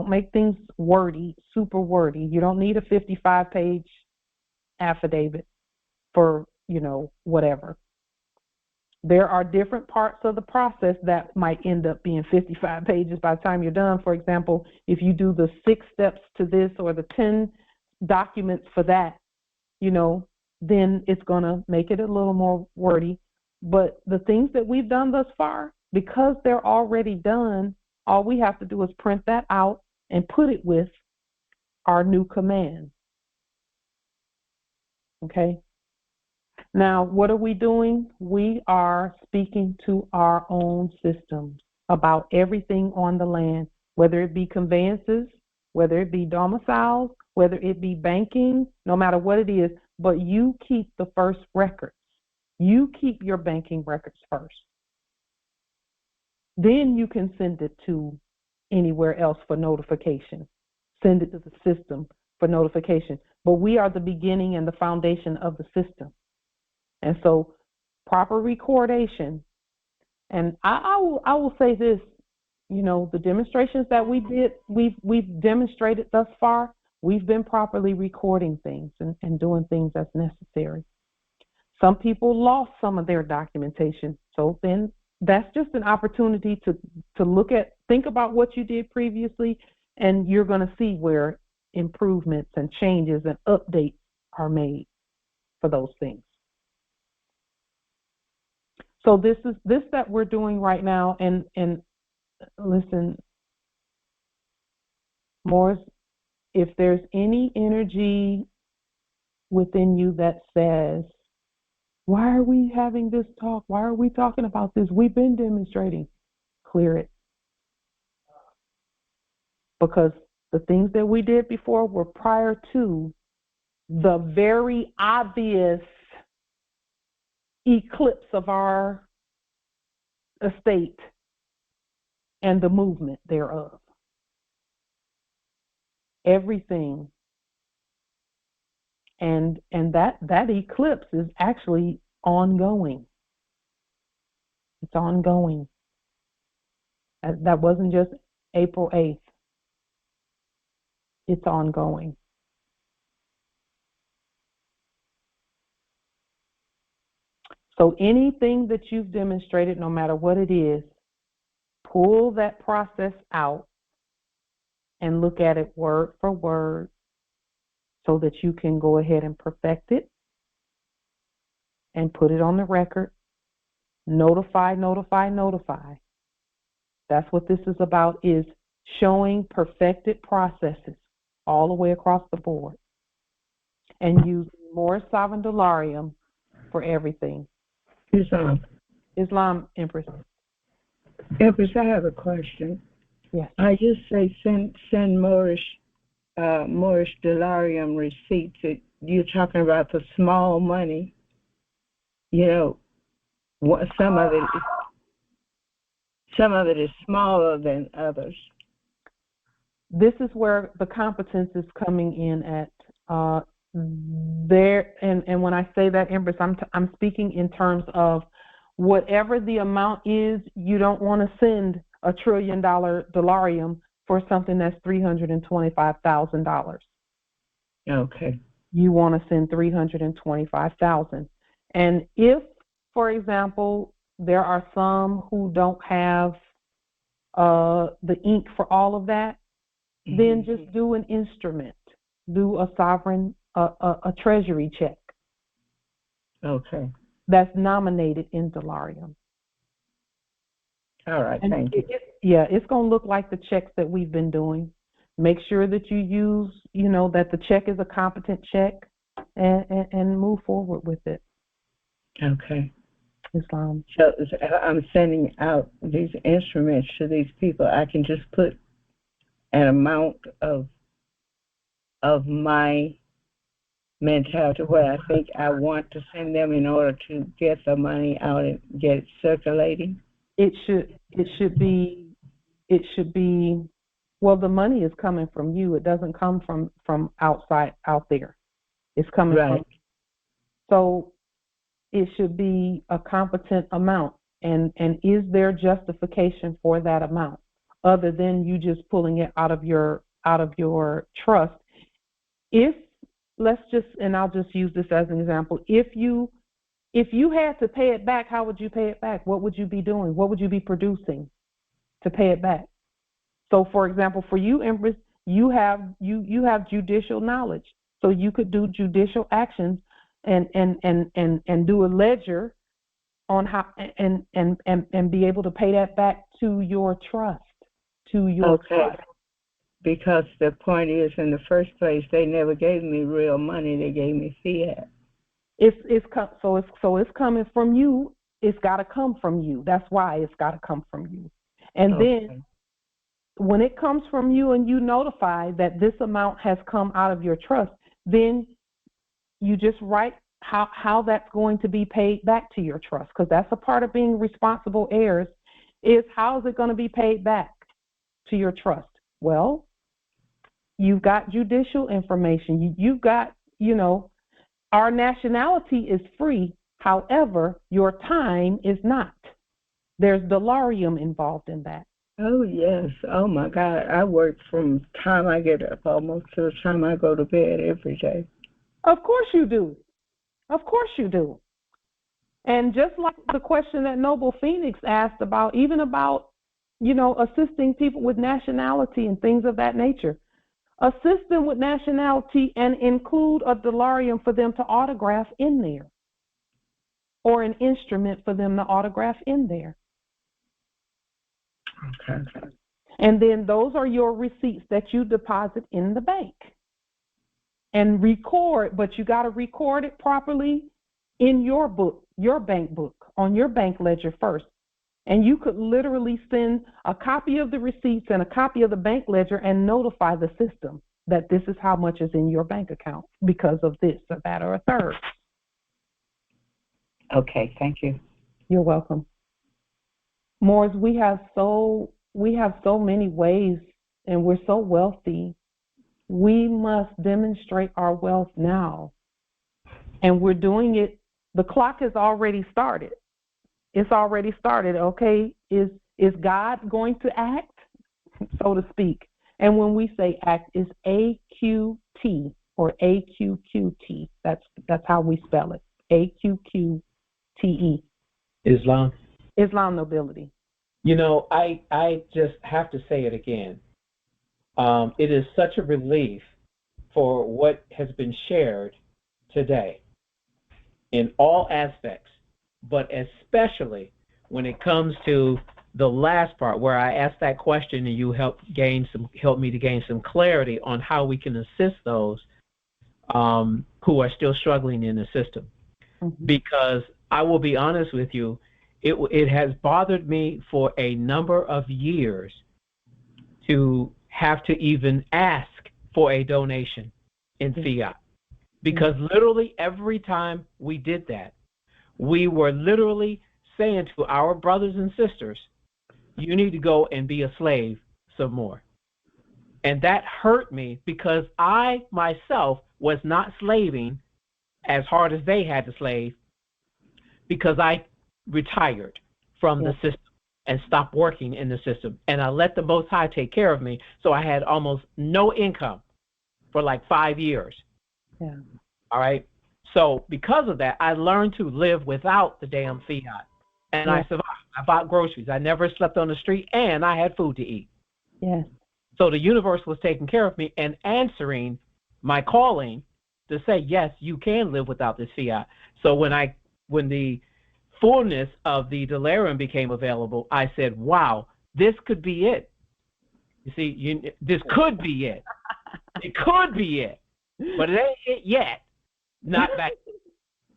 make things wordy, super wordy. You don't need a 55-page affidavit for, whatever. There are different parts of the process that might end up being 55 pages by the time you're done. For example, if you do the 6 steps to this or the 10 documents for that, then it's going to make it a little more wordy. But the things that we've done thus far, because they're already done, all we have to do is print that out and put it with our new command. Okay? Now, what are we doing? We are speaking to our own systems about everything on the land, whether it be conveyances, whether it be domiciles, whether it be banking, no matter what it is, but you keep the first records. You keep your banking records first. Then you can send it to anywhere else for notification. Send it to the system for notification. But we are the beginning and the foundation of the system. And so proper recordation, and I will say this, the demonstrations that we did, we've demonstrated thus far, we've been properly recording things and doing things as necessary. Some people lost some of their documentation, so then that's just an opportunity to think about what you did previously, and you're going to see where improvements and changes and updates are made for those things. So this that we're doing right now, and listen, Morris, if there's any energy within you that says, why are we having this talk? Why are we talking about this? We've been demonstrating. Clear it. Because the things that we did before were prior to the very obvious eclipse of our estate and the movement thereof. Everything. And that eclipse is actually ongoing. It's ongoing. That wasn't just April 8th. It's ongoing. So anything that you've demonstrated, no matter what it is, pull that process out and look at it word for word so that you can go ahead and perfect it and put it on the record. Notify, notify, notify. That's what this is about, is showing perfected processes all the way across the board and using more sovereign dolarium for everything. Islam, Empress. Empress, I have a question. Yes. I just say send Moorish dolarium receipts. You're talking about the small money. You know, some of it is smaller than others. This is where the competence is coming in at. There, and when I say that, Empress, I'm speaking in terms of whatever the amount is. You don't want to send $1 trillion dolarium for something that's $325,000. Okay. You want to send $325,000. And if, for example, there are some who don't have the ink for all of that, then just do an instrument. Do a sovereign, a treasury check. Okay. That's nominated in dolarium. All right, thank you. It's going to look like the checks that we've been doing. Make sure that you use, that the check is a competent check and move forward with it. Okay. Islam. So I'm sending out these instruments to these people. I can just put an amount of my mentality where I think I want to send them in order to get the money out and get it circulating. It should be, well, the money is coming from you. It doesn't come from outside, out there. It's coming from, so it should be a competent amount. And is there justification for that amount other than you just pulling it out of your trust? If, let's just, and I'll just use this as an example. If you had to pay it back, how would you pay it back? What would you be doing? What would you be producing to pay it back? So, for example, for you, Empress, you have judicial knowledge, so you could do judicial actions and do a ledger on how and be able to pay that back to your trust, trust. Because the point is, in the first place, they never gave me real money; they gave me fiat. It's coming from you. It's got to come from you. That's why it's got to come from you. And then when it comes from you and you notify that this amount has come out of your trust, then you just write how that's going to be paid back to your trust, because that's a part of being responsible heirs, is how is it going to be paid back to your trust? Well, you've got judicial information. You've got, our nationality is free. However, your time is not. There's dolarium involved in that. Oh, yes. Oh, my God. I work from the time I get up almost to the time I go to bed every day. Of course you do. Of course you do. And just like the question that Noble Phoenix asked about, even about, assisting people with nationality and things of that nature, Assist them with nationality and include a dolarium for them to autograph in there, or an instrument for them to autograph in there. Okay. And then those are your receipts that you deposit in the bank. And record, but you got to record it properly in your book, your bank book, on your bank ledger first. And you could literally send a copy of the receipts and a copy of the bank ledger and notify the system that this is how much is in your bank account because of this or that or a third. Okay, thank you. You're welcome. Morris, we have so many ways, and we're so wealthy. We must demonstrate our wealth now. And we're doing it. The clock has already started. It's already started, okay? Is God going to act, so to speak? And when we say act, it's AQT or AQQT. That's how we spell it. AQQTE. Islam. Islam nobility. You know, I just have to say it again. It is such a relief for what has been shared today in all aspects, but especially when it comes to the last part where I asked that question and you helped me to gain some clarity on how we can assist those who are still struggling in the system. Mm-hmm. Because I will be honest with you, it has bothered me for a number of years to have to even ask for a donation in fiat. Because literally every time we did that, we were literally saying to our brothers and sisters, you need to go and be a slave some more. And that hurt me because I myself was not slaving as hard as they had to slave because I retired from the system and stopped working in the system. And I let the Most High take care of me. So I had almost no income for like 5 years. Yeah. All right. So because of that, I learned to live without the damn fiat. And I survived. I bought groceries. I never slept on the street, and I had food to eat. Yes. So the universe was taking care of me and answering my calling to say, yes, you can live without this fiat. So when the fullness of the delirium became available, I said, wow, this could be it. You see, this could be it. It could be it. But it ain't it yet. Not back.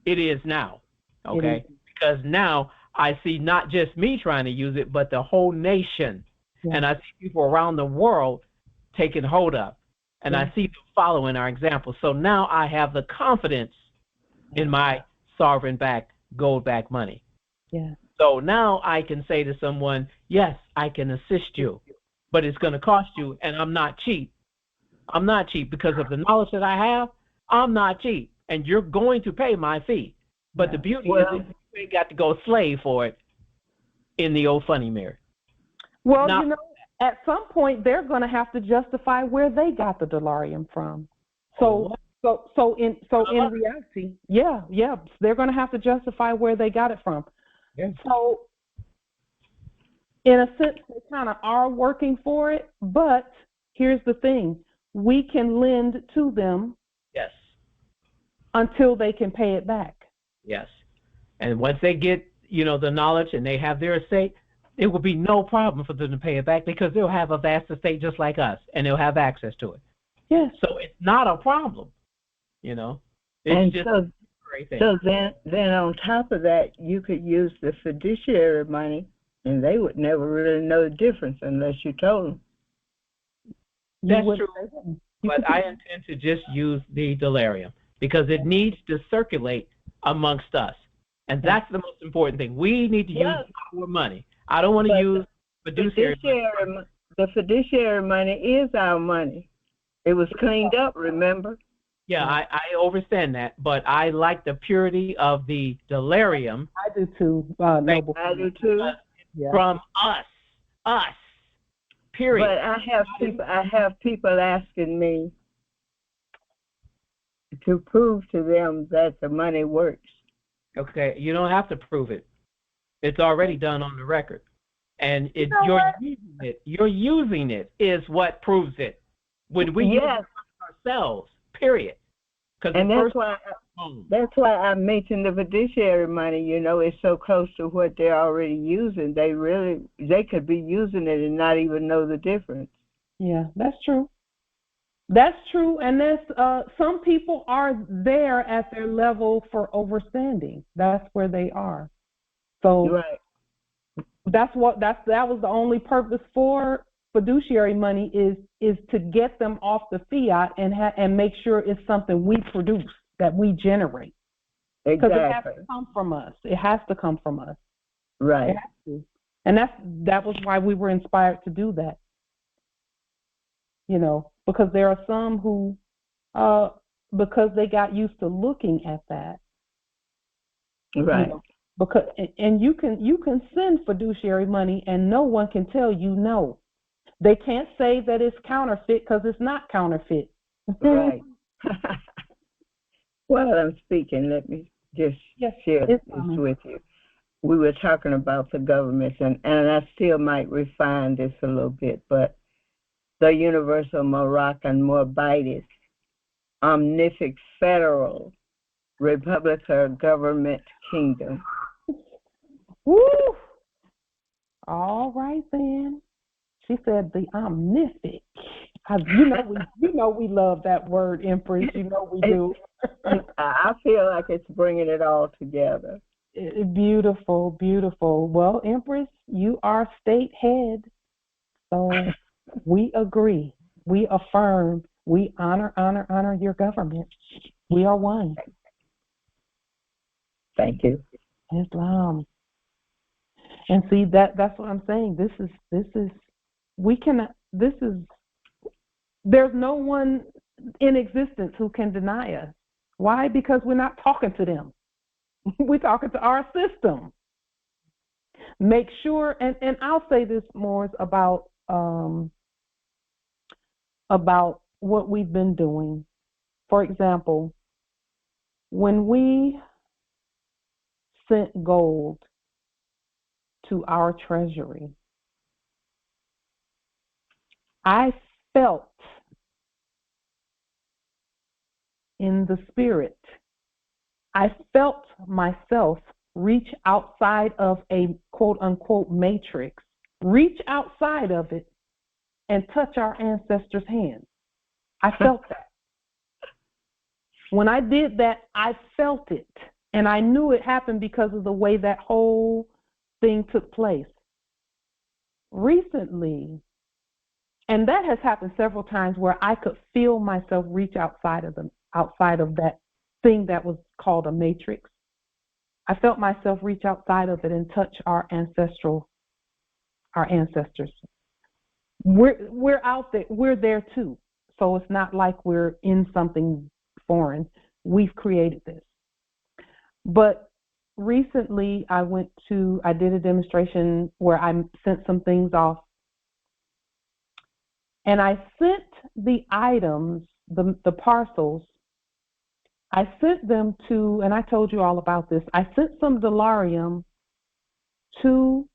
It is now. Okay? Because now I see not just me trying to use it, but the whole nation. Yeah. And I see people around the world taking hold of. And I see them following our example. So now I have the confidence in my sovereign-backed, gold-backed money. Yeah. So now I can say to someone, yes, I can assist you, but it's going to cost you, and I'm not cheap. I'm not cheap because of the knowledge that I have. I'm not cheap, and you're going to pay my fee. But the beauty is that you ain't got to go slave for it in the old funny mirror. Well, now, at some point they're going to have to justify where they got the dolarium from. So in reality, they're going to have to justify where they got it from. Yeah. So in a sense, they kind of are working for it, but here's the thing. We can lend to them until they can pay it back. Yes. And once they get, the knowledge and they have their estate, it will be no problem for them to pay it back because they'll have a vast estate just like us and they'll have access to it. Yes. So it's not a problem, It's and just so then on top of that, you could use the fiduciary money and they would never really know the difference unless you told them. That's true. But I intend to just use the delirium because it needs to circulate amongst us. And that's the most important thing. We need to use our money. I don't want to use fiduciary money. The fiduciary money is our money. It was cleaned up, remember? Yeah, I understand that, but I like the purity of the delirium. I do too. I do too. From us. Period. But I have people asking me to prove to them that the money works. Okay, you don't have to prove it. It's already done on the record. And you're using it. You're using it is what proves it. when we use ourselves, period. And that's why I mentioned the fiduciary money. You know, it's so close to what they're already using. They could be using it and not even know the difference. Yeah, that's true. That's true, and that's some people are there at their level for overstanding. That's where they are. So that was the only purpose for fiduciary money is to get them off the fiat and make sure it's something we produce, that we generate. Because it has to come from us. It has to come from us. Right. It has to. And that was why we were inspired to do that. You know, because there are some who, because they got used to looking at that. Right. You know, because and you can send fiduciary money and no one can tell you no. They can't say that it's counterfeit because it's not counterfeit. Right. While I'm speaking, let me just share this with you. We were talking about the governments, and I still might refine this a little bit, but the Universal Moroccan Morbitis, Omnific Federal Republic or Government Kingdom. Woo! All right then. She said the omnific. You know we love that word, Empress. You know we do. I feel like it's bringing it all together. Beautiful, beautiful. Well, Empress, you are state head, so we agree. We affirm. We honor your government. We are one. Thank you. Islam. And see that's what I'm saying. There's no one in existence who can deny us. Why? Because we're not talking to them. We're talking to our system. Make sure, and I'll say this more about what we've been doing. For example, when we sent gold to our treasury, I felt in the spirit, I felt myself reach outside of a quote-unquote matrix, reach outside of it and touch our ancestors' hands. I felt that. When I did that, I felt it. And I knew it happened because of the way that whole thing took place. Recently, and that has happened several times where I could feel myself reach outside of that thing that was called a matrix. I felt myself reach outside of it and touch our ancestors. We're out there. We're there too. So it's not like we're in something foreign. We've created this. But recently I did a demonstration where I sent some things off. And I sent the items, the parcels, I sent them to, and I told you all about this, I sent some Dolarium to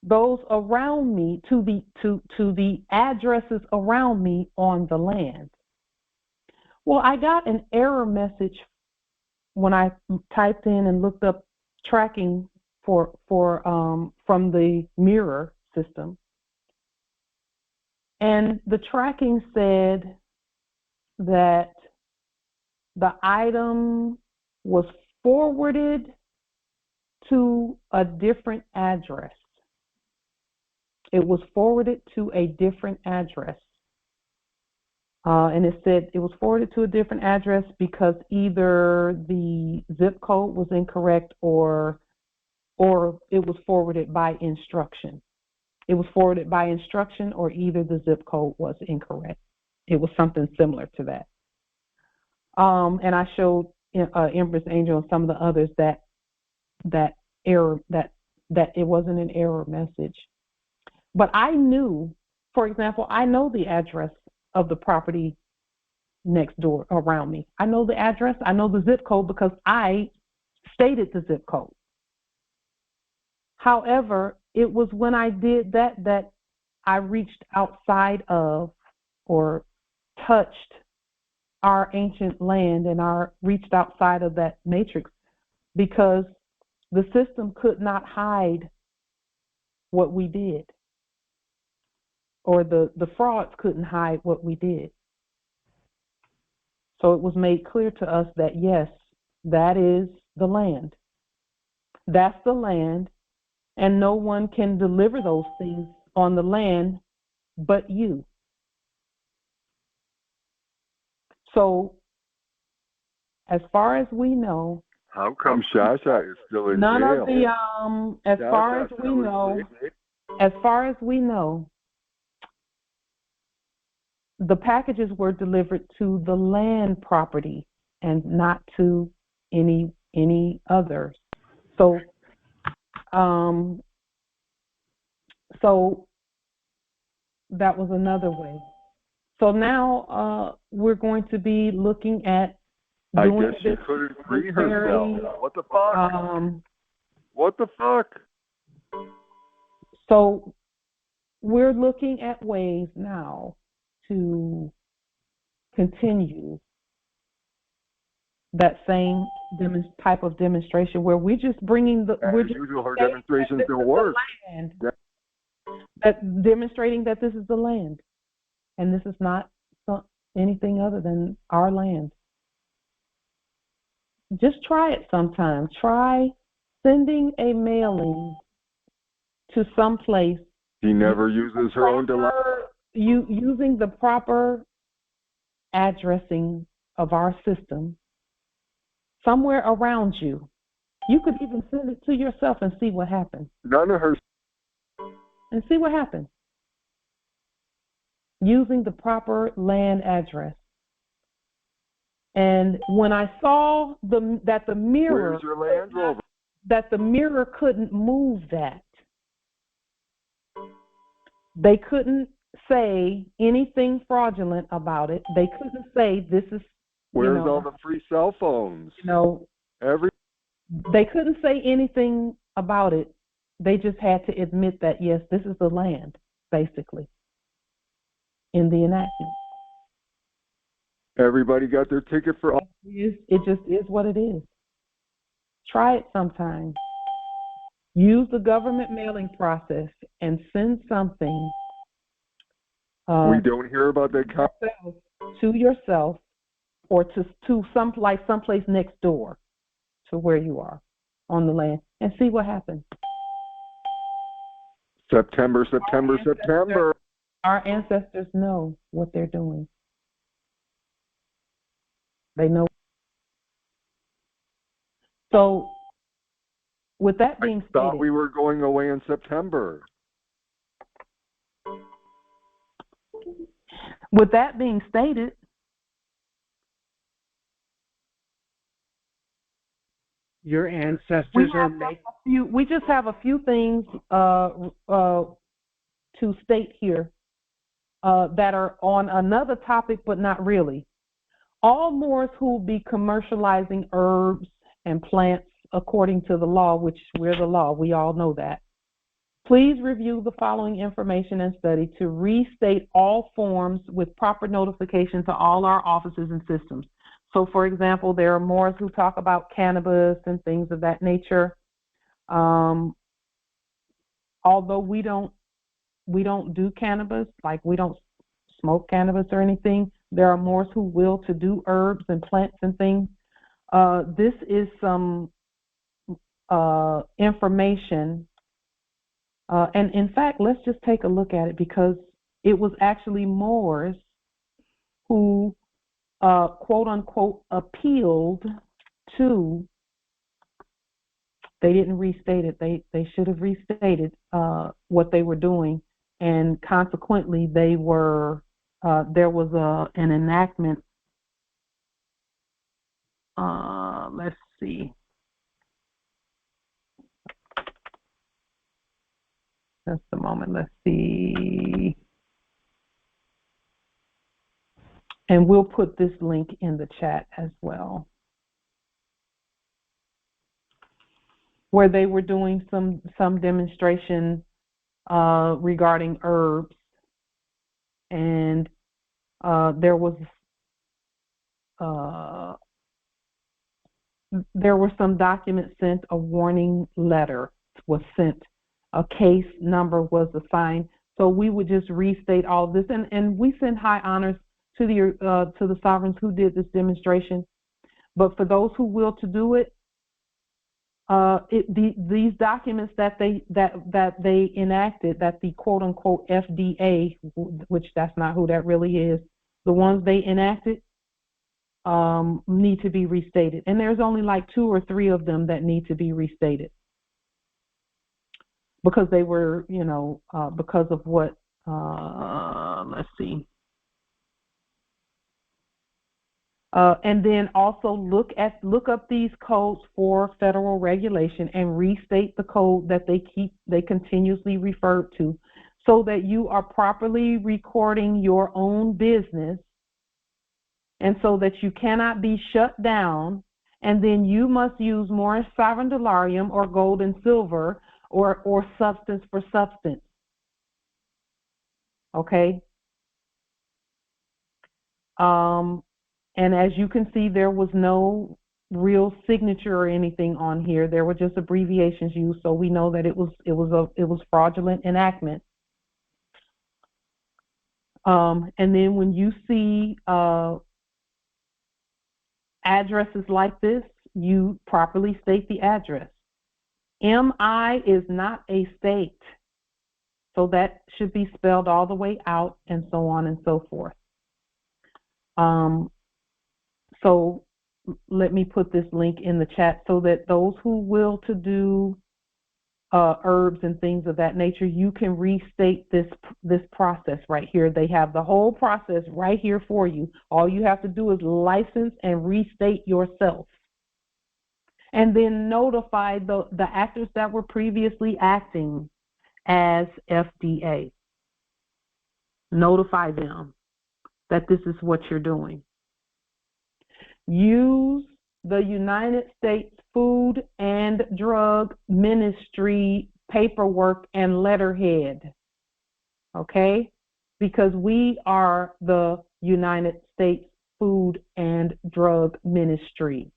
those around me, to the addresses around me on the land. Well, I got an error message when I typed in and looked up tracking from the mirror system. And the tracking said that the item was forwarded to a different address. It was forwarded to a different address. And it said it was forwarded to a different address because either the zip code was incorrect or it was forwarded by instruction. It was forwarded by instruction or either the zip code was incorrect. It was something similar to that. And I showed Empress Angel and some of the others that error, that it wasn't an error message. But I knew, for example, I know the address of the property next door around me. I know the address, I know the zip code because I stated the zip code. However, it was when I did that I reached outside of or touched our ancient land and reached outside of that matrix, because the system could not hide what we did, or the frauds couldn't hide what we did. So it was made clear to us that, yes, that is the land. That's the land, and no one can deliver those things on the land but you. So as far as we know, how come Shasha is still in none jail? of the as far as we know, the packages were delivered to the land property and not to any others. So so that was another way. So now we're going to be looking at doing I guess she couldn't free herself. What the fuck? What the fuck? So we're looking at ways now to continue that same type of demonstration, where we're just bringing the her demonstrations don't work. That demonstrating that this is the land, and this is not anything other than our land. Just try it sometime. Try sending a mailing to some place. She never uses her own using the proper addressing of our system somewhere around you. You could even send it to yourself and see what happens. None of her. And see what happens. Using the proper land address. And when I saw that the mirror, where's your Land Rover? That the mirror couldn't move that. They couldn't say anything fraudulent about it. They couldn't say this is. Where's all the free cell phones? They couldn't say anything about it. They just had to admit that, yes, this is the land, basically, in the enactment. Everybody got their ticket for all. It just is what it is. Try it sometime. Use the government mailing process and send something. We don't hear about that to yourself, or to someplace next door to where you are on the land, and see what happens. September. Our ancestors know what they're doing. They know. So, with that being stated, I thought we were going away in September. With that being stated, your ancestors are making. We just have a few things to state here that are on another topic, but not really. All Moors who will be commercializing herbs and plants according to the law, which we're the law, we all know that. Please review the following information and study to restate all forms with proper notification to all our offices and systems. So, for example, there are Moors who talk about cannabis and things of that nature. Although we don't do cannabis, like we don't smoke cannabis or anything, there are Moors who will to do herbs and plants and things. This is some information, and in fact, let's just take a look at it, because it was actually Moors who quote unquote appealed to. They didn't restate it. They should have restated what they were doing, and consequently, they were there was an enactment. Let's see. Just a moment. Let's see. And we'll put this link in the chat as well, where they were doing some demonstration regarding herbs, and there were some documents sent, a warning letter was sent, a case number was assigned. So we would just restate all of this, and we send high honors to the sovereigns who did this demonstration. But for those who will to do it, these documents that they enacted, that the quote unquote FDA, which that's not who that really is, the ones they enacted need to be restated. And there's only like 2 or 3 of them that need to be restated because they were, because of what, let's see. And then also look up these codes for federal regulation and restate the code that they continuously refer to, so that you are properly recording your own business, and so that you cannot be shut down. And then you must use Morris sovereign dollarium or gold and silver or substance for substance. Okay. And as you can see, there was no real signature or anything on here. There were just abbreviations used, so we know that it was fraudulent enactment. And then when you see addresses like this, you properly state the address. MI is not a state, so that should be spelled all the way out, and so on and so forth. So let me put this link in the chat so that those who will to do herbs and things of that nature, you can restate this process right here. They have the whole process right here for you. All you have to do is license and restate yourself. And then notify the actors that were previously acting as FDA. Notify them that this is what you're doing. Use the United States Food and Drug Ministry paperwork and letterhead, okay? Because we are the United States Food and Drug Ministry.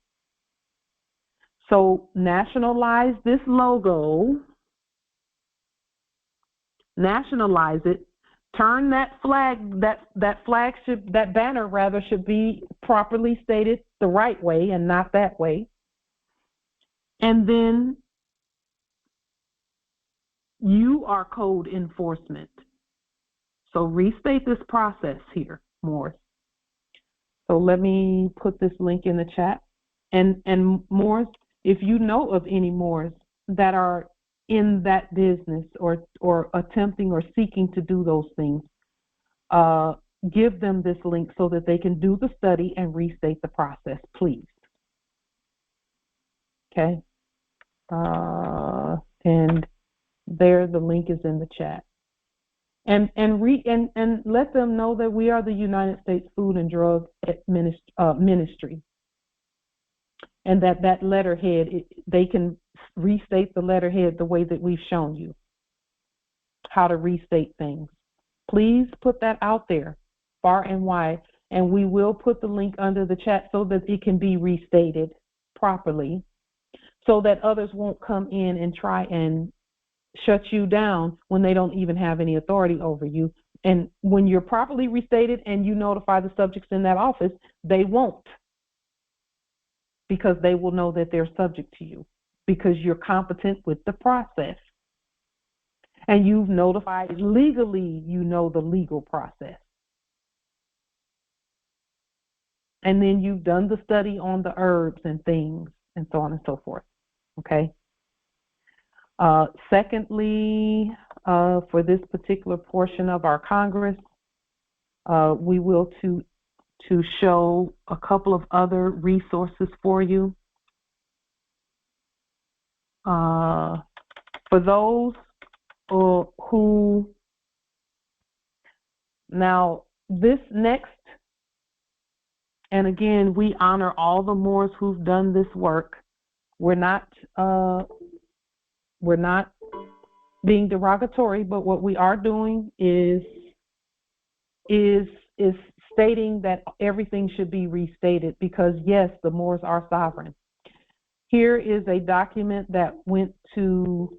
So nationalize this logo, nationalize it. Turn that flag, that banner rather, should be properly stated the right way and not that way. And then you are code enforcement. So restate this process here, Morris. So let me put this link in the chat. And Morris, if you know of any Morris that are in that business or attempting or seeking to do those things, give them this link so that they can do the study and restate the process, please. Okay. And there, the link is in the chat. And let them know that we are the United States Food and Drug Ministry. And that letterhead, they can restate the letterhead the way that we've shown you how to restate things. Please put that out there far and wide, and we will put the link under the chat so that it can be restated properly, so that others won't come in and try and shut you down when they don't even have any authority over you. And when you're properly restated and you notify the subjects in that office, they won't, because they will know that they're subject to you because you're competent with the process. And you've notified legally, you know the legal process. And then you've done the study on the herbs and things and so on and so forth. Okay. Secondly, for this particular portion of our Congress, we will to show a couple of other resources for you. For those who, now this next, and again, we honor all the Moors who've done this work. We're not being derogatory, but what we are doing is stating that everything should be restated because, yes, the Moors are sovereign. Here is a document that went to,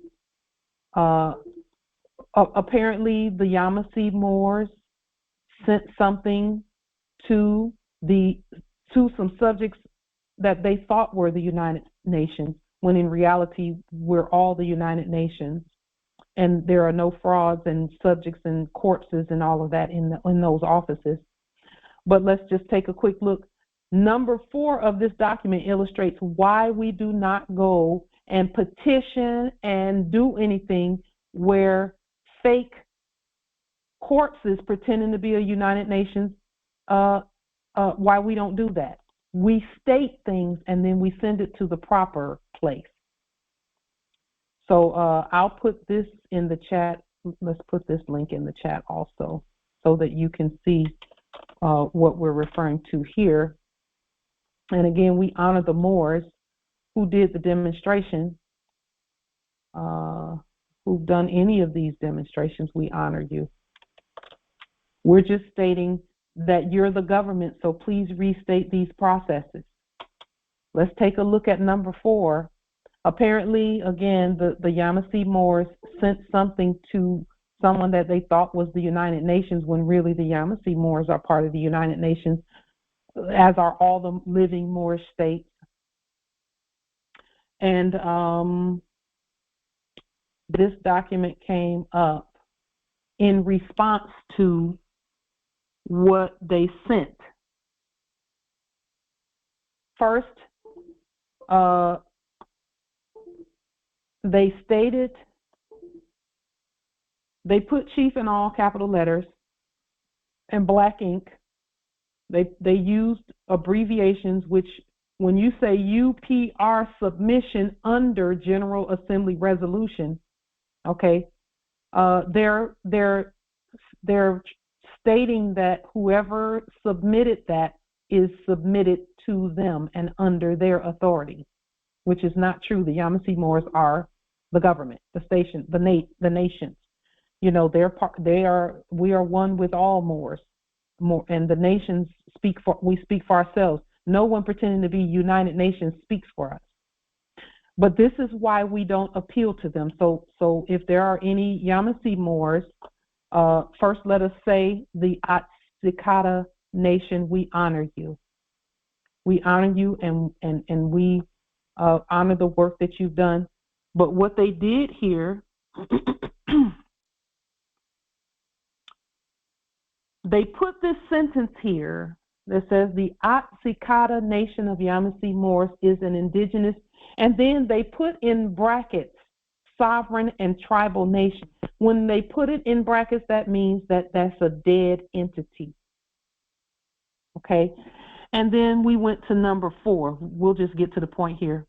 apparently the Yamasee Moors sent something to some subjects that they thought were the United Nations, when in reality we're all the United Nations, and there are no frauds and subjects and corpses and all of that in those offices. But let's just take a quick look. Number 4 of this document illustrates why we do not go and petition and do anything where fake corpses pretending to be a United Nations, why we don't do that. We state things and then we send it to the proper place. So I'll put this in the chat. Let's put this link in the chat also so that you can see what we're referring to here. And again, we honor the Moors who did the demonstration, who've done any of these demonstrations. We honor you. We're just stating that you're the government, so please restate these processes. Let's take a look at number 4. Apparently, again, the Yamasee Moors sent something to someone that they thought was the United Nations, when really the Yamasee Moors are part of the United Nations, as are all the living Moorish states. And this document came up in response to what they sent. First, they stated, they put chief in all capital letters and black ink. They used abbreviations, which when you say UPR submission under General Assembly resolution, okay, they're stating that whoever submitted that is submitted to them and under their authority, which is not true. The Yamasee Moors are the government, the station, the nations. You know, we are one with all Moors, and the nations we speak for ourselves. No one pretending to be United Nations speaks for us. But this is why we don't appeal to them. So if there are any Yamasee Moors, first let us say the Atsikata Nation, we honor you. We honor you and we honor the work that you've done. But what they did here, they put this sentence here that says the Atsikata Nation of Yamasee Moors is an indigenous, and then they put in brackets sovereign and tribal nation. When they put it in brackets, that means that that's a dead entity. Okay? And then we went to number 4. We'll just get to the point here.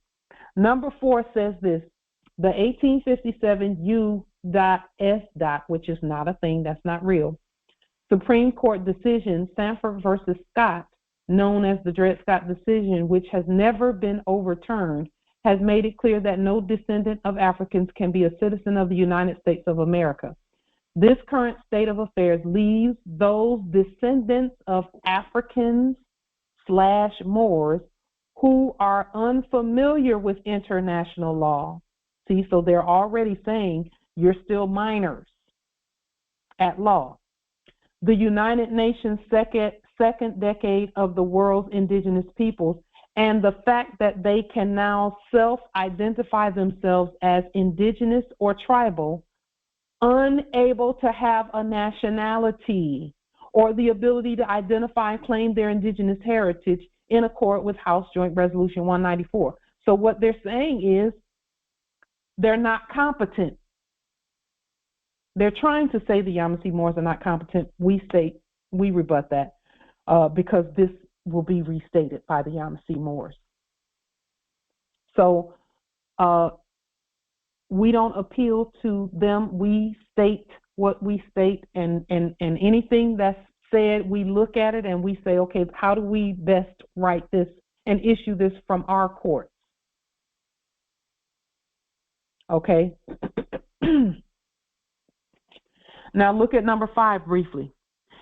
Number 4 says this: the 1857 U.S. which is not a thing, that's not real, Supreme Court decision, Sanford versus Scott, known as the Dred Scott decision, which has never been overturned, has made it clear that no descendant of Africans can be a citizen of the United States of America. This current state of affairs leaves those descendants of Africans/Moors who are unfamiliar with international law. See, so they're already saying you're still minors at law. The United Nations second decade of the world's indigenous peoples, and the fact that they can now self-identify themselves as indigenous or tribal, unable to have a nationality or the ability to identify and claim their indigenous heritage in accord with House Joint Resolution 194. So what they're saying is they're not competent. They're trying to say the Yamasee Moors are not competent. We rebut that because this will be restated by the Yamasee Moors. So we don't appeal to them. We state what we state, and anything that's said, we look at it and we say, okay, how do we best write this and issue this from our courts? Okay. Now look at number 5 briefly.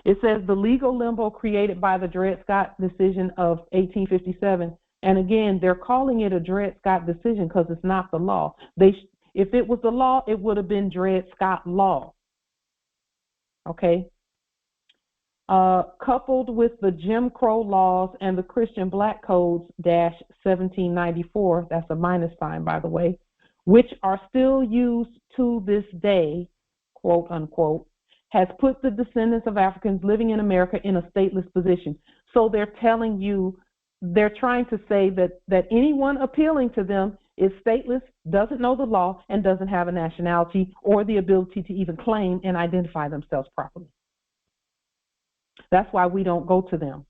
It says the legal limbo created by the Dred Scott decision of 1857. And again, they're calling it a Dred Scott decision because it's not the law. If it was the law, it would have been Dred Scott law. Okay? Coupled with the Jim Crow laws and the Christian Black Codes -1794, that's a minus sign, by the way, which are still used to this day, quote unquote, has put the descendants of Africans living in America in a stateless position. So they're telling you, they're trying to say that anyone appealing to them is stateless, doesn't know the law, and doesn't have a nationality or the ability to even claim and identify themselves properly. That's why we don't go to them.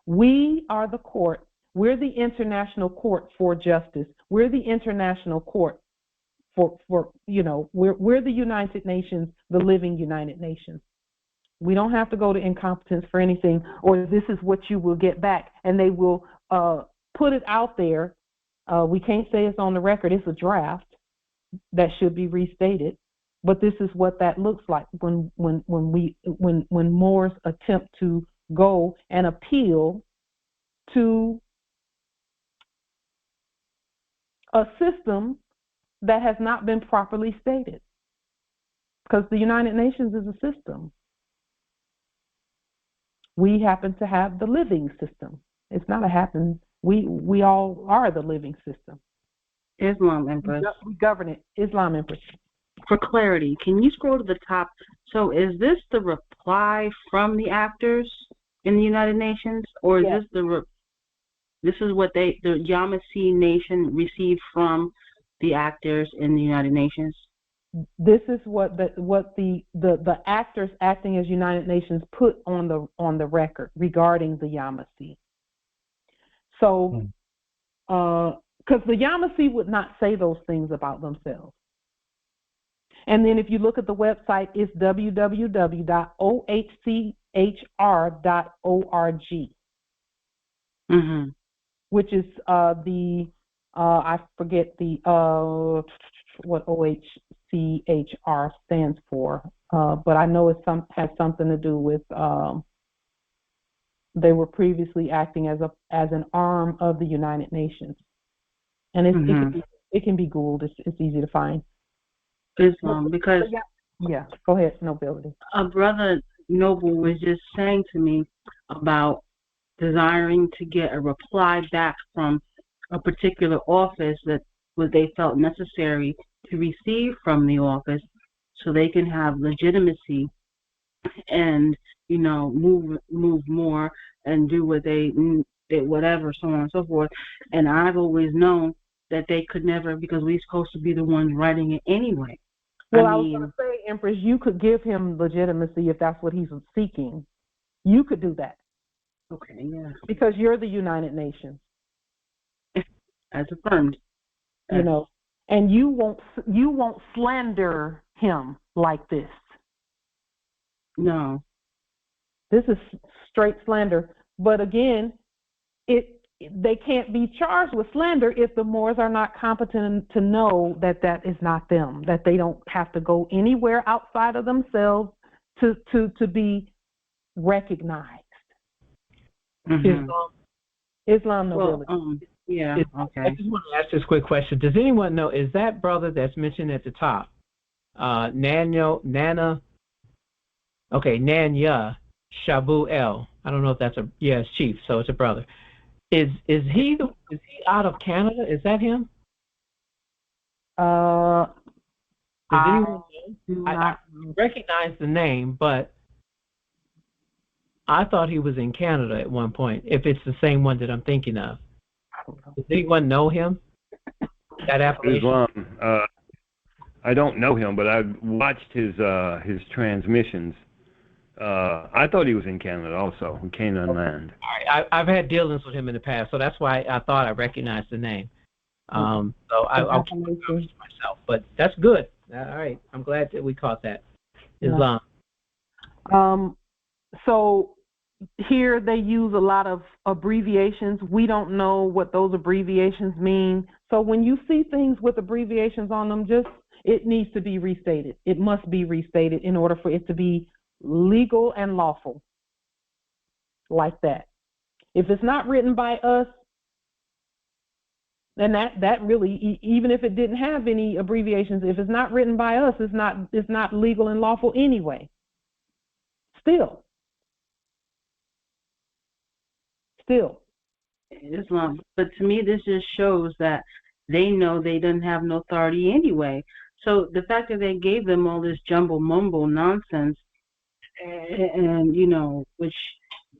We are the court. We're the international court for justice. We're the international court for we're the United Nations, the living United Nations. We don't have to go to incompetence for anything, or this is what you will get back, and they will put it out there. We can't say it's on the record. It's a draft that should be restated, but this is what that looks like when Moors attempt to go and appeal to a system that has not been properly stated, because the United Nations is a system. We happen to have the living system. It's not a happen. We all are the living system. Islam Empress. We govern it. Islam Empress. For clarity, can you scroll to the top? So is this the reply from the actors in the United Nations, or is this this is what the Yamasee Nation received from the actors in the United Nations? This is what the actors acting as United Nations put on the record regarding the Yamasee. So, because the Yamasee would not say those things about themselves. And then if you look at the website, it's www.ohchr.org, which is I forget what OHCHR stands for, but I know it has something to do with they were previously acting as an arm of the United Nations, and it can be Googled. It's easy to find. Islam, because go ahead, Nobility. A brother Noble was just saying to me about desiring to get a reply back from a particular office that what they felt necessary to receive from the office, so they can have legitimacy and move more and do what they whatever, so on and so forth. And I've always known that they could never, because we're supposed to be the ones writing it anyway. Well, I was going to say, Empress, you could give him legitimacy if that's what he's seeking. You could do that. Okay, yeah. Because you're the United Nations. As affirmed. And you won't slander him like this. No. This is straight slander. But again, they can't be charged with slander if the Moors are not competent to know that is not them, that they don't have to go anywhere outside of themselves to be recognized. Islam nobility. Okay. I just want to ask this quick question. Does anyone know, is that brother that's mentioned at the top, Nanya Shabu El? I don't know if that's it's Chief, so it's a brother. Is he out of Canada? Is that him? I recognize the name, but I thought he was in Canada at one point, if it's the same one that I'm thinking of. Does anyone know him? That appellation? Islam. I don't know him, but I watched his transmissions. I thought he was in Canada also, in Canaan land. All right. I've had dealings with him in the past, so that's why I thought I recognized the name. So I'll keep it to myself. But that's good. All right. I'm glad that we caught that. Islam. So here they use a lot of abbreviations. We don't know what those abbreviations mean. So when you see things with abbreviations on them, it needs to be restated. It must be restated in order for it to be legal and lawful, like that. If it's not written by us, then that really, even if it didn't have any abbreviations, if it's not written by us, it's not legal and lawful anyway. Still. Islam. But to me, this just shows that they know they didn't have no authority anyway. So the fact that they gave them all this jumble mumble nonsense, and which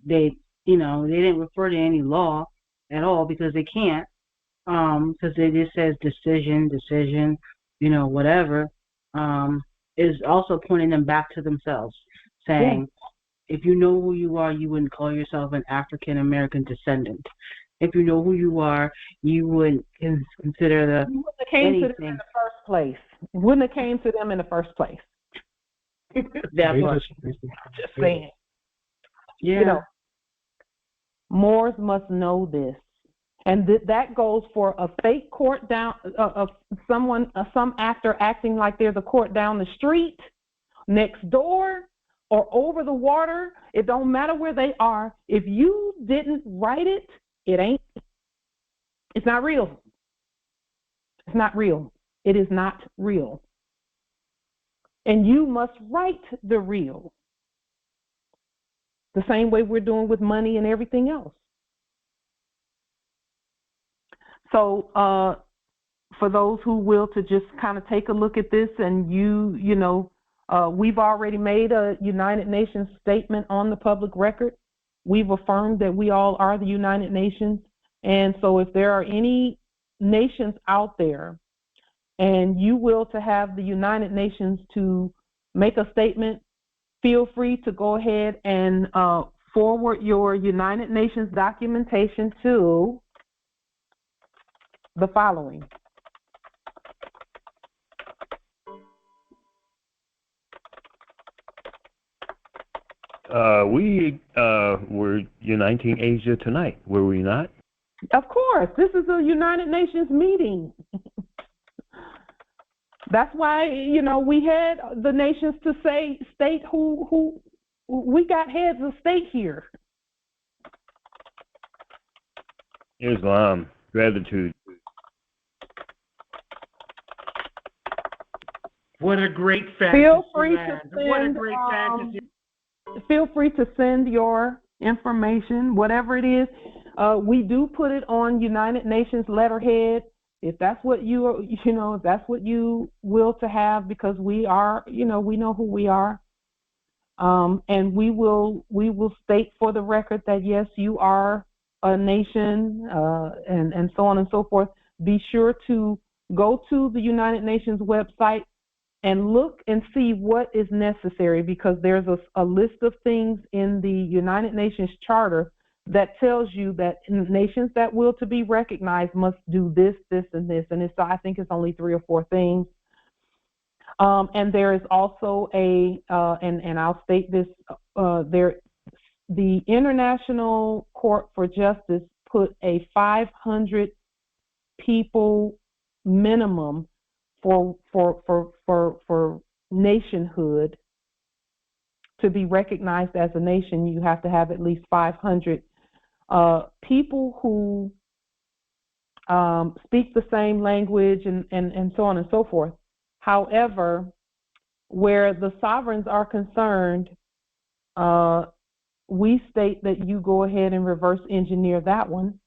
they didn't refer to any law at all because they can't, because it just says decision, whatever, is also pointing them back to themselves, saying, if you know who you are, you wouldn't call yourself an African American descendant. If you know who you are, you wouldn't consider the you wouldn't have came to them in the first place. It wouldn't have came to them in the first place. That was just saying. Yeah. Moors must know this. And that goes for a fake court down, some actor acting like there's a court down the street, next door, or over the water. It don't matter where they are. If you didn't write it, it's not real. It's not real. It is not real. And you must write the real. The same way we're doing with money and everything else. So for those who will to just kind of take a look at this, and we've already made a United Nations statement on the public record. We've affirmed that we all are the United Nations. And so if there are any nations out there and you will to have the United Nations to make a statement, feel free to go ahead and forward your United Nations documentation to the following. We were uniting Asia tonight, were we not? Of course. This is a United Nations meeting. That's why, we had the nations to state who we got heads of state here. Islam, gratitude. What a great fantasy. Feel free to send, what a great fantasy. Feel free to send your information, whatever it is. We do put it on United Nations letterhead, if that's what if that's what you will to have, because we are, we know who we are. And we will state for the record that yes, you are a nation, and so on and so forth. Be sure to go to the United Nations website and look and see what is necessary, because there's a list of things in the United Nations Charter that tells you that nations that will to be recognized must do this, this, and this. And I think it's only 3 or 4 things. And there is also and I'll state this, the International Court for Justice put a 500 people minimum for nationhood. To be recognized as a nation, you have to have at least 500 people who speak the same language and so on and so forth. However, where the sovereigns are concerned, we state that you go ahead and reverse engineer that one,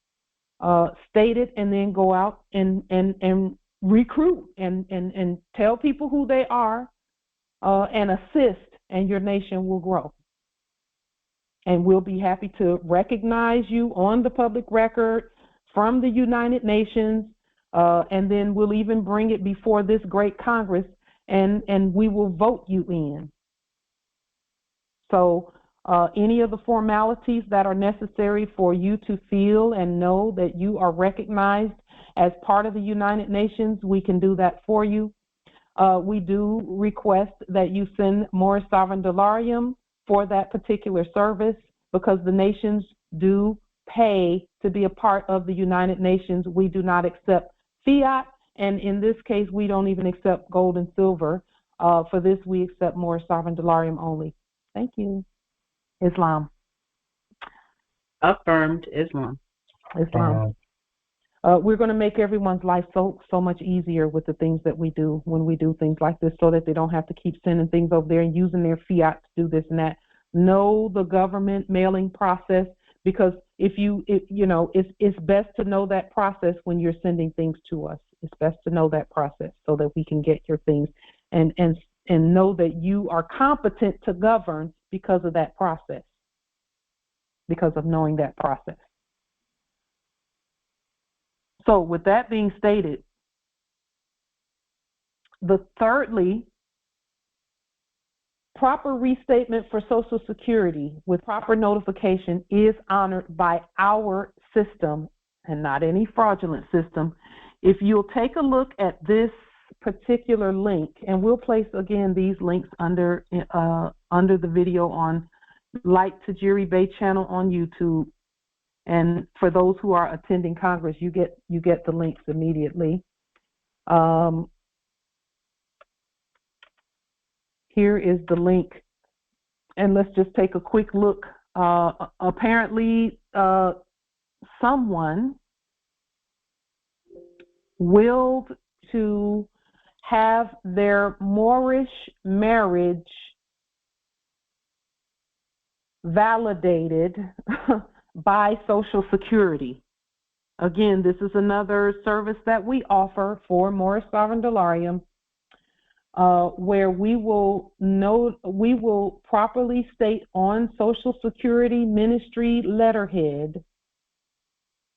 state it, and then go out and recruit and tell people who they are, and assist, and your nation will grow. And we'll be happy to recognize you on the public record from the United Nations, and then we'll even bring it before this great Congress, and we will vote you in. So any of the formalities that are necessary for you to feel and know that you are recognized as part of the United Nations, we can do that for you. We do request that you send more sovereign dollarium for that particular service, because the nations do pay to be a part of the United Nations. We do not accept fiat, and in this case, we don't even accept gold and silver. For this, we accept more sovereign dollarium only. Thank you. Islam. Affirmed Islam. Islam. We're going to make everyone's life so much easier with the things that we do when we do things like this, so that they don't have to keep sending things over there and using their fiat to do this and that. Know the government mailing process, because it's best to know that process when you're sending things to us. It's best to know that process so that we can get your things and know that you are competent to govern because of that process, because of knowing that process. So with that being stated, thirdly, proper restatement for Social Security with proper notification is honored by our system and not any fraudulent system. If you'll take a look at this particular link, and we'll place again these links under the video on Light Tajiri Bay channel on YouTube. And for those who are attending Congress, you get the links immediately. Here is the link, and let's just take a quick look. Apparently, someone willed to have their Moorish marriage validated by Social Security. Again, this is another service that we offer for Moorish Sovereign Delarium, where we will properly state on Social Security ministry letterhead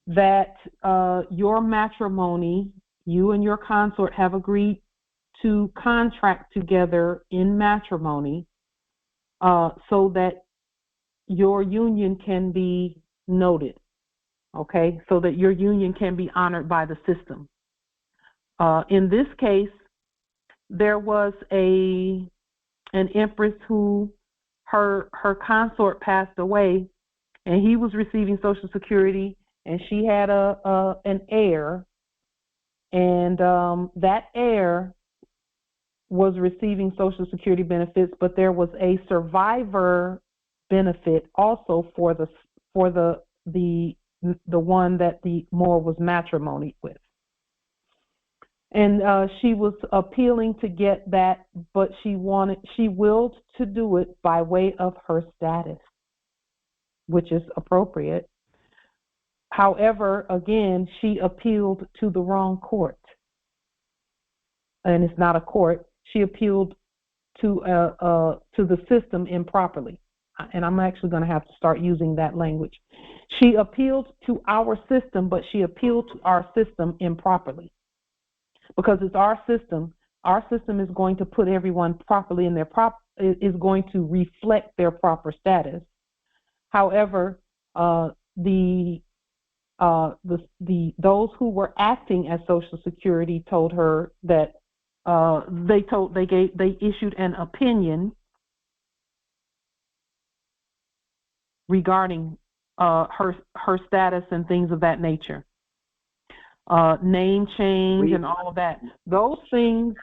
that your matrimony, you and your consort have agreed to contract together in matrimony, so that your union can be noted, okay? So that your union can be honored by the system. In this case, there was an empress who her consort passed away, and he was receiving Social Security, and she had an heir, and that heir was receiving Social Security benefits, but there was a survivor benefit also for the one that the Moor was matrimonied with. And she was appealing to get that, but she willed to do it by way of her status, which is appropriate. However, again, she appealed to the wrong court. And it's not a court. She appealed to the system improperly. And I'm actually going to have to start using that language. She appealed to our system, but she appealed to our system improperly. Because it's our system is going to put everyone properly in their is going to reflect their proper status. However, those who were acting as Social Security told her that they issued an opinion regarding her status and things of that nature. Name change and all of that. Those things,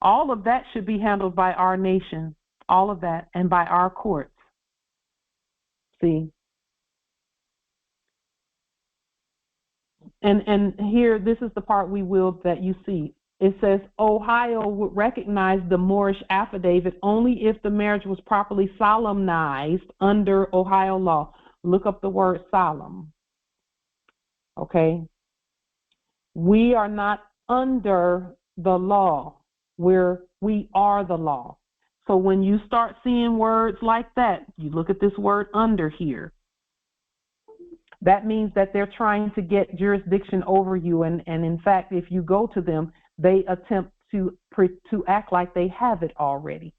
all of that should be handled by our nation, all of that, and by our courts. See? And here, this is the part we will that you see. It says Ohio would recognize the Moorish affidavit only if the marriage was properly solemnized under Ohio law. Look up the word solemn. Okay? We are not under the law. We are the law. So when you start seeing words like that, you look at this word under here. That means that they're trying to get jurisdiction over you, and in fact, if you go to them, they attempt to act like they have it already.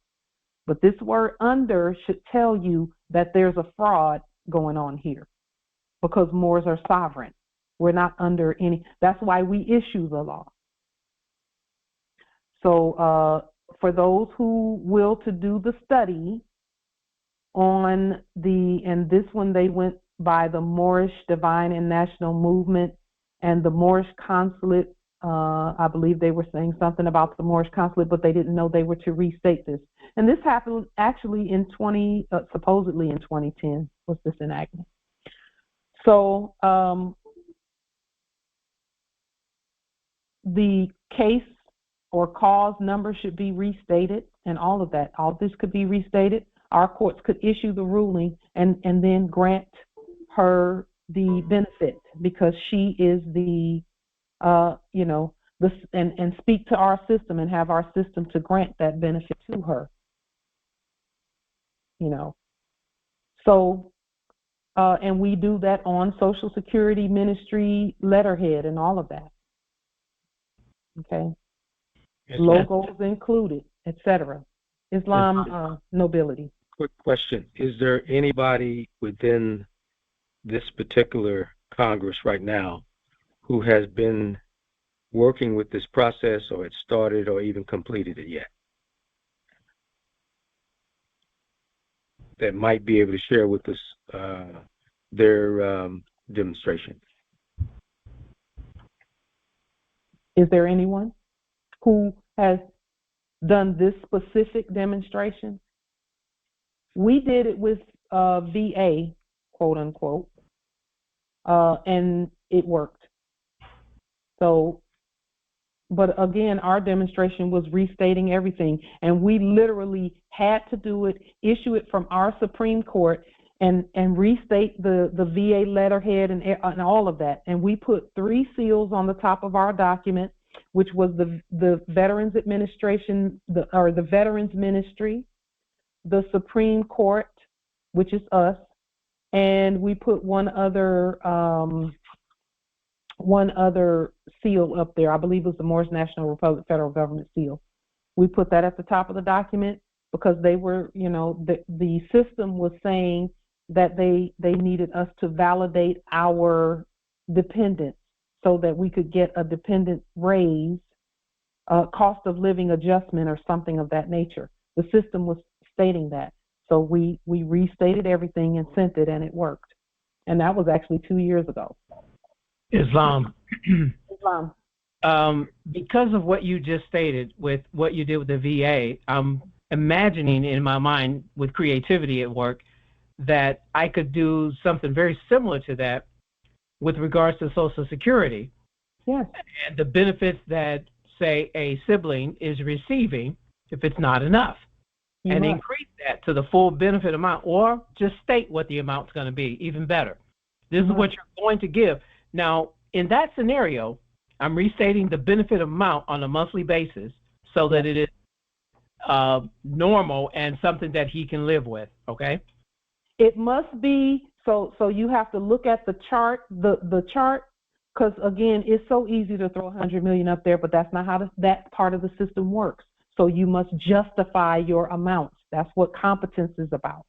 But this word under should tell you that there's a fraud going on here, because Moors are sovereign. We're not under any. That's why we issue the law. So for those who will to do the study on and this one they went by the Moorish Divine and National Movement and the Moorish Consulate I believe they were saying something about the Moorish consulate, but they didn't know they were to restate this. And this happened actually in supposedly in 2010 was this enactment. So the case or cause number should be restated, and all of that. All this could be restated. Our courts could issue the ruling and then grant her the benefit because she is the and speak to our system and have our system to grant that benefit to her. So and we do that on Social Security Ministry letterhead and all of that. Okay. Yes, logos included, etc. Islam nobility. Quick question. Is there anybody within this particular Congress right now who has been working with this process or had started or even completed it yet that might be able to share with us their demonstration? Is there anyone who has done this specific demonstration? We did it with VA, quote unquote, and it worked. So, but again, our demonstration was restating everything, and we literally had to do it, issue it from our Supreme Court, and restate the VA letterhead and all of that. And we put 3 seals on the top of our document, which was the Veterans Administration, the Veterans Ministry, the Supreme Court, which is us, and we put one other seal up there. I believe it was the Moorish National Republic federal government seal. We put that at the top of the document because they were, the system was saying that they needed us to validate our dependents so that we could get a dependent raise, cost of living adjustment or something of that nature. The system was stating that. So we restated everything and sent it, and it worked. And that was actually 2 years ago. Islam. Because of what you just stated with what you did with the VA, I'm imagining in my mind with creativity at work that I could do something very similar to that with regards to Social Security. Yes. And the benefits that, say, a sibling is receiving if it's not enough. And increase that to the full benefit amount, or just state what the amount's going to be, even better. This is what you're going to give. Now, in that scenario, I'm restating the benefit amount on a monthly basis so that it is normal and something that he can live with, okay? It must be, so you have to look at the chart, the chart, because, again, it's so easy to throw $100 million up there, but that's not how that part of the system works. So you must justify your amounts. That's what competence is about.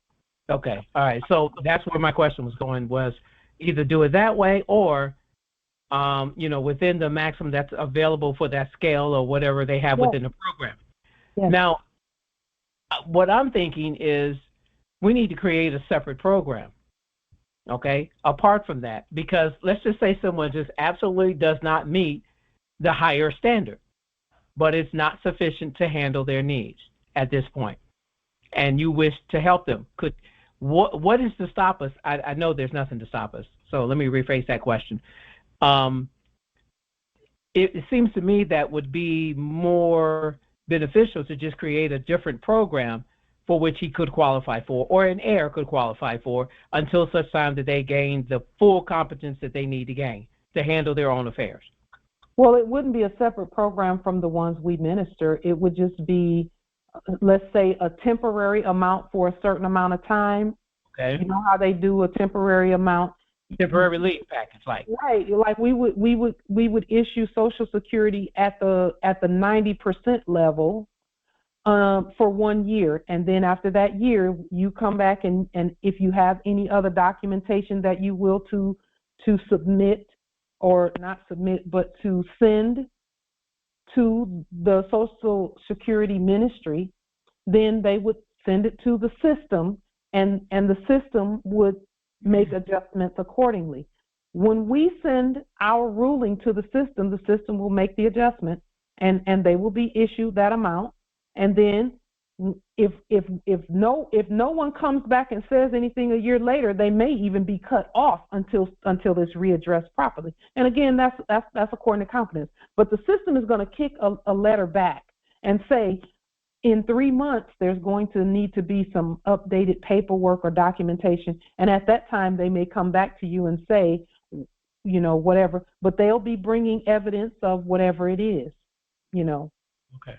Okay. All right. So that's where my question was going, was either do it that way or, within the maximum that's available for that scale or whatever they have within the program. Yes. Now, what I'm thinking is we need to create a separate program, okay, apart from that, because let's just say someone just absolutely does not meet the higher standard, but it's not sufficient to handle their needs at this point, and you wish to help them. What is to stop us? I know there's nothing to stop us, so let me rephrase that question. It seems to me that would be more beneficial to just create a different program for which he could qualify for, or an heir could qualify for, until such time that they gain the full competence that they need to gain to handle their own affairs. Well, it wouldn't be a separate program from the ones we minister. It would just be, let's say, a temporary amount for a certain amount of time. Okay. You know how they do a temporary amount? Temporary relief package, like. Right. Like we would issue Social Security at the 90% level for 1 year, and then after that year, you come back and if you have any other documentation that you will to submit, or not submit, but to send to the Social Security Ministry, then they would send it to the system, and the system would make adjustments accordingly. When we send our ruling to the system will make the adjustment, and they will be issued that amount. And then if no one comes back and says anything a year later, they may even be cut off until it's readdressed properly. And again, that's according to competence. But the system is going to kick a letter back and say, in 3 months, there's going to need to be some updated paperwork or documentation. And at that time, they may come back to you and say, you know, whatever, but they'll be bringing evidence of whatever it is, you know. Okay.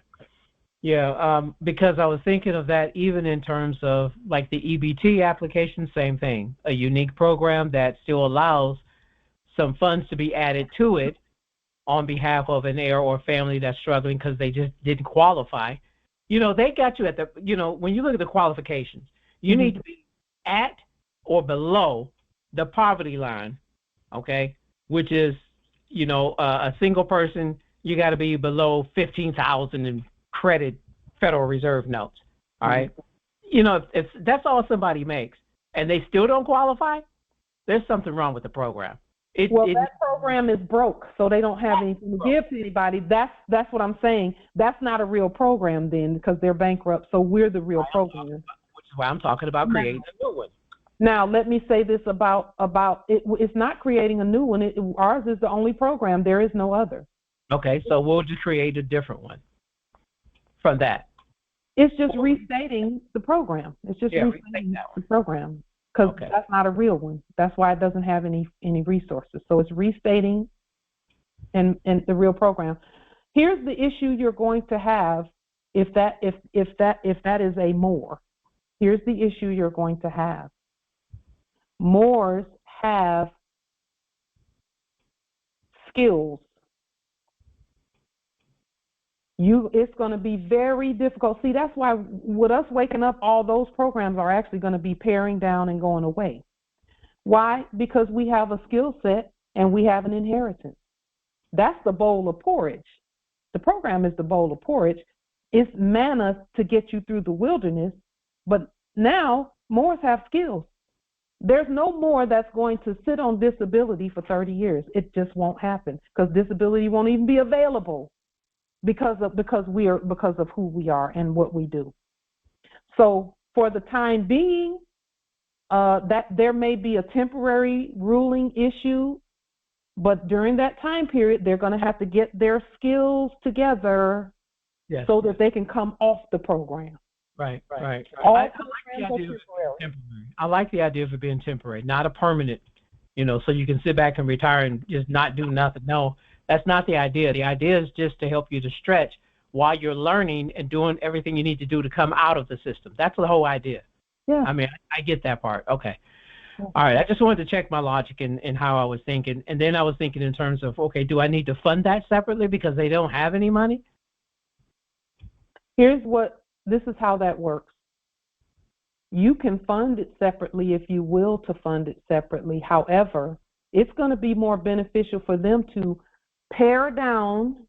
Yeah, because I was thinking of that even in terms of like the EBT application, same thing, a unique program that still allows some funds to be added to it on behalf of an heir or family that's struggling because they just didn't qualify. You know, they got you at the, you know, when you look at the qualifications, you need to be at or below the poverty line, okay, which is, you know, a single person, you got to be below 15,000 in credit Federal Reserve notes, all right? You know, if that's all somebody makes and they still don't qualify, there's something wrong with the program. That program is broke, so they don't have anything to give to anybody. That's what I'm saying. That's not a real program then, because they're bankrupt, so we're the real program. Which is why I'm talking about creating a new one. Now, let me say this about it. It's not creating a new one. Ours is the only program. There is no other. Okay, so we'll just create a different one from that. It's just restating the program. It's just restating the program, because that's not a real one. That's why it doesn't have any resources. So it's restating and the real program. Here's the issue you're going to have if that is a more. Here's the issue you're going to have. Mores have skills. It's going to be very difficult. See, that's why with us waking up, all those programs are actually going to be paring down and going away. Why? Because we have a skill set and we have an inheritance. That's the bowl of porridge. The program is the bowl of porridge. It's manna to get you through the wilderness, but now Moors have skills. There's no more that's going to sit on disability for 30 years. It just won't happen, because disability won't even be available because of who we are and what we do. So for the time being, that there may be a temporary ruling issue, but during that time period, they're going to have to get their skills together so that they can come off the program. Right. I like the idea of it being temporary, not a permanent, you know, so you can sit back and retire and just not do nothing. No, that's not the idea. The idea is just to help you to stretch while you're learning and doing everything you need to do to come out of the system. That's the whole idea. Yeah. I mean, I get that part. Okay. All right. I just wanted to check my logic and how I was thinking. And then I was thinking in terms of, okay, do I need to fund that separately because they don't have any money? This is how that works. You can fund it separately if you will to fund it separately. However, it's going to be more beneficial for them to pare down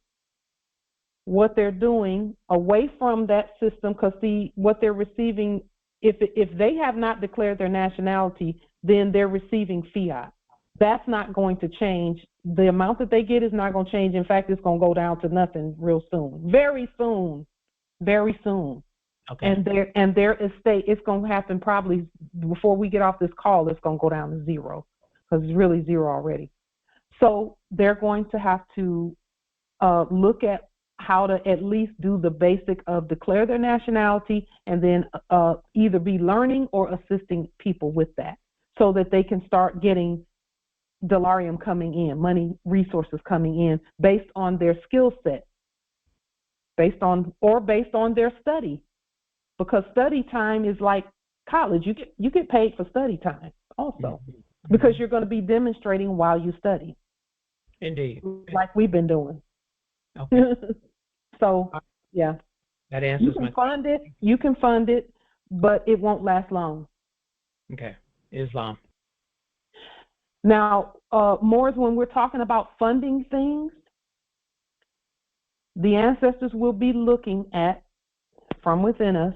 what they're doing away from that system, because see, what they're receiving, if they have not declared their nationality, then they're receiving fiat. That's not going to change. The amount that they get is not going to change. In fact, it's going to go down to nothing real soon. Very soon. Okay. And their estate, it's going to happen probably before we get off this call. It's going to go down to zero, because it's really zero already. So they're going to have to look at how to at least do the basic of declare their nationality, and then either be learning or assisting people with that, so that they can start getting delarium coming in, money, resources coming in based on their skill set, based on their study. Because study time is like college. You get paid for study time also, because you're going to be demonstrating while you study. Indeed. Like we've been doing. Okay. So, yeah. That answers my question. You can fund it, but it won't last long. Okay. Islam. Now, Moors, when we're talking about funding things, the ancestors will be looking at, from within us,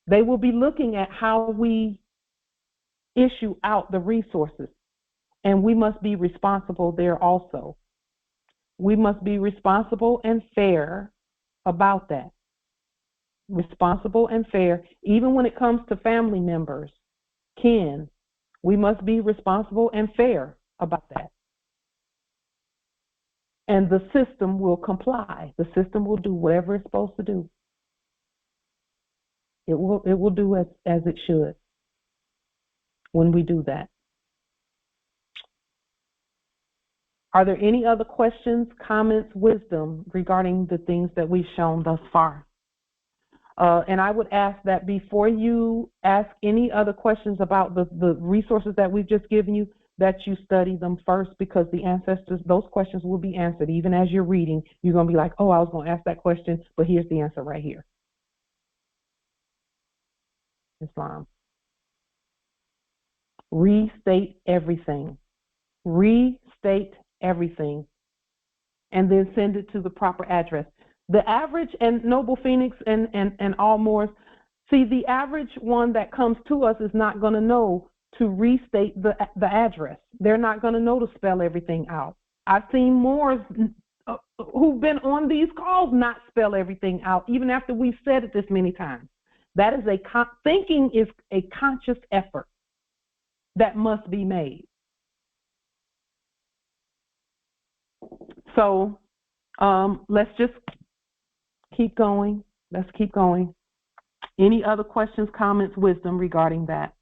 they will be looking at how we issue out the resources. And we must be responsible there also. We must be responsible and fair about that. Responsible and fair, even when it comes to family members, kin, we must be responsible and fair about that. And the system will comply. The system will do whatever it's supposed to do. It will do as it should when we do that. Are there any other questions, comments, wisdom regarding the things that we've shown thus far? And I would ask that before you ask any other questions about the resources that we've just given you, that you study them first, because the ancestors, those questions will be answered. Even as you're reading, you're going to be like, oh, I was going to ask that question, but here's the answer right here. Islam. Restate everything. Restate everything. And then send it to the proper address. The average, and Noble Phoenix and all Moors, see, the average one that comes to us is not going to know to restate the address. They're not going to know to spell everything out. I've seen Moors who've been on these calls not spell everything out, even after we've said it this many times. That is thinking is a conscious effort that must be made. So let's just keep going. Let's keep going. Any other questions, comments, wisdom regarding that?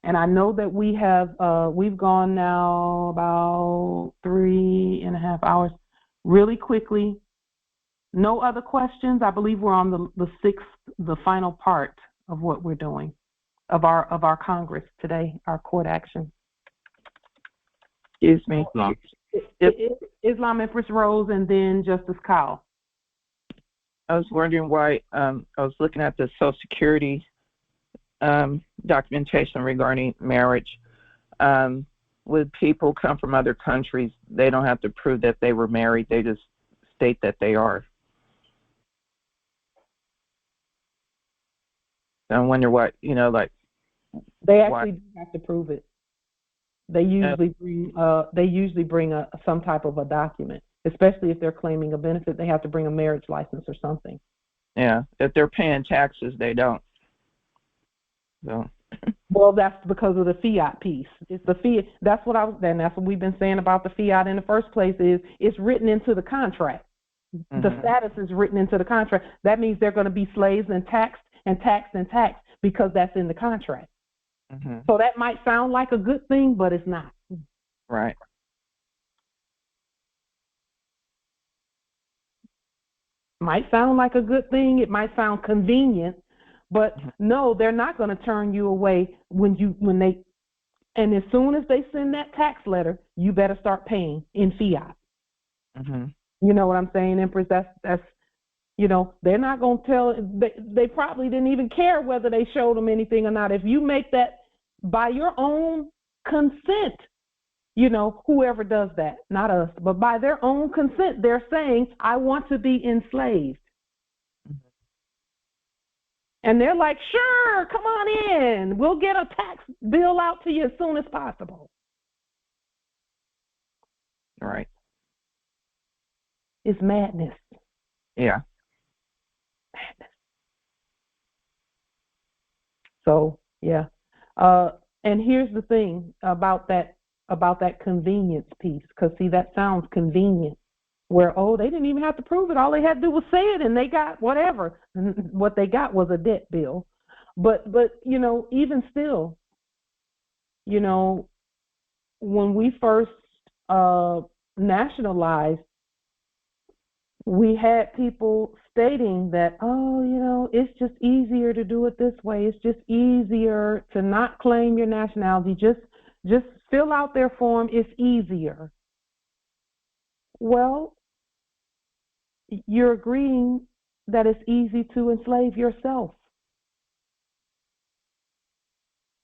And I know that we've gone now about 3.5 hours. Really quickly, no other questions. I believe we're on the final part of what we're doing, of our Congress today, our court action. Excuse me. Islam Empress Rose and then Justice Kyle. I was wondering why I was looking at the Social Security documentation regarding marriage. When people come from other countries, they don't have to prove that they were married. They just state that they are. I wonder what, like. They actually do have to prove it. They usually bring some type of a document, especially if they're claiming a benefit. They have to bring a marriage license or something. Yeah, if they're paying taxes, they don't. So. Well, that's because of the fiat piece. It's the fiat. That's what we've been saying about the fiat in the first place. Is it's written into the contract. Mm-hmm. The status is written into the contract. That means they're going to be slaves and taxed and taxed and taxed because that's in the contract. Mm-hmm. So that might sound like a good thing, but it's not. Right. Might sound like a good thing. It might sound convenient, but no, they're not going to turn you away and as soon as they send that tax letter, you better start paying in fiat. Mm-hmm. You know what I'm saying, Empress? That's they're not going to tell. They probably didn't even care whether they showed them anything or not. If you make that by your own consent, whoever does that, not us, but by their own consent, they're saying, I want to be enslaved. Mm-hmm. And they're like, sure, come on in. We'll get a tax bill out to you as soon as possible. All right. It's madness. Yeah. Madness. So, yeah. And here's the thing about that convenience piece, because see, that sounds convenient, where they didn't even have to prove it. All they had to do was say it, and they got whatever. What they got was a debt bill. But even still, when we first nationalized, we had people stating that, it's just easier to do it this way. It's just easier to not claim your nationality. Just fill out their form. It's easier. Well, you're agreeing that it's easy to enslave yourself.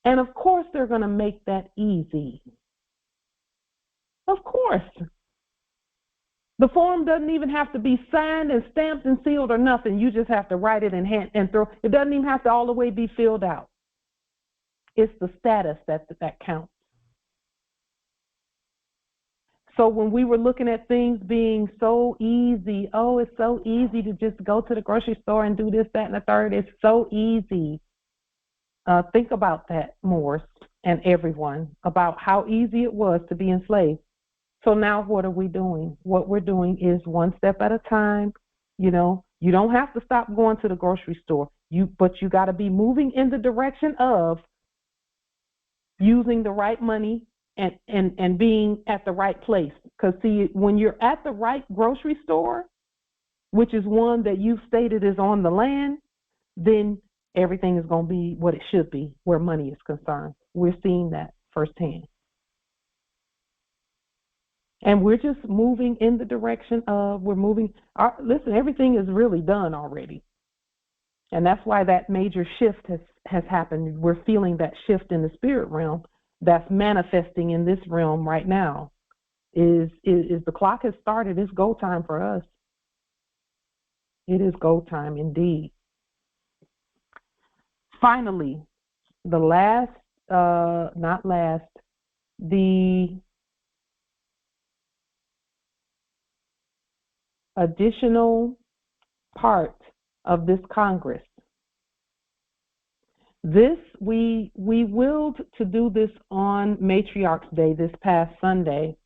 And of course they're going to make that easy. Of course. The form doesn't even have to be signed and stamped and sealed or nothing. You just have to write it in hand and throw. It doesn't even have to all the way be filled out. It's the status that counts. So when we were looking at things being so easy, oh, it's so easy to just go to the grocery store and do this, that, and the third. It's so easy. Think about that, Morris, and everyone, about how easy it was to be enslaved. So now what are we doing? What we're doing is one step at a time. You know, you don't have to stop going to the grocery store. But you got to be moving in the direction of using the right money and being at the right place. Because, see, when you're at the right grocery store, which is one that you've stated is on the land, then everything is going to be what it should be where money is concerned. We're seeing that firsthand. And we're just moving in the direction of, listen, everything is really done already. And that's why that major shift has happened. We're feeling that shift in the spirit realm that's manifesting in this realm right now. Is the clock has started. It's go time for us. It is go time indeed. Finally, the additional part of this Congress. We willed to do this on Matriarch's Day this past Sunday.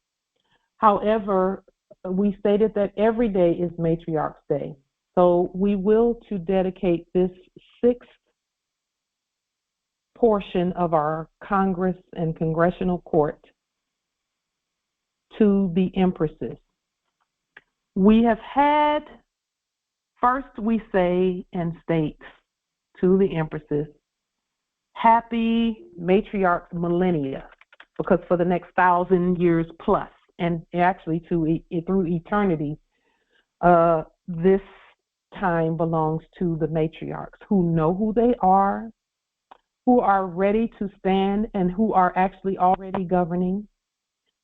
However, we stated that every day is Matriarch's Day. So we will to dedicate this 6th portion of our Congress and Congressional Court to the Empresses. We have had, first we say and state to the Empresses, happy Matriarch millennia, because for the next 1,000 years plus, and actually through eternity, this time belongs to the matriarchs who know who they are, who are ready to stand, and who are actually already governing,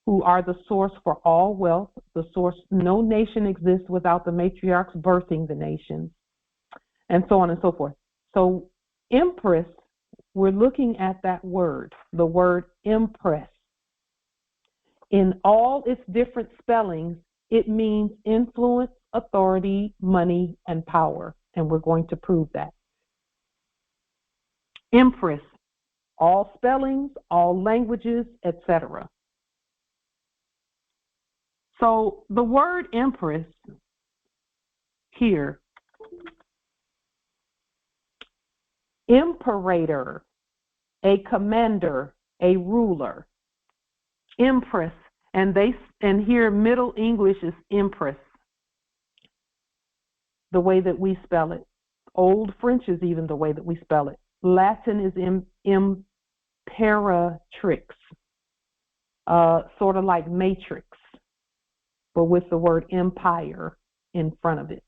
who are the source for all wealth, the source. No nation exists without the matriarchs birthing the nations, and so on and so forth. So Empress, we're looking at that word, the word Empress. In all its different spellings, it means influence, authority, money, and power. And we're going to prove that. Empress, all spellings, all languages, etc. So the word Empress here, imperator, a commander, a ruler. Empress, and here Middle English is Empress, the way that we spell it. Old French is even the way that we spell it. Latin is imperatrix, sort of like matrix, but with the word empire in front of it.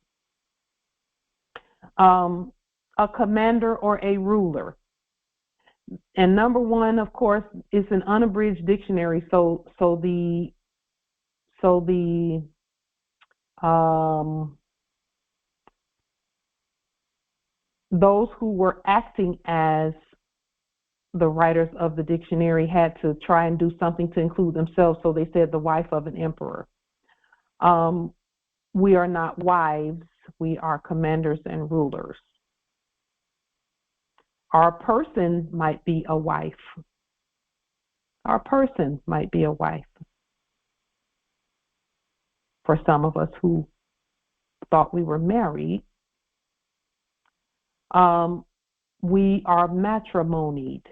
A commander or a ruler. And number one, of course, is an unabridged dictionary. So those who were acting as the writers of the dictionary had to try and do something to include themselves. So they said the wife of an emperor. We are not wives. We are commanders and rulers. Our person might be a wife. Our person might be a wife. For some of us who thought we were married, we are matrimonied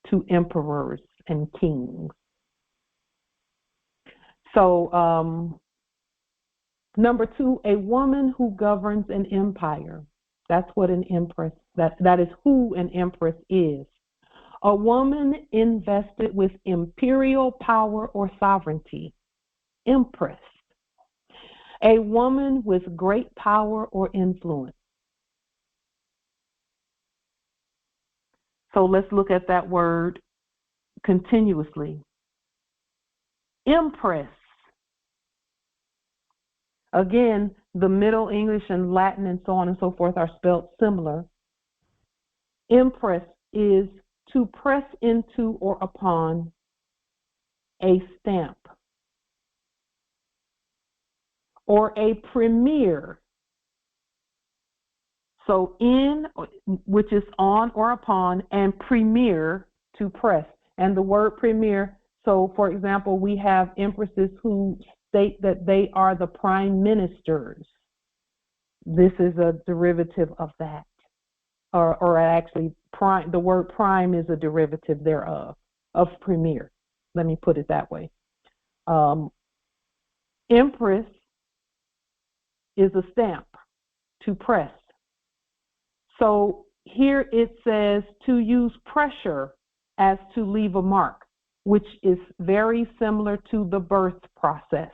to emperors and kings. So, number two, a woman who governs an empire. That's what an empress, that is who an empress is. A woman invested with imperial power or sovereignty. Empress. A woman with great power or influence. So let's look at that word continuously. Empress. Again, the Middle English and Latin and so on and so forth are spelled similar. Empress is to press into or upon a stamp, or a premier. So in, which is on or upon, and premier, to press. And the word premier, so for example, we have empresses who state that they are the prime ministers. This is a derivative of that. Or actually, prime, the word prime is a derivative thereof, of premier. Let me put it that way. Empress is a stamp, to press. So here it says to use pressure as to leave a mark, which is very similar to the birth process.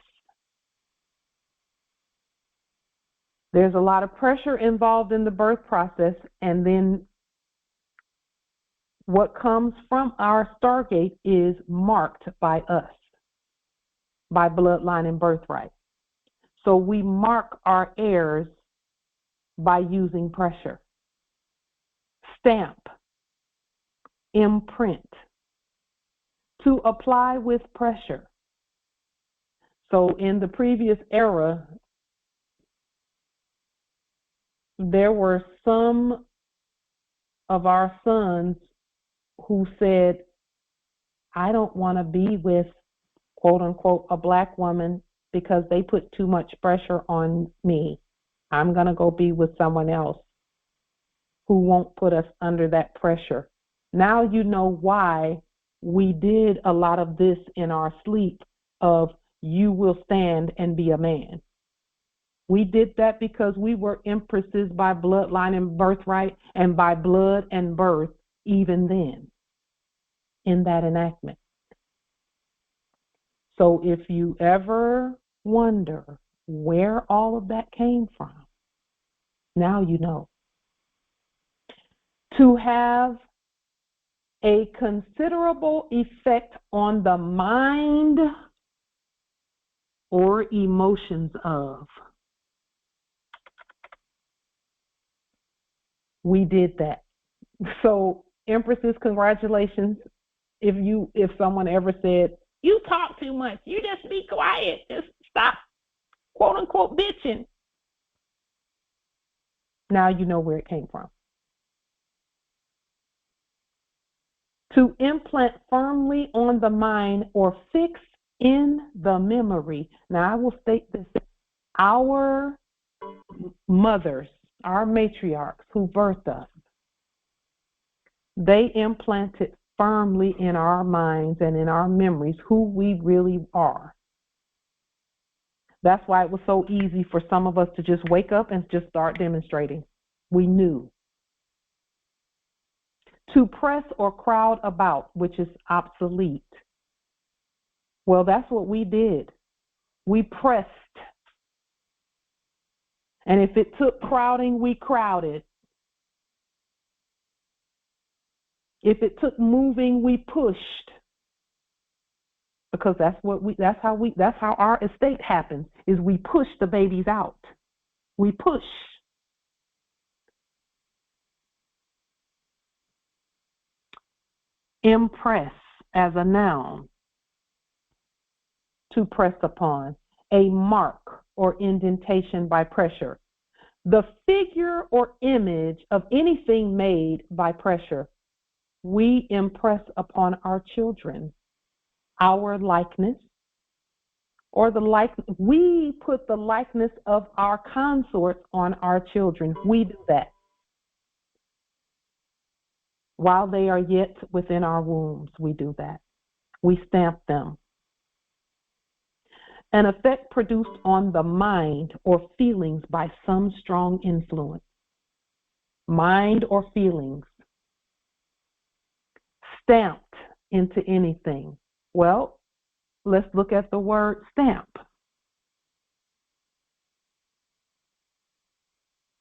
There's a lot of pressure involved in the birth process, and then what comes from our stargate is marked by us, by bloodline and birthright. So we mark our heirs by using pressure. Stamp, imprint, to apply with pressure. So in the previous era, there were some of our sons who said, I don't want to be with, quote unquote, a black woman because they put too much pressure on me. I'm going to go be with someone else who won't put us under that pressure. Now you know why we did a lot of this in our sleep of you will stand and be a man. We did that because we were empresses by bloodline and birthright and by blood and birth even then in that enactment. So if you ever wonder where all of that came from, now you know. To have a considerable effect on the mind or emotions of. We did that. So, empresses, congratulations. If someone ever said, you talk too much, you just be quiet, just stop, quote unquote, bitching. Now you know where it came from. To implant firmly on the mind or fix in the memory. Now I will state this. Our mothers, our matriarchs who birthed us, they implanted firmly in our minds and in our memories who we really are. That's why it was so easy for some of us to just wake up and just start demonstrating. We knew. To press or crowd about, which is obsolete. Well, that's what we did. We pressed. And if it took crowding, we crowded. If it took moving, we pushed. Because that's how our estate happens, is we push the babies out. We push. Impress as a noun, to press upon, a mark or indentation by pressure. The figure or image of anything made by pressure, we impress upon our children. Our likeness, or we put the likeness of our consorts on our children. We do that while they are yet within our wombs. We do that. We stamp them. An effect produced on the mind or feelings by some strong influence. Mind or feelings. Stamped into anything. Well, let's look at the word stamp.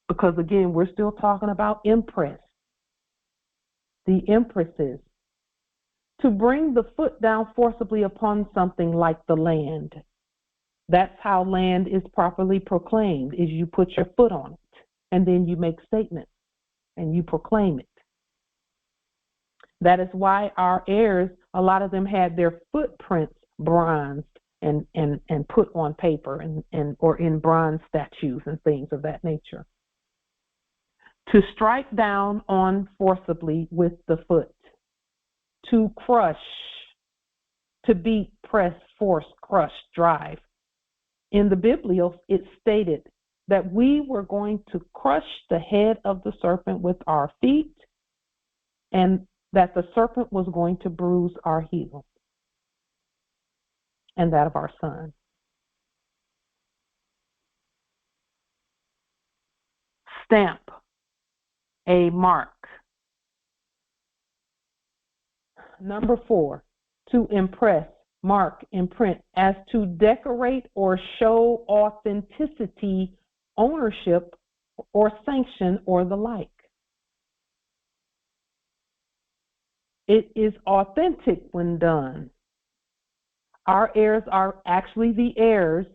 Because again, we're still talking about impress. The empresses. To bring the foot down forcibly upon something like the land. That's how land is properly proclaimed, is you put your foot on it. And then you make statements and you proclaim it. That is why our heirs, a lot of them had their footprints bronzed and put on paper and or in bronze statues and things of that nature. To strike down on forcibly with the foot, to crush, to beat, press, force, crush, drive. In the Biblios, it stated that we were going to crush the head of the serpent with our feet, and that the serpent was going to bruise our heel and that of our son. Stamp, a mark. Number 4, to impress, mark, imprint, as to decorate or show authenticity, ownership, or sanction, or the like. It is authentic when done. Our heirs are actually the heirs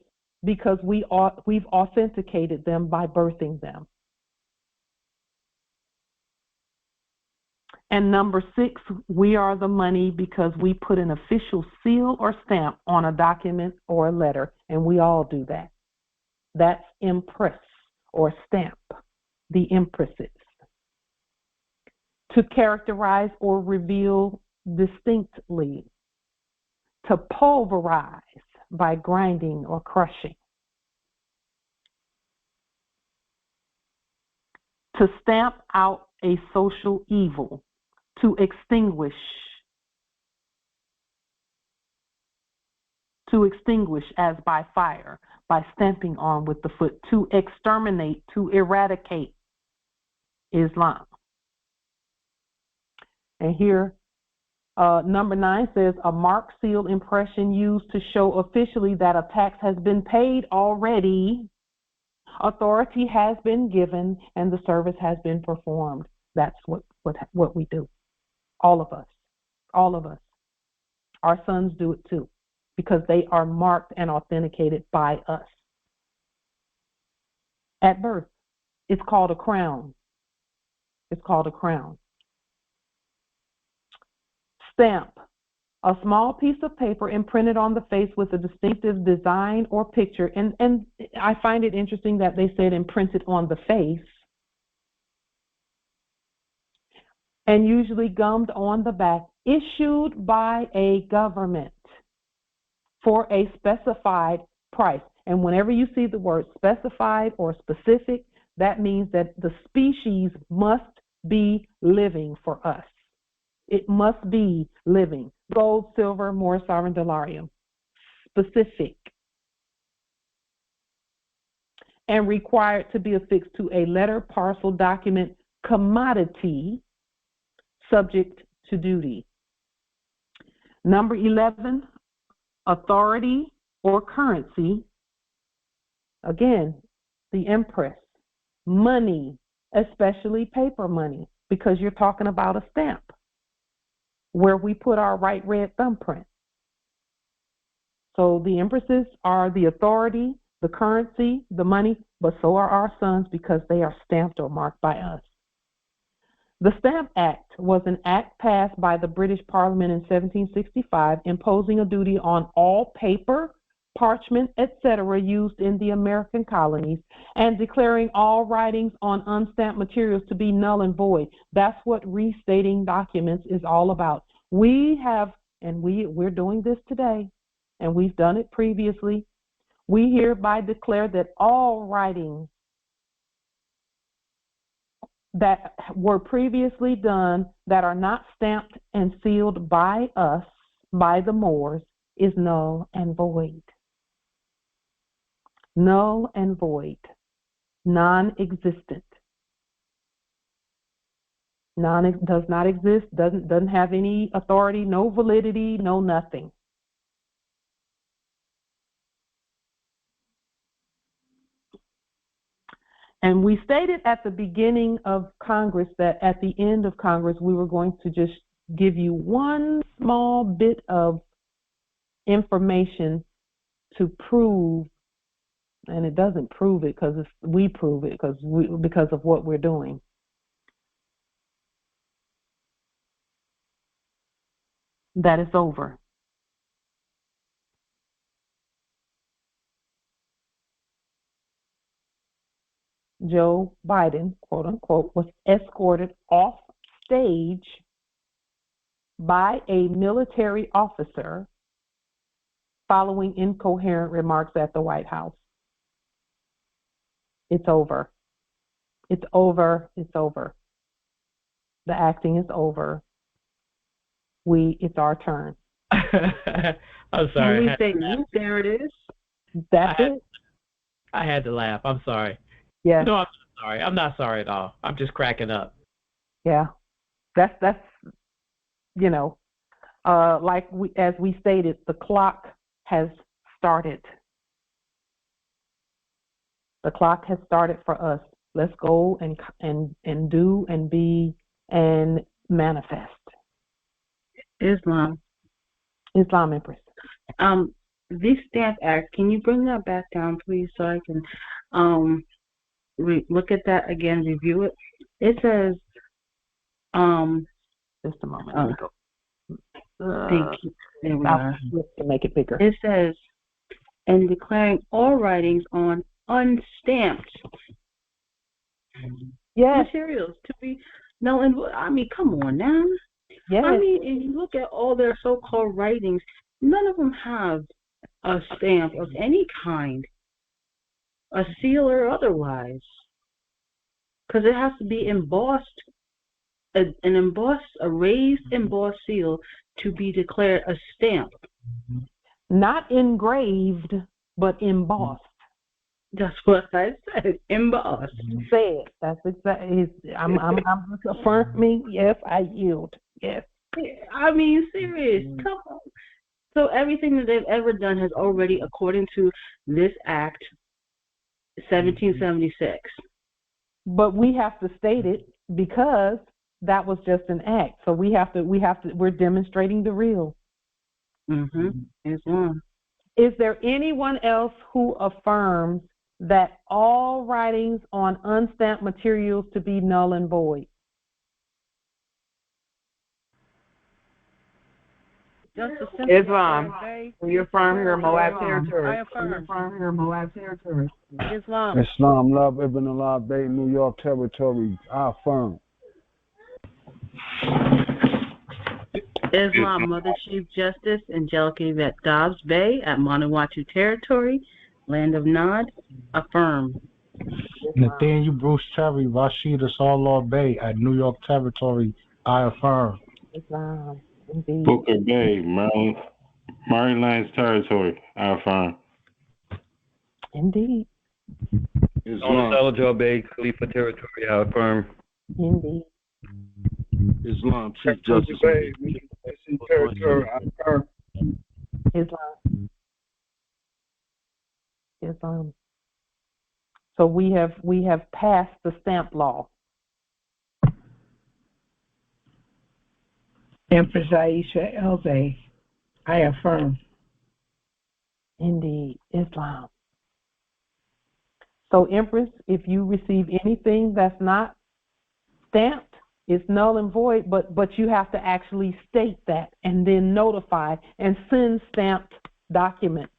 because we've authenticated them by birthing them. And number 6, we are the money because we put an official seal or stamp on a document or a letter, and we all do that. That's impress or stamp, the empresses. To characterize or reveal distinctly. To pulverize by grinding or crushing. To stamp out a social evil. To extinguish. To extinguish as by fire, by stamping on with the foot. To exterminate, to eradicate. Islam. And here, number 9 says, a mark, seal, impression used to show officially that a tax has been paid already, authority has been given, and the service has been performed. That's what we do. All of us. All of us. Our sons do it too, because they are marked and authenticated by us. At birth, it's called a crown. It's called a crown. Stamp, a small piece of paper imprinted on the face with a distinctive design or picture. And I find it interesting that they said imprinted on the face, and usually gummed on the back, issued by a government for a specified price. And whenever you see the word specified or specific, that means that the species must be living for us. It must be living. Gold, silver, more sovereign delarium. Specific. And required to be affixed to a letter, parcel, document, commodity, subject to duty. Number 11, authority or currency. Again, the empress. Money, especially paper money, because you're talking about a stamp where we put our right red thumbprint. So the empresses are the authority, the currency, the money, but so are our sons because they are stamped or marked by us. The Stamp Act was an act passed by the British Parliament in 1765 imposing a duty on all paper, parchment, etc. used in the American colonies and declaring all writings on unstamped materials to be null and void. That's what restating documents is all about. We have, and we're doing this today, and we've done it previously. We hereby declare that all writings that were previously done that are not stamped and sealed by us, by the Moors, is null and void. Null and void. Non-existent. Does not exist, doesn't have any authority, no validity, no nothing. And we stated at the beginning of Congress that at the end of Congress, we were going to just give you one small bit of information to prove, and it doesn't prove it because we prove it because of what we're doing. That is over. Joe Biden, quote unquote, was escorted off stage by a military officer following incoherent remarks at the White House. It's over. It's over. It's over. The acting is over. It's our turn. I'm sorry. When we say there it is. That's it. I had to laugh. I'm sorry. Yeah. No, I'm not sorry. I'm not sorry at all. I'm just cracking up. Yeah. That's like as we stated, the clock has started. The clock has started for us. Let's go and do and be and manifest. Islam, Empress. This Stamp Act, can you bring that back down, please, so I can look at that again, review it? It says, just a moment. Let me go. Thank you. There we are. To make it bigger. It says, and declaring all writings on unstamped materials to be null and void. I mean, come on now. Yes. I mean, if you look at all their so-called writings, none of them have a stamp of any kind, a seal or otherwise, because it has to be embossed, a raised embossed seal to be declared a stamp. Not engraved, but embossed. That's what I said, embossed. Say it. That's exactly. I'm affirming. Yes, I yield. Yes. I mean, serious. Come on. So everything that they've ever done has already, according to this Act, 1776. But we have to state it because that was just an act. So we're demonstrating the real. Islam. Is there anyone else who affirms that all writings on unstamped materials to be null and void? Islam. We affirm here in Moab territory. Islam, love Ibn Allah Bay, New York territory. I affirm. Islam, Mother Chief Justice Angelica Yvette Dobbs Bay at Manawatu territory, land of Nod, affirm. Nathaniel Bruce Terry, Rashida Salah Bay at New York territory. I affirm. Islam. Indeed. Booker Bay, Maryland's territory. I affirm. Indeed. Islam. Salajar Bay, Khalifa territory. I affirm. Indeed. Islam, Chief Justice Bay, territory. I affirm. Islam. So we have passed the stamp law. Empress Aisha Elzay, I affirm. Indeed, Islam. So, Empress, if you receive anything that's not stamped, it's null and void, but you have to actually state that and then notify and send stamped documents.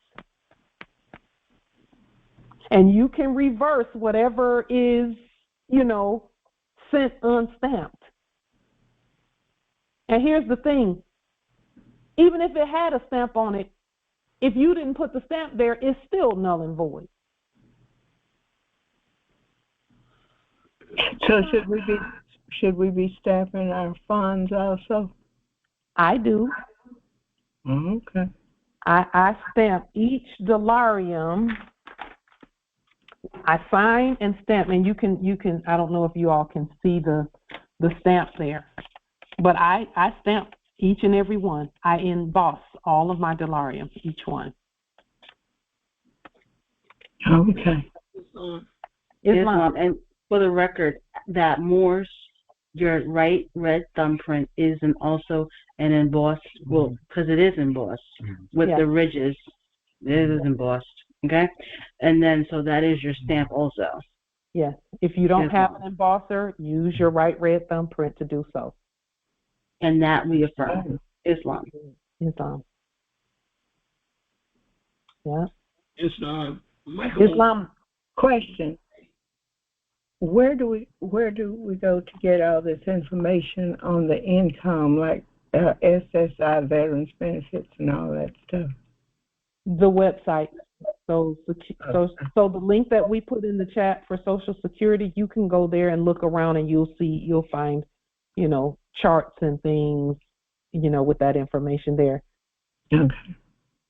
And you can reverse whatever is, sent unstamped. And here's the thing, even if it had a stamp on it, if you didn't put the stamp there, it's still null and void. So should we be stamping our funds also? I do. Okay. I stamp each dollarium. I sign and stamp, and you can. I don't know if you all can see the stamp there. But I stamp each and every one. I emboss all of my dollariums, each one. Okay. Islam, and for the record, that Morse, your right red thumbprint is also an embossed, because it is embossed with the ridges. It is embossed, okay? And then, so that is your stamp also. Yes. If you don't have an embosser, use your right red thumbprint to do so. And that we affirm. Islam. Yeah. Islam. Michael. Islam. Question. Where do we go to get all this information on the income, like SSI, veterans benefits, and all that stuff? The website. So the link that we put in the chat for Social Security, you can go there and look around, and you'll find, charts and things, with that information there. Okay.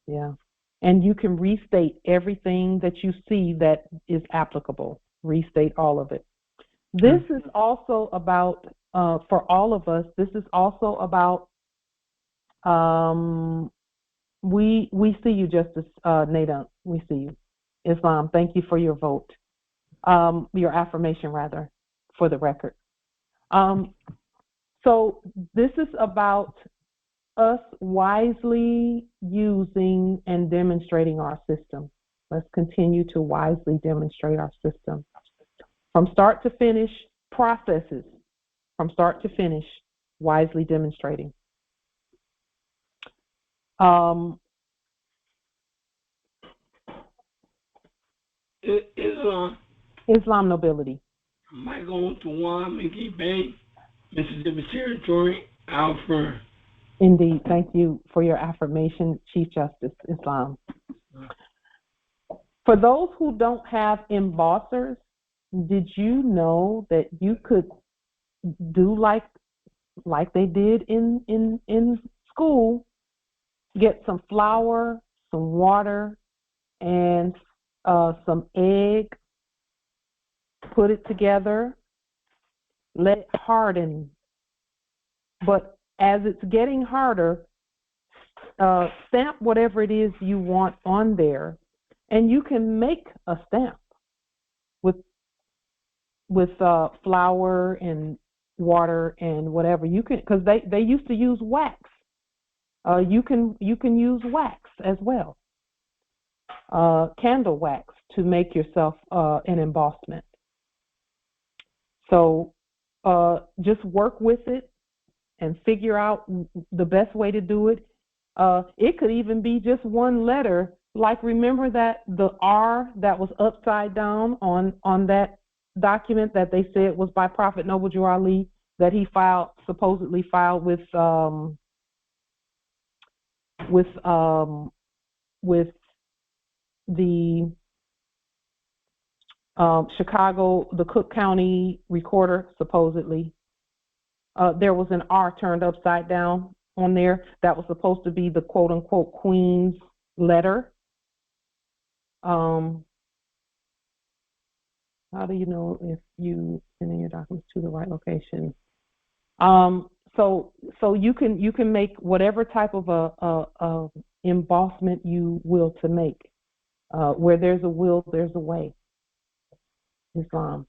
Yeah. And you can restate everything that you see that is applicable. Restate all of it. This is also about, for all of us, this is also about, we see you, Justice Nadine. We see you. Islam, thank you for your vote. Your affirmation, rather, for the record. So this is about us wisely using and demonstrating our system. Let's continue to wisely demonstrate our system. From start to finish, processes. From start to finish, wisely demonstrating. Islam nobility. Michael Tuan, Mickey Bay, Mississippi Territory, Alfred. Indeed. Thank you for your affirmation, Chief Justice Islam. For those who don't have embossers, did you know that you could do like they did in school? Get some flour, some water, and some egg. Put it together. Let it harden. But as it's getting harder, stamp whatever it is you want on there, and you can make a stamp with flour and water and whatever you can, because they used to use wax. You can use wax as well, candle wax, to make yourself an embossment. So just work with it and figure out the best way to do it. It could even be just one letter. Like, remember that the R that was upside down on that document that they said was by Prophet Noble Drew Ali, that he supposedly filed with the Chicago, the Cook County recorder, supposedly. There was an R turned upside down on there that was supposed to be the quote-unquote Queen's letter. How do you know if you sending your documents to the right location? So you can make whatever type of a embossment you will to make. Where there's a will, there's a way. Islam.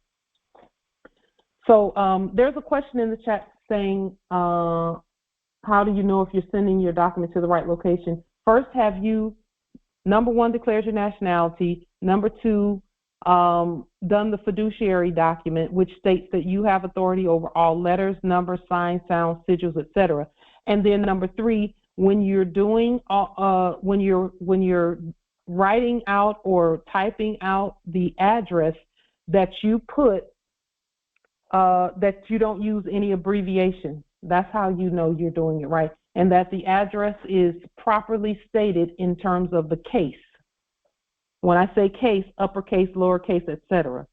So there's a question in the chat saying, how do you know if you're sending your document to the right location? First, have you, number one, declared your nationality. Number two, done the fiduciary document, which states that you have authority over all letters, numbers, signs, sounds, sigils, etc. And then number three, when you're doing, when you're writing out or typing out the address, that you put, that you don't use any abbreviation. That's how you know you're doing it right. And that the address is properly stated in terms of the case. When I say case, uppercase, lowercase, etc.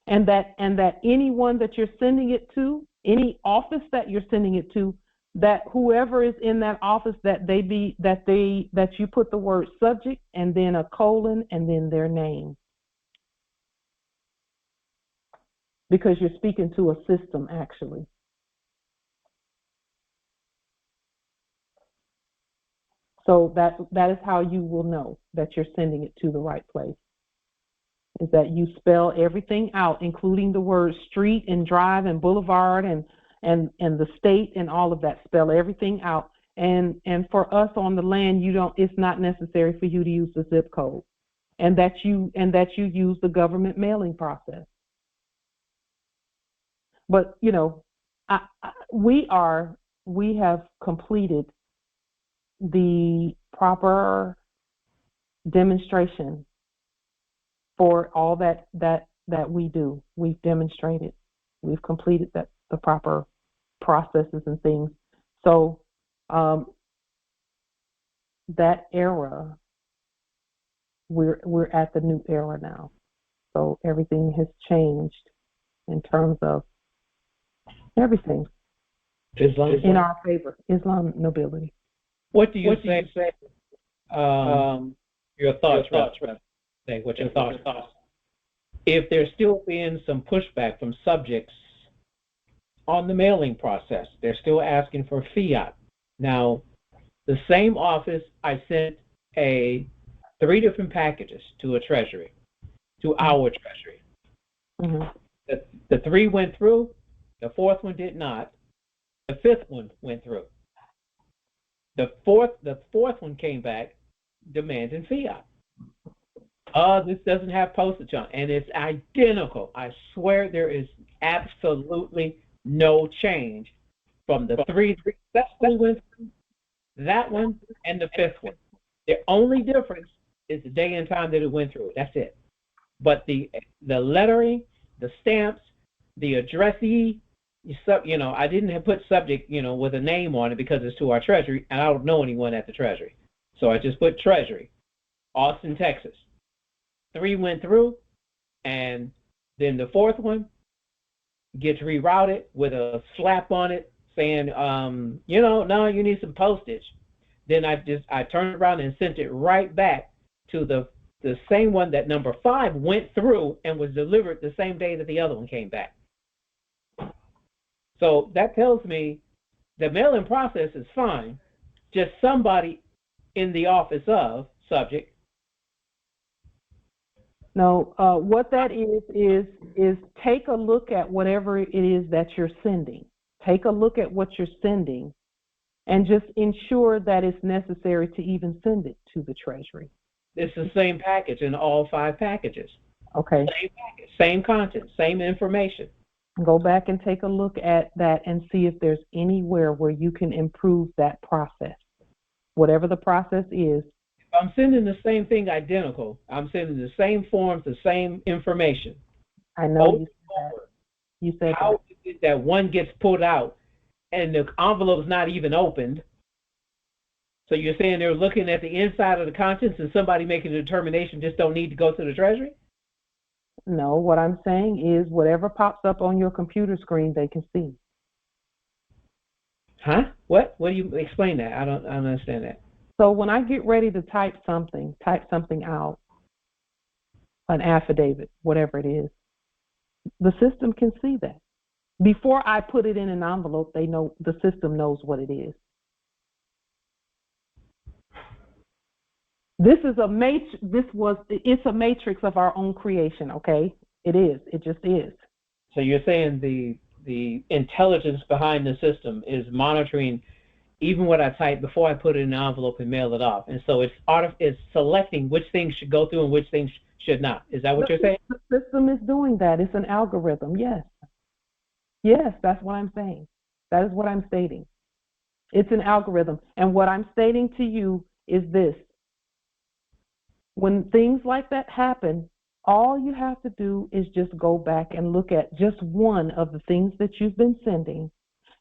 And that anyone that you're sending it to, any office that you're sending it to, that whoever is in that office, that you put the word subject and then a colon and then their name. Because you're speaking to a system, actually. So that is how you will know that you're sending it to the right place. Is that you spell everything out, including the words street and drive and boulevard and the state and all of that. Spell everything out. And for us on the land, it's not necessary for you to use the zip code. And that you use the government mailing process. But we have completed the proper demonstration for all that that we do. We've demonstrated. We've completed the proper processes and things. So that era, we're at the new era now. So everything has changed in terms of everything. Islam in our favor. Islam nobility. What do you say? Your thoughts, say what your thoughts. If there's still being some pushback from subjects on the mailing process, they're still asking for fiat. Now, the same office, I sent 3 different packages to a treasury, to our treasury. Mm-hmm. The 3 went through, the 4th one did not, the 5th one went through. The fourth one came back demanding fiat. This doesn't have postage on, and it's identical. I swear there is absolutely no change from the 3 that went through, that one, and the 5th one. The only difference is the day and time that it went through. That's it. But the lettering, the stamps, the addressee, I didn't put subject, with a name on it because it's to our treasury, and I don't know anyone at the treasury. So I just put treasury, Austin, Texas. 3 went through, and then the 4th one gets rerouted with a slap on it saying, no, you need some postage. Then I turned around and sent it right back to the same one that number 5 went through and was delivered the same day that the other one came back. So that tells me the mail-in process is fine, just somebody in the office of subject. No, what that is take a look at whatever it is that you're sending. Take a look at what you're sending and just ensure that it's necessary to even send it to the Treasury. It's the same package in all 5 packages. Okay. Same package, same content, same information. Go back and take a look at that and see if there's anywhere where you can improve that process. Whatever the process is. If I'm sending the same thing identical, I'm sending the same forms, the same information. I know you said that. You said how is it that one gets pulled out and the envelope's not even opened? So you're saying they're looking at the inside of the contents and somebody making a determination just don't need to go to the Treasury? No, what I'm saying is whatever pops up on your computer screen, they can see. Huh? What? What do you explain that? I don't understand that. So when I get ready to type something out, an affidavit, whatever it is, the system can see that. Before I put it in an envelope, the system knows what it is. It's a matrix of our own creation, okay? It is. It just is. So you're saying the intelligence behind the system is monitoring even what I type before I put it in an envelope and mail it off. And so it's selecting which things should go through and which things should not. Is that what you're saying? The system is doing that. It's an algorithm, yes. Yes, that's what I'm saying. That is what I'm stating. It's an algorithm. And what I'm stating to you is this. When things like that happen, all you have to do is just go back and look at just one of the things that you've been sending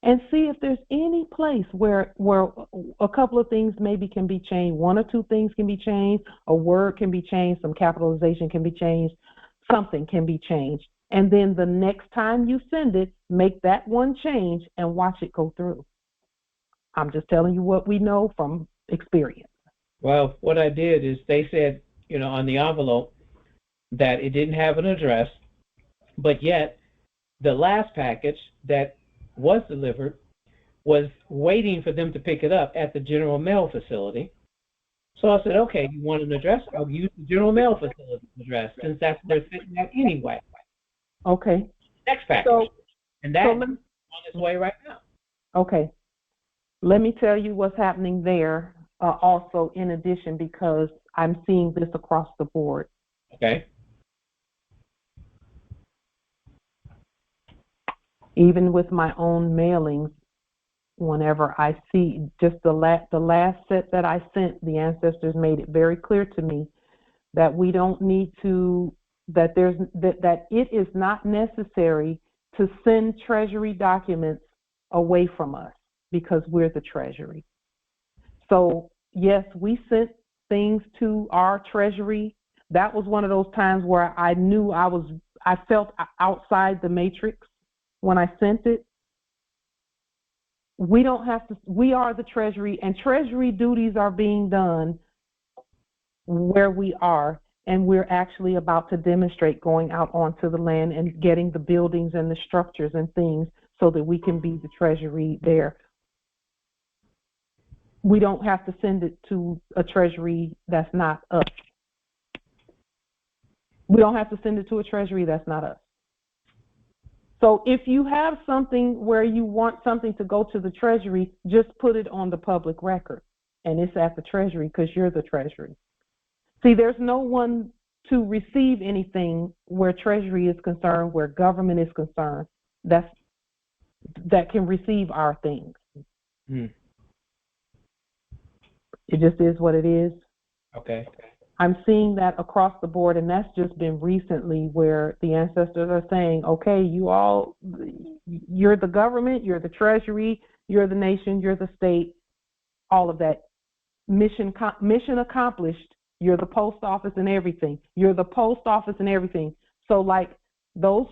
and see if there's any place where a couple of things maybe can be changed. 1 or 2 things can be changed. A word can be changed. Some capitalization can be changed. Something can be changed. And then the next time you send it, make that one change and watch it go through. I'm just telling you what we know from experience. Well, what I did is they said, on the envelope that it didn't have an address, but yet the last package that was delivered was waiting for them to pick it up at the General Mail facility. So I said, okay, you want an address? I'll use the General Mail facility address since that's where they're sitting at anyway. Okay. Next package. And that's on its way right now. Okay. Let me tell you what's happening there also in addition, because I'm seeing this across the board. Okay. Even with my own mailings, whenever I see just the last set that I sent, the ancestors made it very clear to me that we don't need to that it is not necessary to send Treasury documents away from us because we're the Treasury. So yes, we sent things to our Treasury. That was one of those times where I knew I felt outside the matrix when I sent it. We don't have to, we are the Treasury, and Treasury duties are being done where we are, and we're actually about to demonstrate going out onto the land and getting the buildings and the structures and things so that we can be the Treasury there. We don't have to send it to a Treasury that's not us. We don't have to send it to a Treasury that's not us. So if you have something where you want something to go to the Treasury, just put it on the public record, and it's at the Treasury because you're the Treasury. See, there's no one to receive anything where Treasury is concerned, where government is concerned, that can receive our things. It just is what it is. Okay. I'm seeing that across the board, and that's just been recently where the ancestors are saying, okay, you're the government, you're the Treasury, you're the nation, you're the state, all of that. Mission accomplished. You're the post office and everything. You're the post office and everything. So like those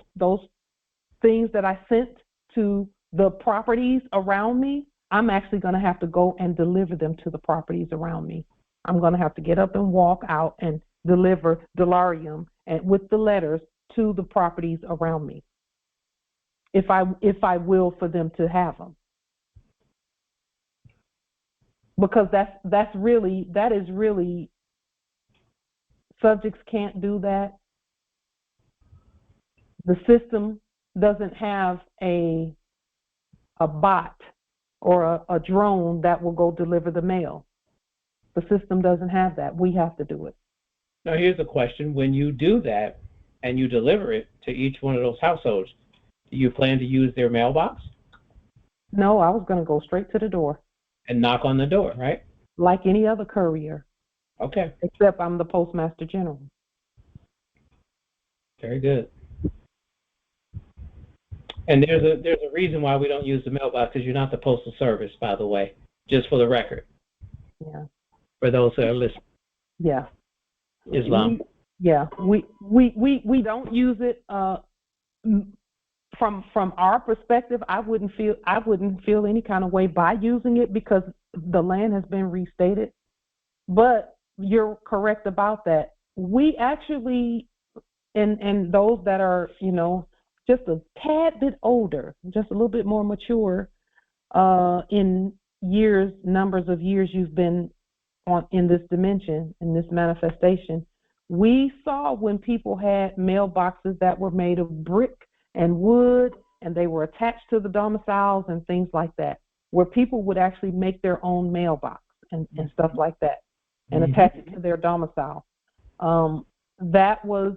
things that I sent to the properties around me, I'm actually going to have to go and deliver them to the properties around me. I'm going to have to get up and walk out and deliver delarium and with the letters to the properties around me, if I will for them to have them. Because that is really, subjects can't do that. The system doesn't have a bot or a drone that will go deliver the mail. The system doesn't have that. We have to do it. Now here's a question. When you do that and you deliver it to each one of those households, do you plan to use their mailbox? No, I was going to go straight to the door. And knock on the door, right? Like any other courier. Okay. Except I'm the Postmaster General. Very good. And there's a reason why we don't use the mailbox, because you're not the Postal Service, by the way, just for the record. Yeah. For those who are listening. Yeah. Islam. We don't use it. From our perspective, I wouldn't feel any kind of way by using it because the land has been restated. But you're correct about that. We actually, and those that are, just a tad bit older, just a little bit more mature, in numbers of years you've been in this dimension, in this manifestation, we saw when people had mailboxes that were made of brick and wood, and they were attached to the domiciles and things like that, where people would actually make their own mailbox and stuff like that, and attach it to their domicile. That was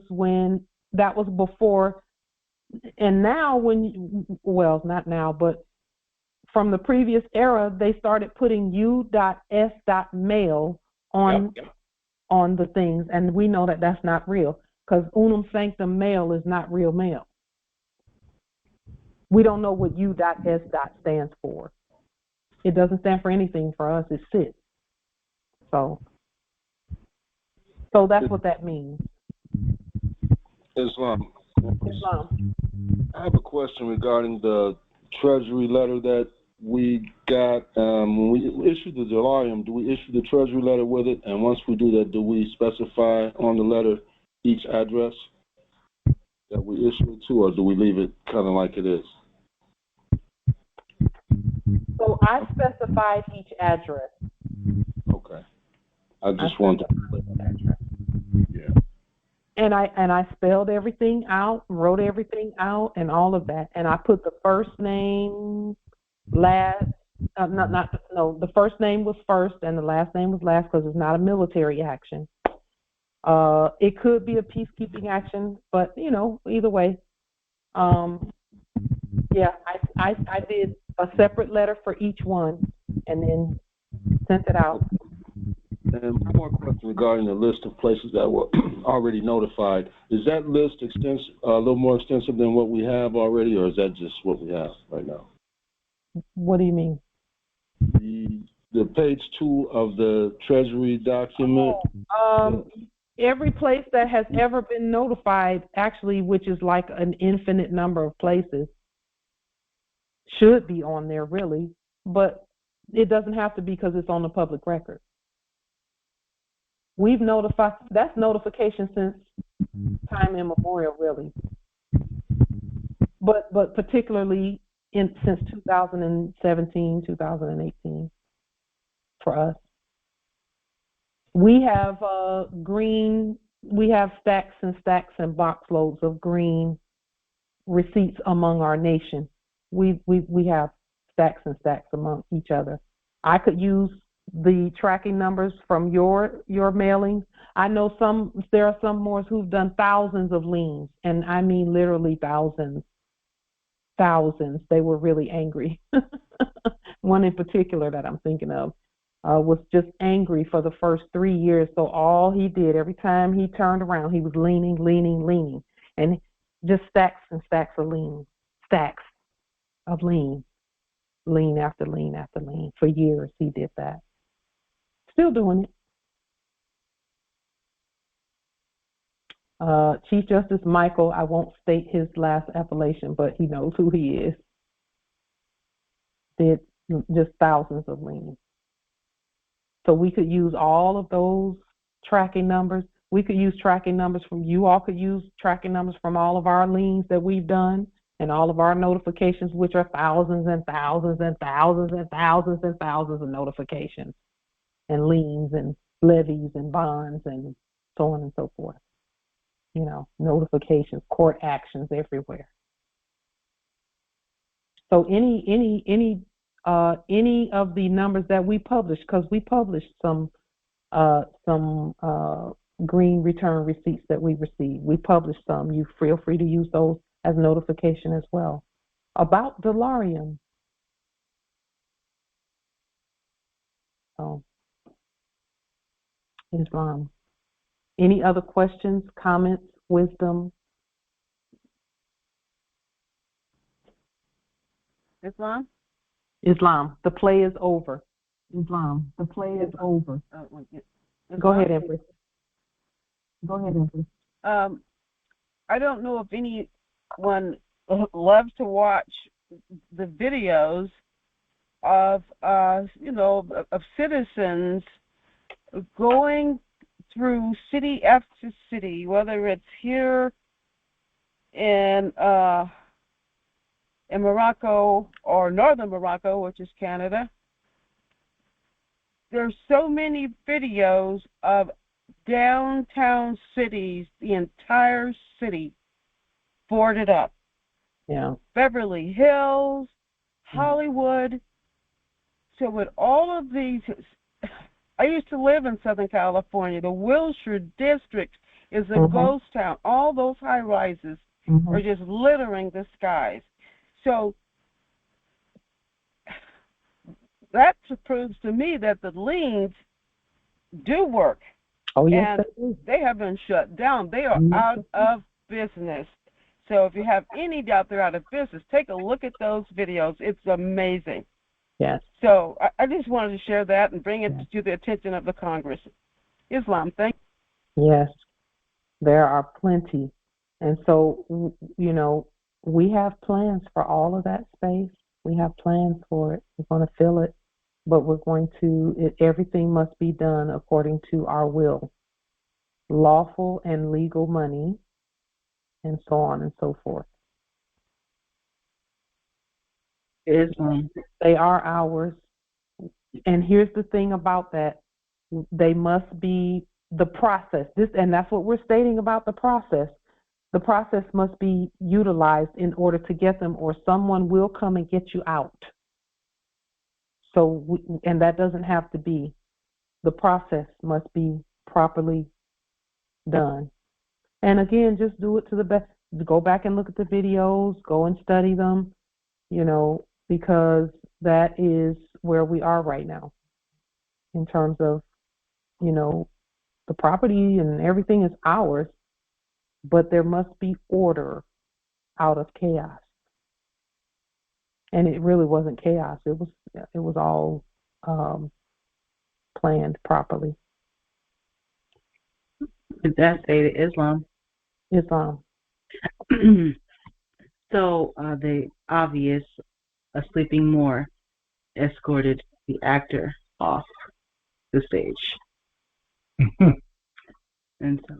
before, and now not now, but from the previous era, they started putting u.s.mail on the things, and we know that that's not real, because unum sanctum mail is not real mail. We don't know what u.s. stands for. It doesn't stand for anything for us. It sits. So that's what that means. Islam. I have a question regarding the Treasury letter that we got. When we issue the delarium, do we issue the Treasury letter with it? And once we do that, do we specify on the letter each address that we issue it to, or do we leave it kind of like it is? So I specified each address. Okay. I just wanted to. Yeah. And I spelled everything out, wrote everything out, and all of that. And I put the first name last. The first name was first, and the last name was last, because it's not a military action. It could be a peacekeeping action, but either way. I did a separate letter for each one, and then sent it out. And one more question regarding the list of places that were already notified. Is that list a little more extensive than what we have already, or is that just what we have right now? What do you mean? The page 2 of the Treasury document. Every place that has ever been notified, actually, which is like an infinite number of places, should be on there, really. But it doesn't have to be because it's on the public record. We've notified, that's notification since time immemorial, really. But particularly since 2017, 2018 for us. We have we have stacks and stacks and box loads of green receipts among our nation. We have stacks and stacks among each other. I could use the tracking numbers from your mailings. I know there are some Moors who've done thousands of liens, and I mean literally thousands. They were really angry. One in particular that I'm thinking of was just angry for the first 3 years. So all he did, every time he turned around, he was leaning, and just stacks and stacks of lien after lien after lien. For years he did that. Still doing it. Chief Justice Michael, I won't state his last appellation, but he knows who he is. Did just thousands of liens. So we could use all of those tracking numbers. We could use tracking numbers from you all could use tracking numbers from all of our liens that we've done and all of our notifications, which are thousands and thousands and thousands and thousands and thousands of notifications and liens and levies and bonds and so on and so forth. Notifications, court actions everywhere. So any of the numbers that we publish, because we published some green return receipts that we received. We published some. You feel free to use those as notification as well. About Delarium. Islam. Any other questions, comments, wisdom? Islam? The play is over. Islam. The play is over. Go ahead, Empress. I don't know if anyone loves to watch the videos of citizens going through city after city, whether it's here in Morocco or northern Morocco, which is Canada. There's so many videos of downtown cities, the entire city boarded up. Yeah. Beverly Hills, Hollywood. So with all of these, I used to live in Southern California. The Wilshire district is a ghost town. All those high rises are just littering the skies. So that proves to me that the liens do work. Oh, yes, and they have been shut down. They are out of business. So if you have any doubt they're out of business, take a look at those videos. It's amazing. Yes. So I just wanted to share that and bring it to the attention of the Congress. Islam, thank you. Yes, there are plenty. And so, we have plans for all of that space. We have plans for it. We're going to fill it, but everything must be done according to our will. Lawful and legal money, and so on and so forth. They are ours. And here's the thing about that. They must be the process. And that's what we're stating about the process. The process must be utilized in order to get them, or someone will come and get you out. So, and that doesn't have to be. The process must be properly done. And again, just do it to the best. Go back and look at the videos. Go and study them, because that is where we are right now in terms of the property and everything is ours, but there must be order out of chaos. And it really wasn't chaos. It was all planned properly. Did that say to Islam? Islam. So the obvious sleeping Moor escorted the actor off the stage. And so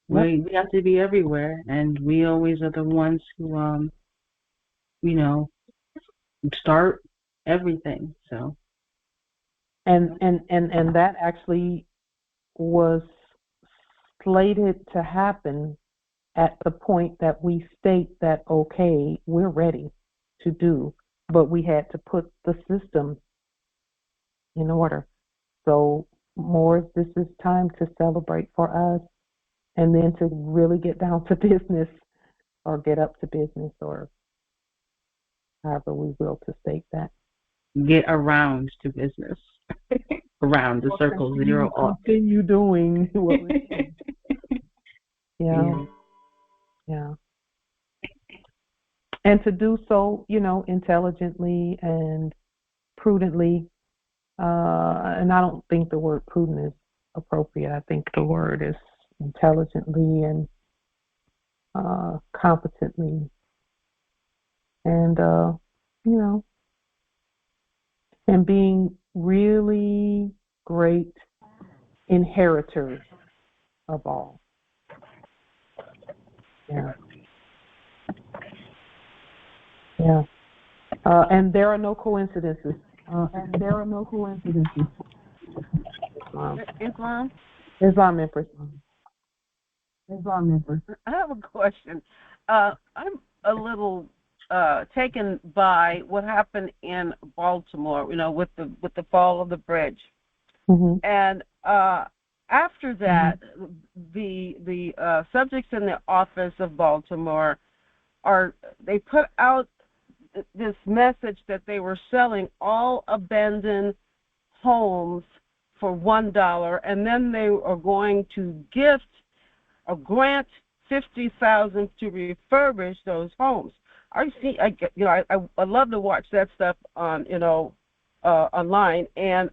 we have to be everywhere, and we always are the ones who start everything. So and that actually was slated to happen at the point that we state that, okay, we're ready to do, but we had to put the system in order. So more, this is time to celebrate for us, and then to really get down to business, or get up to business, or however we will to state that. Get around to business. Around the circle, zero off. Continue doing what we're doing. Yeah. And to do so, intelligently and prudently. And I don't think the word prudent is appropriate. I think the word is intelligently and competently. And, and being really great inheritors of all. Yeah. And there are no coincidences. Islam Empress. I have a question. I'm a little taken by what happened in Baltimore, with the fall of the bridge. Mm-hmm. And after that, the subjects in the office of Baltimore they put out this message that they were selling all abandoned homes for $1, and then they are going to gift or grant $50,000 to refurbish those homes. I love to watch that stuff on online, and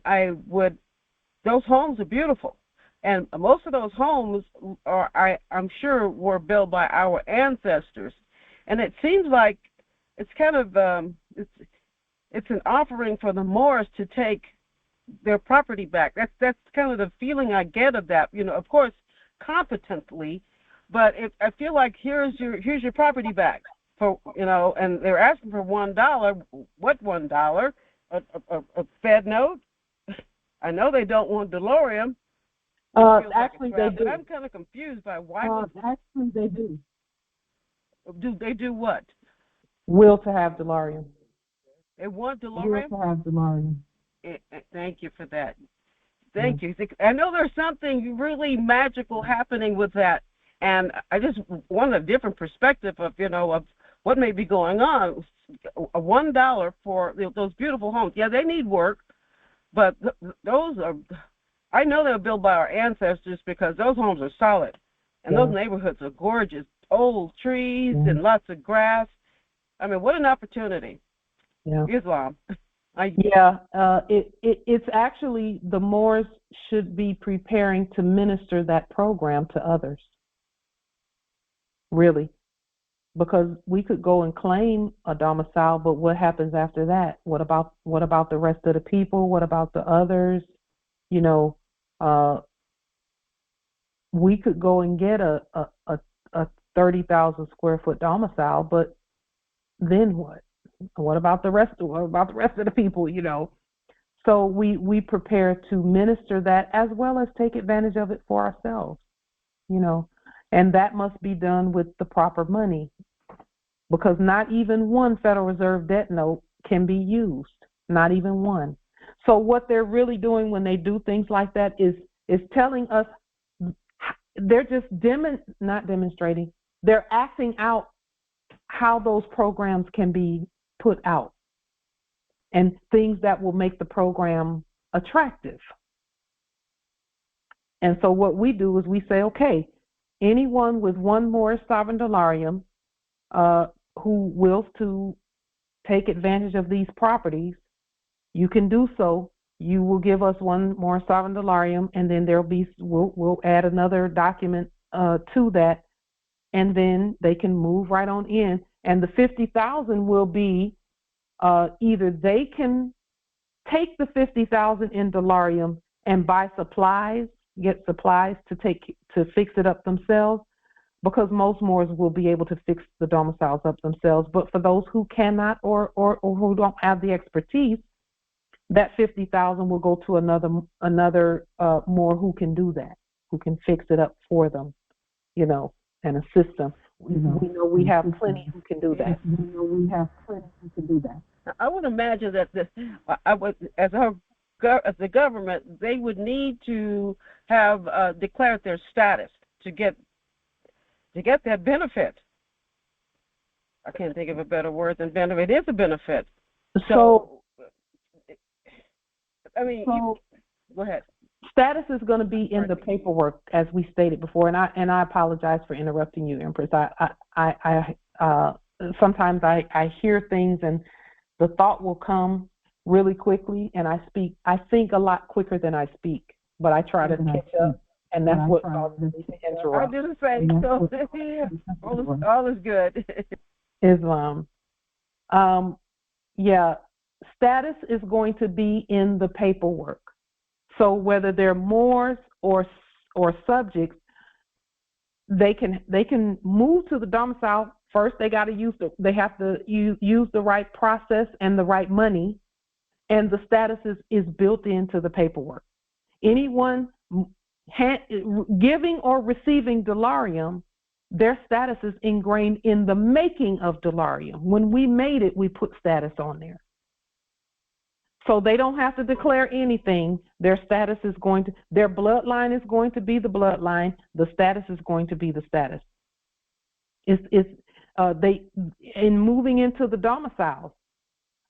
those homes are beautiful, and most of those homes I'm sure were built by our ancestors, and it seems like it's kind of it's an offering for the Moors to take their property back. That's kind of the feeling I get of that. Of course, competently, but I feel like here's your property back for and they're asking for $1. What $1? A Fed note? I know they don't want DeLorean. Actually, they do. But I'm kind of confused by why. Actually, they do. Do they do what? Will to have DeLorean. They want DeLorean? Will to have DeLorean. Thank you for that. Thank you. I know there's something really magical happening with that, and I just want a different perspective of what may be going on. $1 for those beautiful homes. Yeah, they need work, but those are. I know they were built by our ancestors because those homes are solid, and those neighborhoods are gorgeous. Old trees and lots of grass. I mean, what an opportunity. Yeah. Islam. It's actually the Moors should be preparing to minister that program to others. Really. Because we could go and claim a domicile, but what happens after that? What about the rest of the people? What about the others? We could go and get a 30,000 square foot domicile, but then what? What about the rest of the people, So we prepare to minister that as well as take advantage of it for ourselves, and that must be done with the proper money, because not even one Federal Reserve debt note can be used, not even one. So what they're really doing when they do things like that is telling us, they're just not demonstrating, they're acting out how those programs can be put out, and things that will make the program attractive. And so what we do is we say, okay, anyone with one more sovereign dolarium who wills to take advantage of these properties, you can do so. You will give us one more sovereign dolarium, and then we'll add another document to that, and then they can move right on in. And the 50,000 will be either they can take the 50,000 in dolarium and buy supplies, get supplies to fix it up themselves, because most Moors will be able to fix the domiciles up themselves. But for those who cannot or who don't have the expertise, that 50,000 will go to another Moor who can do that, who can fix it up for them, and assist them. We know we have plenty who can do that. I would imagine that as the government, they would need to have declared their status to get that benefit. I can't think of a better word than benefit. It is a benefit. So go ahead. Status is going to be in the paperwork, as we stated before, and I apologize for interrupting you, Empress. I sometimes I hear things and the thought will come really quickly, and I think a lot quicker than I speak, but I try to catch up, and that's what causes me to interrupt. I do the same. So all is good. Islam. Status is going to be in the paperwork. So whether they're Moors or subjects, they can move to the domicile. First, they have to use the right process and the right money, and the status is built into the paperwork. Anyone giving or receiving dolarium, their status is ingrained in the making of dolarium. When we made it, we put status on there. So they don't have to declare anything. Their status is their bloodline is going to be the bloodline. The status is going to be the status. In moving into the domiciles.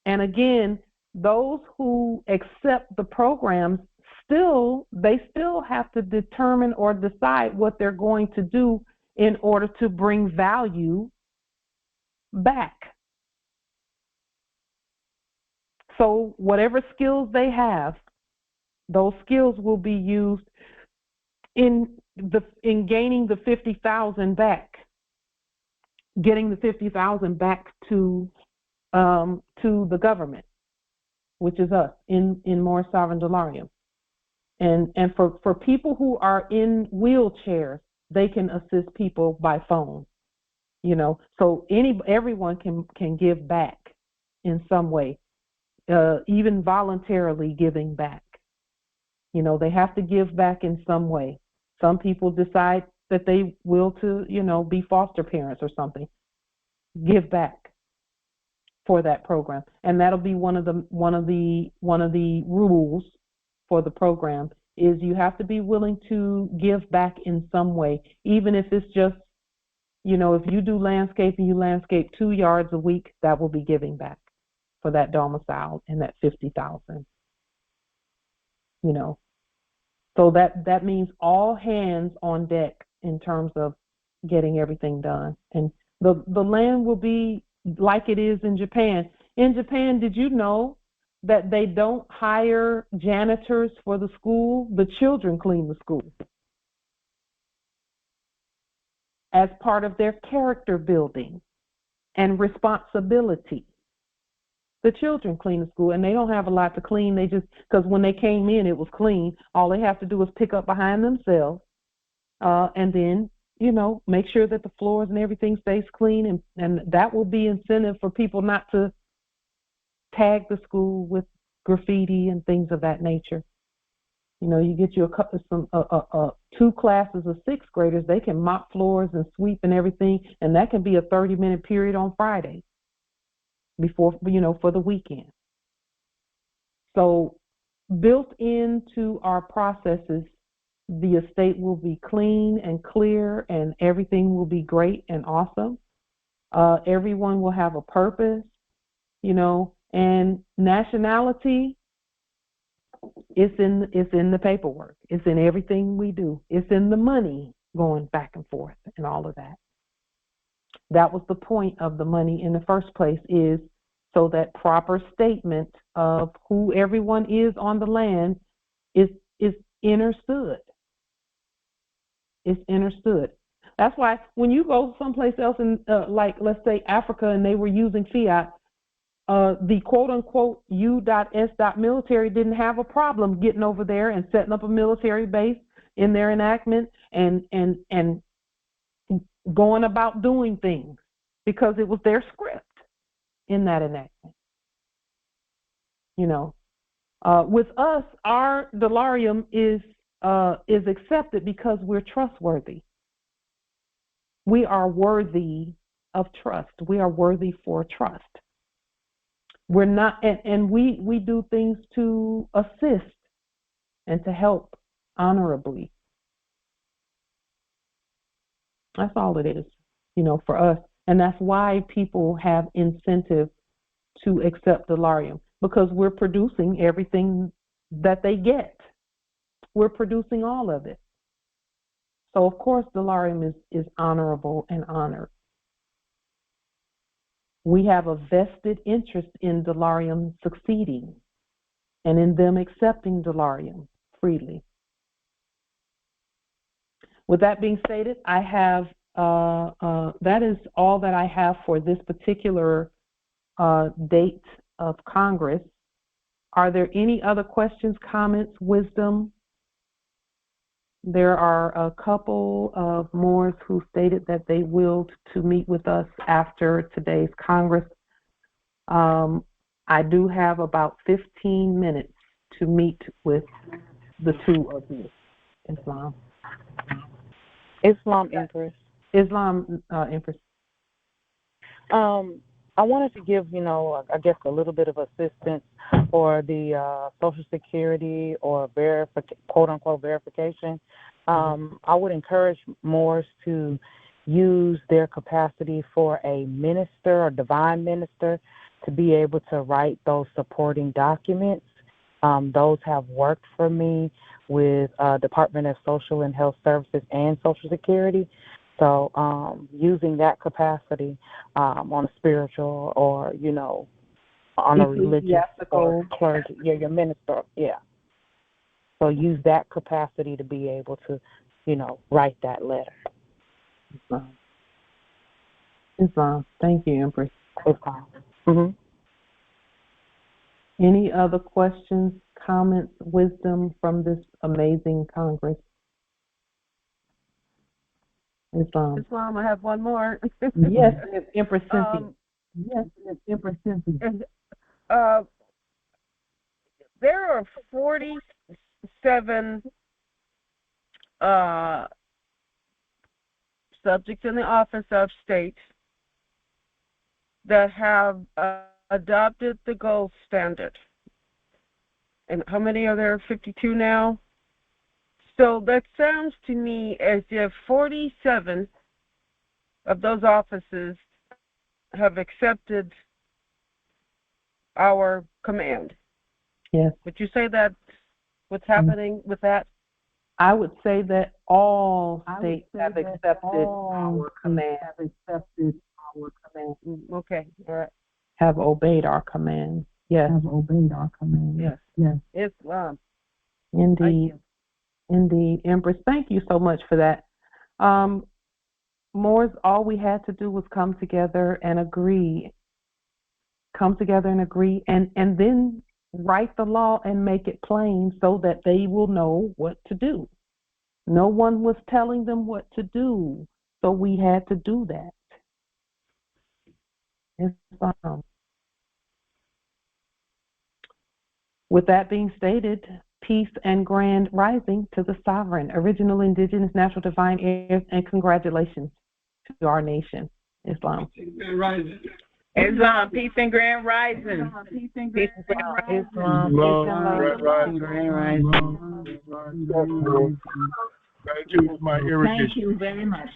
And again, those who accept the programs they still have to determine or decide what they're going to do in order to bring value back. So whatever skills they have, those skills will be used in gaining the 50,000 back, getting the 50,000 back to the government, which is us in more sovereign dolarium. And for people who are in wheelchairs, they can assist people by phone. So everyone can give back in some way. Even voluntarily giving back. They have to give back in some way. Some people decide that they will to, be foster parents or something. Give back for that program. And that'll be one of the rules for the program is you have to be willing to give back in some way, even if it's just, if you do landscaping, you landscape 2 yards a week, that will be giving back for that domicile and that 50,000. So that means all hands on deck in terms of getting everything done. And the land will be like it is in Japan. In Japan, did you know that they don't hire janitors for the school? The children clean the school as part of their character building and responsibility. The children clean the school, and they don't have a lot to clean. They just, because when they came in, it was clean. All they have to do is pick up behind themselves, and then, make sure that the floors and everything stays clean, and that will be incentive for people not to tag the school with graffiti and things of that nature. You get you two classes of 6th graders, they can mop floors and sweep and everything, and that can be a 30-minute period on Friday before, for the weekend. So built into our processes, the estate will be clean and clear, and everything will be great and awesome. Everyone will have a purpose, and nationality, It's in the paperwork. It's in everything we do. It's in the money going back and forth and all of that. That was the point of the money in the first place, is so that proper statement of who everyone is on the land is understood. It's understood. That's why when you go someplace else in, like, let's say Africa, and they were using fiat, the quote-unquote U.S. military didn't have a problem getting over there and setting up a military base in their enactment and going about doing things because it was their script in that enactment. You know, with us, our dolarium is accepted because we're trustworthy. We are worthy of trust. We are worthy for trust. We're not, and we do things to assist and to help honorably. That's all it is, you know, for us. And that's why people have incentive to accept dolarium, because we're producing everything that they get. We're producing all of it. So, of course, dolarium is honorable and honored. We have a vested interest in dolarium succeeding and in them accepting dolarium freely. With that being stated, I have that is all that I have for this particular date of Congress. Are there any other questions, comments, wisdom? There are a couple of Moors who stated that they willed to meet with us after today's Congress. I do have about 15 minutes to meet with the two of you. Islam Empress. Empress. I wanted to give, I guess a little bit of assistance for the Social Security or quote-unquote verification. I would encourage Moors to use their capacity for a minister or divine minister to be able to write those supporting documents. Those have worked for me with Department of Social and Health Services and Social Security. So using that capacity on a spiritual or, on a religious or clergy, your minister, So use that capacity to be able to, write that letter. Islam. Thank you, Empress. Islam. Mm-hmm. Any other questions, comments, wisdom from this amazing Congress? Islam, I have one more. Yes, Empress Cynthia. There are 47 subjects in the office of state that have adopted the gold standard. And how many are there? 52 now? So that sounds to me as if 47 of those offices have accepted our command. Yes. Would you say that's what's happening with that? I would say that all states have accepted our command. Okay, all right. Have obeyed our command. Yes. Have obeyed our command. Yes. Yes. Islam. Indeed. Indeed. Empress, thank you so much for that. Moors, all we had to do was come together and agree. And then write the law and make it plain so that they will know what to do. No one was telling them what to do, so we had to do that. Islam. With that being stated, peace and grand rising to the sovereign, original, indigenous, natural, divine heirs, and congratulations to our nation, Islam. Islam, peace and grand rising. Peace and grand rising. Islam, grand rising. Thank you very much.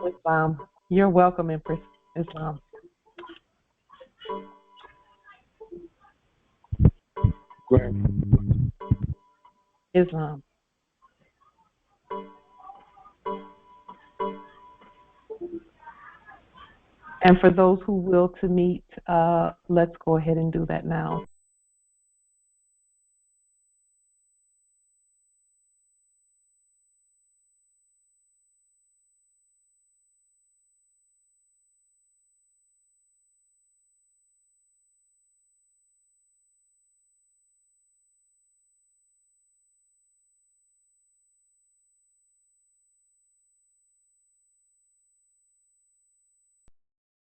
Islam. You're welcome, Empress. Islam. Grand. Islam. And for those who will to meet, let's go ahead and do that now.